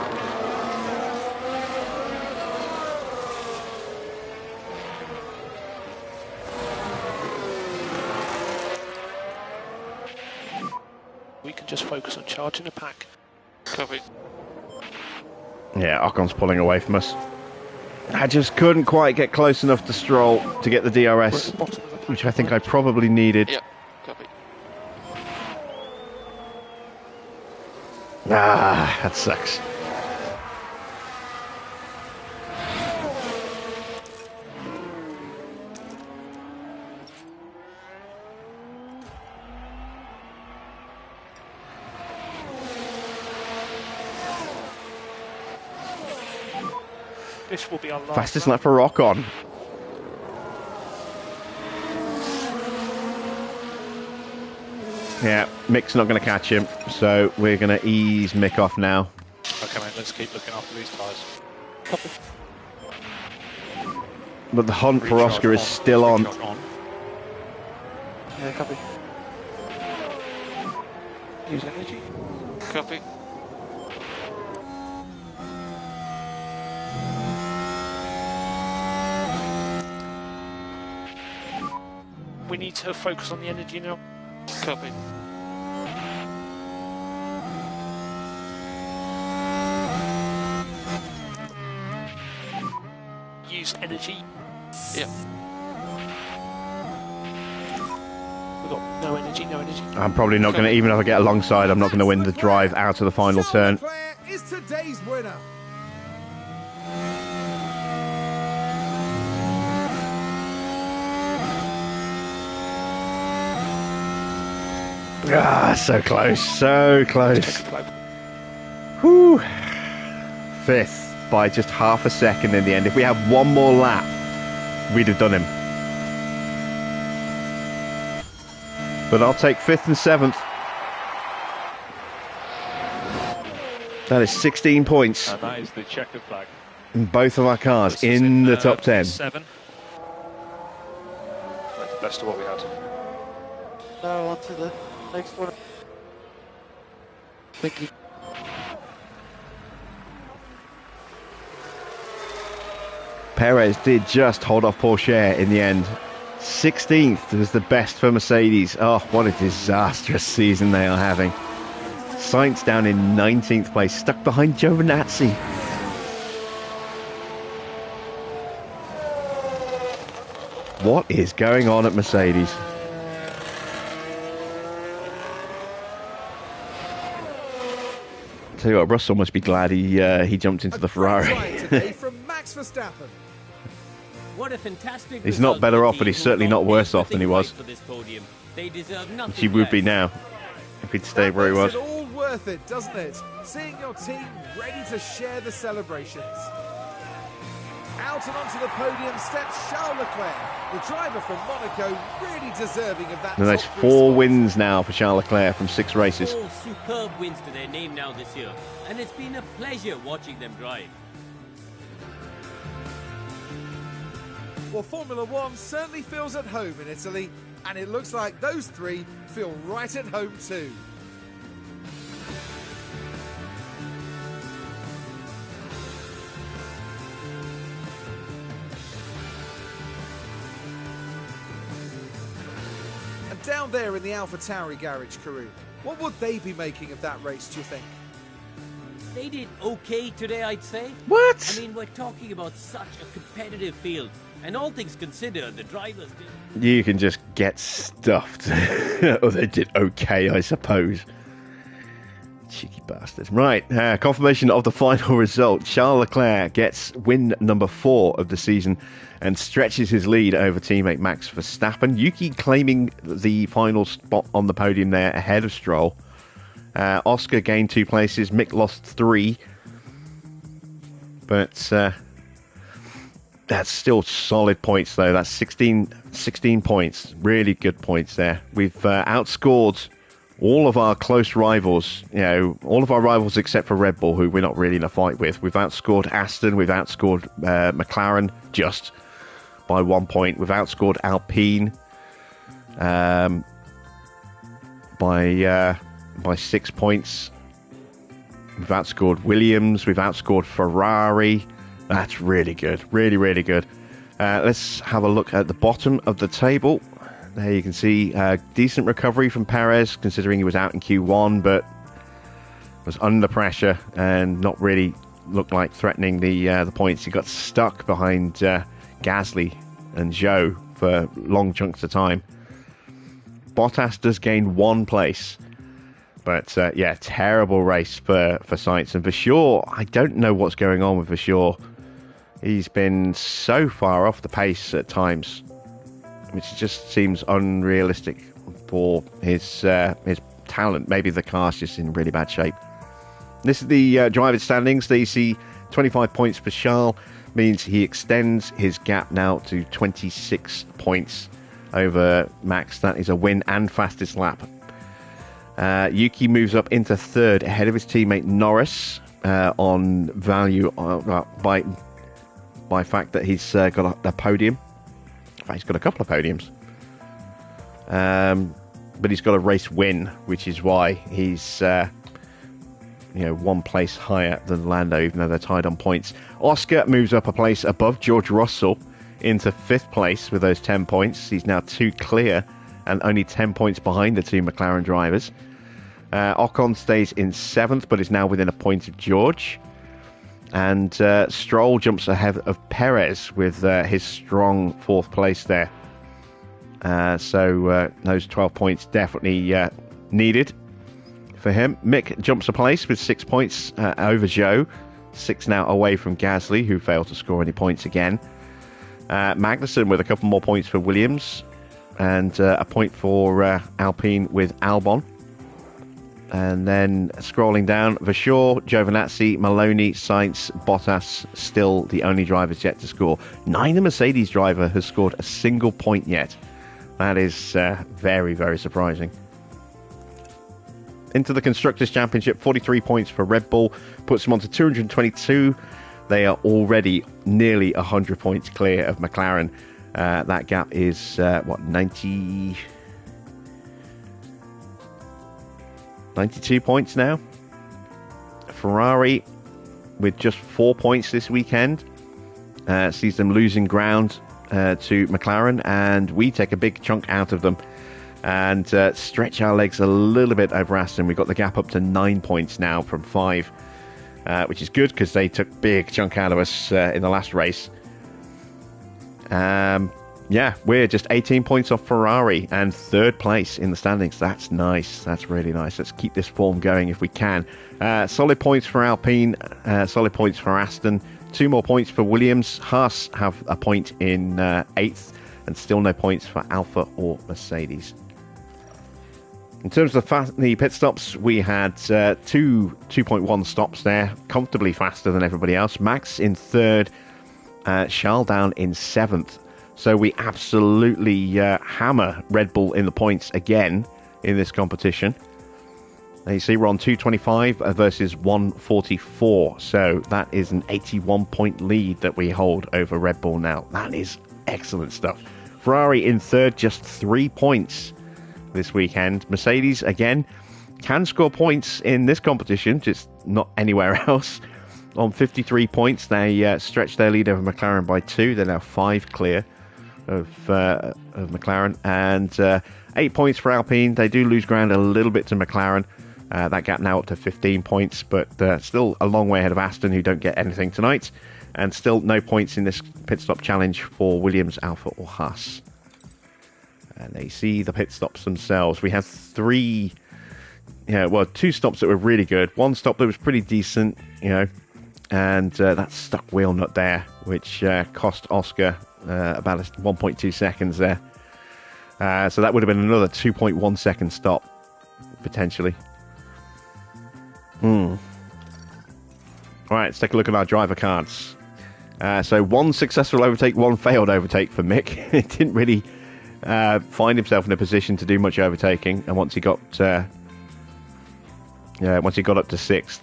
We can just focus on charging the pack. Copy. Yeah, Ocon's pulling away from us. I just couldn't quite get close enough to Stroll to get the DRS, which I think I probably needed. Yeah, copy. Ah, that sucks. This will be our last Fastest lap for Ocon. Yeah, Mick's not going to catch him, so we're going to ease Mick off now. Okay, mate, let's keep looking after these tyres. Copy. But the hunt for Oscar is still on. Yeah, copy. Use energy. Copy. We need to focus on the energy now. Copy. Use energy. Yeah. We've got no energy, no energy. I'm probably not going to, even if I get alongside, I'm not going to win the drive out of the final turn. Leclerc is today's winner. Ah, so close, so close. Whew. Fifth by just half a second in the end. If we had one more lap, we'd have done him. But I'll take fifth and seventh. That is 16 points. And that is the checkered flag. In both of our cars in the top 10. 7. That's the best of what we had. Now on to the next one. Thank you. Perez did just hold off Porsche in the end. 16th was the best for Mercedes. Oh, what a disastrous season they are having. Sainz down in 19th place, stuck behind Giovinazzi. What is going on at Mercedes? Tell you what, Russell must be glad he jumped into the Ferrari. Today from Max Verstappen. What a fantastic He's not better off, but he's certainly not worse off than he was. For this podium. They deserve nothing Which he would be less. now if he'd stayed where he was. Makes it all worth it, doesn't it? Seeing your team ready to share the celebrations. Out and onto the podium steps Charles Leclerc, the driver from Monaco, really deserving of that. And there's top three 4 spots. wins now for Charles Leclerc from 6 races. 4 superb wins to their name now this year, and it's been a pleasure watching them drive. Well, Formula One certainly feels at home in Italy, and it looks like those 3 feel right at home too. And down there in the Alpha Tauri garage, Karun, what would they be making of that race, do you think? They did okay today, I'd say. What? I mean, we're talking about such a competitive field, and all things considered, the drivers did. You can just get stuffed. Or they did okay, I suppose. Cheeky bastards. Right, confirmation of the final result. Charles Leclerc gets win number 4 of the season and stretches his lead over teammate Max Verstappen. Yuki claiming the final spot on the podium there ahead of Stroll. Oscar gained 2 places. Mick lost 3. But that's still solid points, though. That's 16 points. Really good points there. We've outscored all of our close rivals, all of our rivals except for Red Bull, who we're not really in a fight with. We've outscored Aston, we've outscored McLaren just by 1 point. We've outscored Alpine by 6 points. We've outscored Williams, we've outscored Ferrari. That's really good, really, really good. Let's have a look at the bottom of the table. there you can see decent recovery from Perez, considering he was out in Q1, but was under pressure and not really looked like threatening the points. He got stuck behind Gasly and Zhou for long chunks of time. Bottas does gain 1 place, but yeah, terrible race for Sainz. And Vasseur, I don't know what's going on with Vasseur. He's been so far off the pace at times, which just seems unrealistic for his talent. Maybe the car's just in really bad shape. This is the driver's standings. There you see 25 points for Charles, means he extends his gap now to 26 points over Max. That is a win and fastest lap. Yuki moves up into third ahead of his teammate Norris on value by fact that he's got a podium. In fact, he's got a couple of podiums. But he's got a race win, which is why he's 1 place higher than Lando, even though they're tied on points. Oscar moves up a place above George Russell into 5th place with those 10 points. He's now 2 clear and only 10 points behind the 2 McLaren drivers. Ocon stays in 7th, but is now within a point of George. And Stroll jumps ahead of Perez with his strong 4th place there. So those 12 points definitely needed for him. Mick jumps a place with 6 points over Zhou. 6 now away from Gasly, who failed to score any points again. Magnussen with a couple more points for Williams. And a point for Alpine with Albon. And then scrolling down, Vasseur, Giovinazzi, Maloney, Sainz, Bottas, still the only drivers yet to score. Neither Mercedes driver has scored a single point yet. That is very, very surprising. Into the Constructors' Championship, 43 points for Red Bull, puts them on to 222. They are already nearly 100 points clear of McLaren. That gap is, 92 points now. Ferrari, with just 4 points this weekend, sees them losing ground to McLaren, and we take a big chunk out of them and stretch our legs a little bit over Aston. We've got the gap up to 9 points now from 5, which is good because they took a big chunk out of us in the last race. Yeah, we're just 18 points off Ferrari and 3rd place in the standings. That's nice. That's really nice. Let's keep this form going if we can. Solid points for Alpine, solid points for Aston, 2 more points for Williams. Haas have a point in 8th, and still no points for Alfa or Mercedes. In terms of the pit stops, we had 2.1 stops there, comfortably faster than everybody else. Max in 3rd, Charles down in 7th. So we absolutely hammer Red Bull in the points again in this competition. Now you see we're on 225 versus 144. So that is an 81-point lead that we hold over Red Bull now. That is excellent stuff. Ferrari in 3rd, just 3 points this weekend. Mercedes, again, can score points in this competition, just not anywhere else. On 53 points, they stretch their lead over McLaren by 2. They're now 5 clear of McLaren, and 8 points for Alpine. They do lose ground a little bit to McLaren. That gap now up to 15 points, but still a long way ahead of Aston, who don't get anything tonight, and still no points in this pit stop challenge for Williams, Alfa or Haas. And they see the pit stops themselves. We have 2 stops that were really good, 1 stop that was pretty decent, and that stuck wheel nut there, which cost Oscar about 1.2 seconds there. So that would have been another 2.1 second stop, potentially. All right, let's take a look at our driver cards. So 1 successful overtake, 1 failed overtake for Mick. He didn't really find himself in a position to do much overtaking, and once he got up to 6th,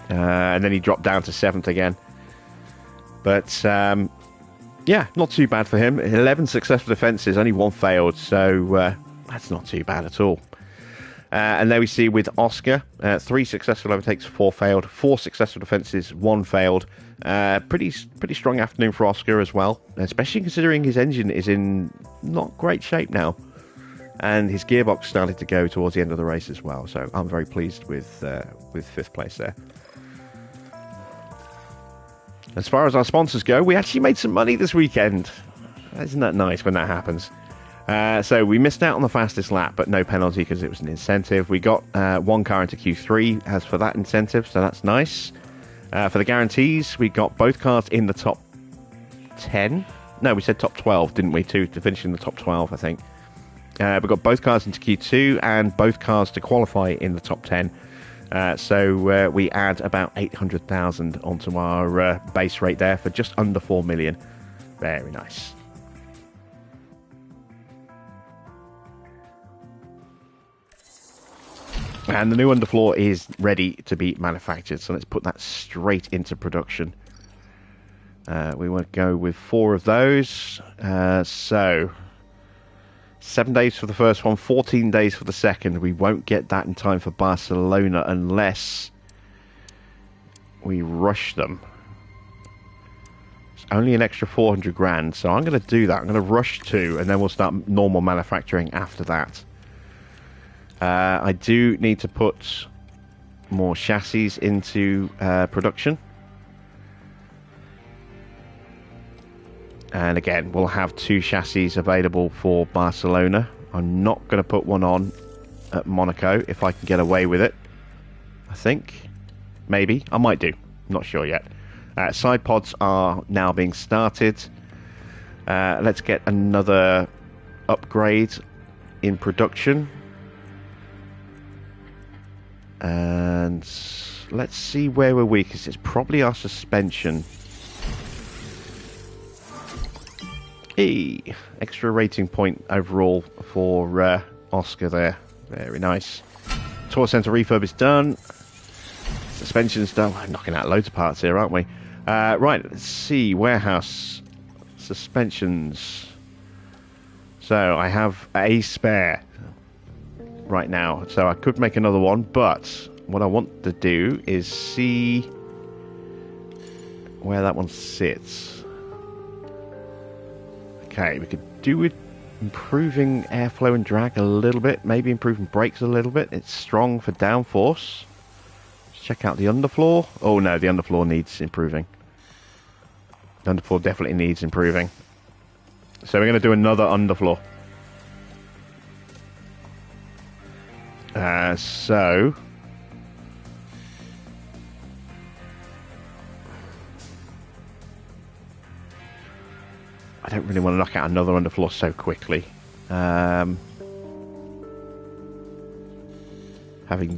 and then he dropped down to 7th again. But yeah, not too bad for him. 11 successful defences, only 1 failed, so that's not too bad at all. And there we see with Oscar, 3 successful overtakes, 4 failed, 4 successful defences, 1 failed. Pretty strong afternoon for Oscar as well, especially considering his engine is in not great shape now. And his gearbox started to go towards the end of the race as well. So I'm very pleased with 5th place there. As far as our sponsors go, we actually made some money this weekend. Isn't that nice when that happens? So we missed out on the fastest lap, but no penalty because it was an incentive. We got 1 car into Q3 as for that incentive, so that's nice. For the guarantees, we got both cars in the top 10. No, we said top 12, didn't we, to finish in the top 12, I think. We got both cars into Q2 and both cars to qualify in the top 10. So we add about 800,000 onto our base rate there for just under 4 million. Very nice. And the new underfloor is ready to be manufactured, so let's put that straight into production. We want to go with 4 of those. So 7 days for the first one, 14 days for the second. We won't get that in time for Barcelona unless we rush them. It's only an extra 400 grand, so I'm going to do that. I'm going to rush 2, and then we'll start normal manufacturing after that. I do need to put more chassis into production. And again, we'll have 2 chassis available for Barcelona. I'm not going to put one on at Monaco if I can get away with it. I think. Maybe. I might do. Not sure yet. Side pods are now being started. Let's get another upgrade in production. And let's see where we're weak, because it's probably our suspension. Hey, extra rating point overall for Oscar there. Very nice. Tour Centre refurb is done. Suspension's done. We're knocking out loads of parts here, aren't we? Right, let's see. Warehouse. Suspensions. So I have a spare right now, so I could make another one, but what I want to do is see where that one sits. Okay, we could do with improving airflow and drag a little bit, maybe improving brakes a little bit. It's strong for downforce. Let's check out the underfloor. Oh no, the underfloor needs improving. The underfloor definitely needs improving. So we're going to do another underfloor. So I don't really want to knock out another underfloor so quickly. Having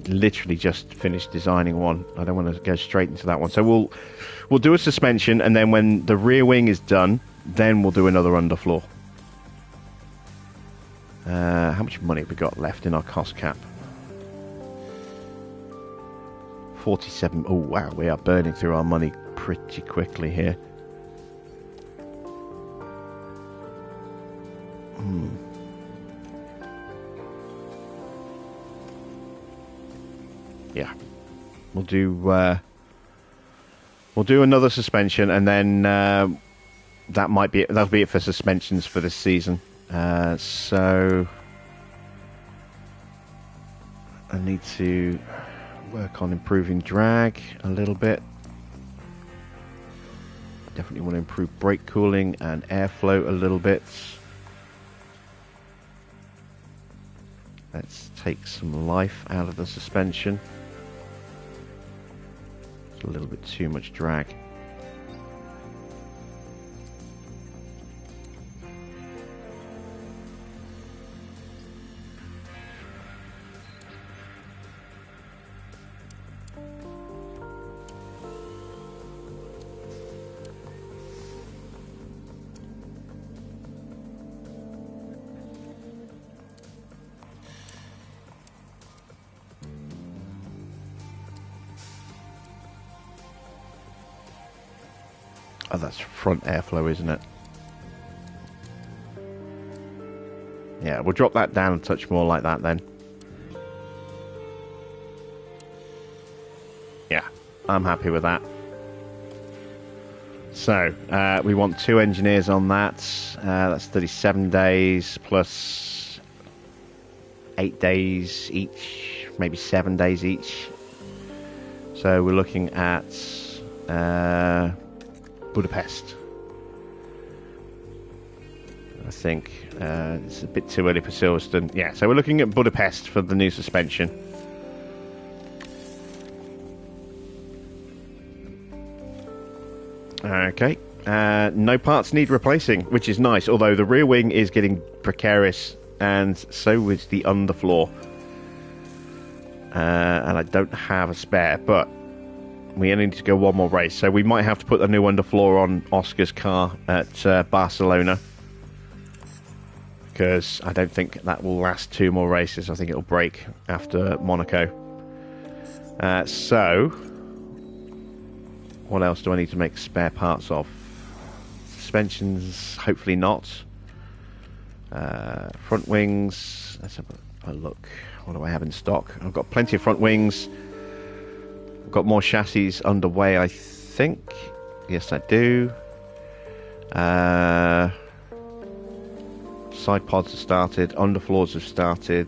literally just finished designing one, I don't want to go straight into that one. So we'll do a suspension, and then when the rear wing is done, then we'll do another underfloor. How much money have we got left in our cost cap? 47. Oh wow, we are burning through our money pretty quickly here. Yeah, we'll do another suspension, and then that'll be it for suspensions for this season. So I need to work on improving drag a little bit. Definitely want to improve brake cooling and airflow a little bit. Let's take some life out of the suspension. It's a little bit too much drag. Oh, that's front airflow, isn't it? Yeah, we'll drop that down a touch more like that then. I'm happy with that. So, we want 2 engineers on that. That's 37 days plus 8 days each, maybe 7 days each. So we're looking at Budapest. I think it's a bit too early for Silverstone. Yeah, so we're looking at Budapest for the new suspension. Okay. No parts need replacing, which is nice, although the rear wing is getting precarious, and so is the underfloor. And I don't have a spare, but we only need to go one more race, so we might have to put the new underfloor on Oscar's car at Barcelona, because I don't think that will last 2 more races. I think it'll break after Monaco. So what else do I need to make spare parts of? Suspensions, hopefully not. Front wings, let's have a look. What do I have in stock? I've got plenty of front wings. I've got more chassis underway, I think. Yes, I do. Side pods have started. Underfloors have started.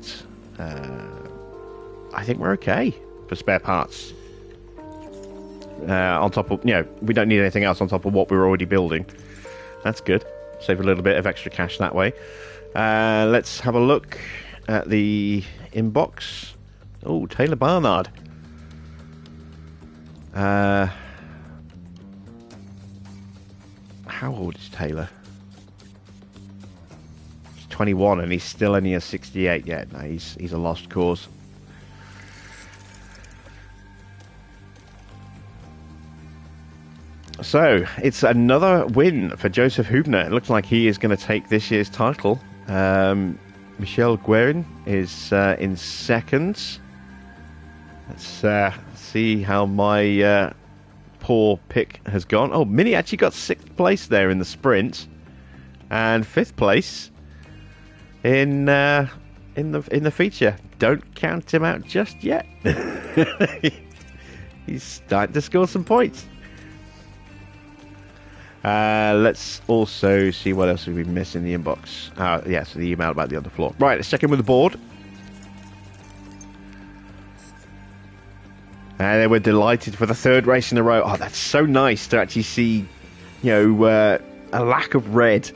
I think we're okay for spare parts. On top of, we don't need anything else on top of what we're already building. That's good. Save a little bit of extra cash that way. Let's have a look at the inbox. Oh, Taylor Barnard. How old is Taylor? He's 21 and he's still only a 68 yet. No, he's a lost cause. So, it's another win for Joseph Hubner. It looks like he is going to take this year's title. Michel Guerin is in second. Let's see how my poor pick has gone. Oh, Mini actually got 6th place there in the sprint, and 5th place in the feature. Don't count him out just yet. He's starting to score some points. Let's also see what else we missed in the inbox. Yes, the email about the underfloor. Right, let's check in with the board. And they were delighted for the 3rd race in a row. Oh, that's so nice to actually see, a lack of red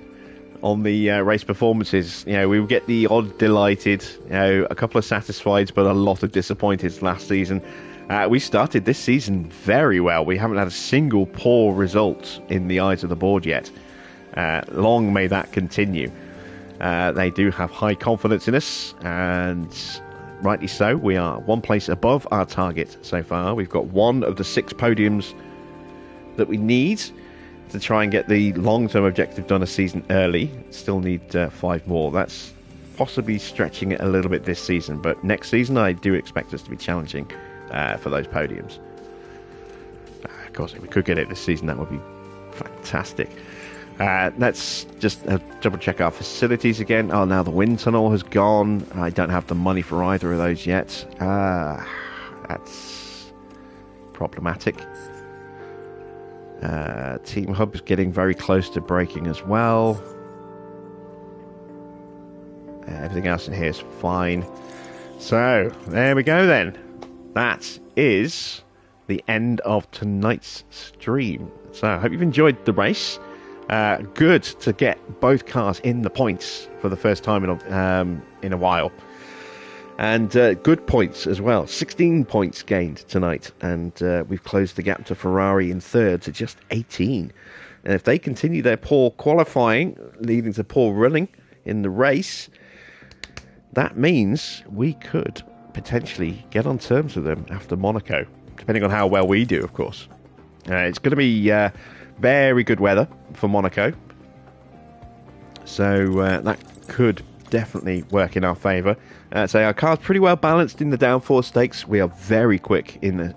on the race performances. We would get the odd delighted, a couple of satisfied, but a lot of disappointed last season. We started this season very well. We haven't had a single poor result in the eyes of the board yet. Long may that continue. They do have high confidence in us, and rightly so. We are 1 place above our target so far. We've got 1 of the 6 podiums that we need to try and get the long-term objective done a season early. Still need 5 more. That's possibly stretching it a little bit this season, but next season I do expect us to be challenging for those podiums. Of course, if we could get it this season, that would be fantastic. Let's just double check our facilities again. Oh, now the wind tunnel has gone. I don't have the money for either of those yet. That's problematic. Team Hub is getting very close to breaking as well. Everything else in here is fine. So, there we go then. That is the end of tonight's stream. So, I hope you've enjoyed the race. Good to get both cars in the points for the first time in a while. And good points as well. 16 points gained tonight. And we've closed the gap to Ferrari in 3rd to just 18. And if they continue their poor qualifying, leading to poor running in the race, that means we could potentially get on terms with them after Monaco, depending on how well we do, of course. It's going to be very good weather for Monaco, so that could definitely work in our favour. So our car's pretty well balanced in the downforce stakes. We are very quick in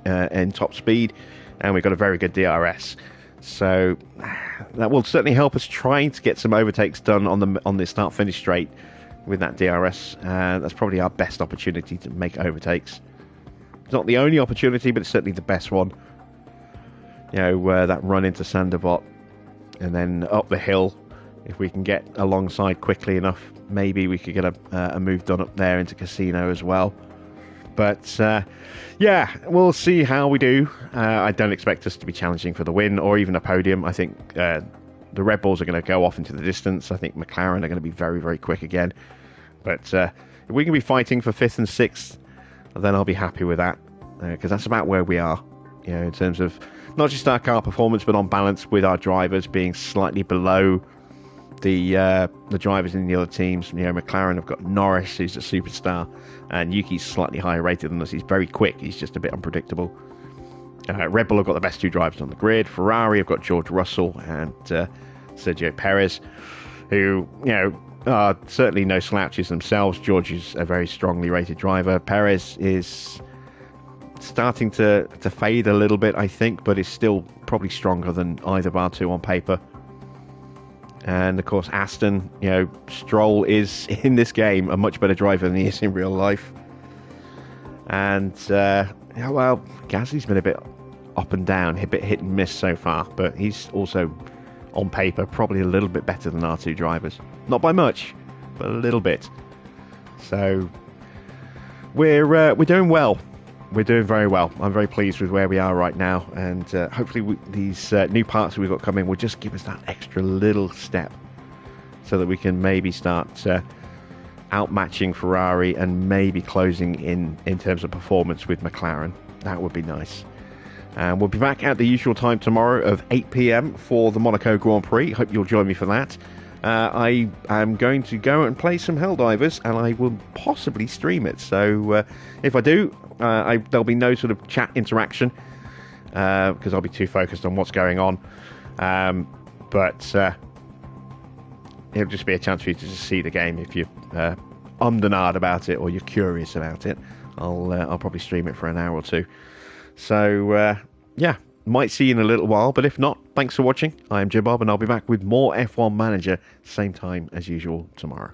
top speed, and we've got a very good DRS. So that will certainly help us trying to get some overtakes done on the start-finish straight with that DRS. That's probably our best opportunity to make overtakes. It's not the only opportunity, but it's certainly the best one. that run into Sanderbot, and then up the hill. If we can get alongside quickly enough, maybe we could get a move done up there into Casino as well. But yeah, we'll see how we do. I don't expect us to be challenging for the win or even a podium. I think the Red Bulls are going to go off into the distance. I think McLaren are going to be very, very quick again. But if we can be fighting for 5th and 6th, then I'll be happy with that, because that's about where we are, in terms of not just our car performance, but on balance with our drivers being slightly below the drivers in the other teams. McLaren have got Norris, who's a superstar, and Yuki's slightly higher rated than us. He's very quick. He's just a bit unpredictable. Red Bull have got the best 2 drivers on the grid. Ferrari have got George Russell and Sergio Perez, who are certainly no slouches themselves. George is a very strongly rated driver. Perez is starting to fade a little bit, I think, but is still probably stronger than either of our 2 on paper. And of course, Aston, Stroll is in this game a much better driver than he is in real life. And Gasly's been a bit up and down, a bit hit and miss so far, but he's also on paper probably a little bit better than our 2 drivers. Not by much, but a little bit. So we're doing well. We're doing very well. I'm very pleased with where we are right now, and hopefully these new parts that we've got coming will just give us that extra little step so that we can maybe start outmatching Ferrari and maybe closing in terms of performance with McLaren. That would be nice. And we'll be back at the usual time tomorrow of 8 p.m. for the Monaco Grand Prix. Hope you'll join me for that. I am going to go and play some Helldivers, and I will possibly stream it. So if I do, there'll be no sort of chat interaction because I'll be too focused on what's going on. But it'll just be a chance for you to just see the game if you're ummed about it or you're curious about it. I'll probably stream it for an hour or 2. So yeah, might see you in a little while, but if not, thanks for watching. I am Jim Bob, and I'll be back with more F1 Manager same time as usual tomorrow.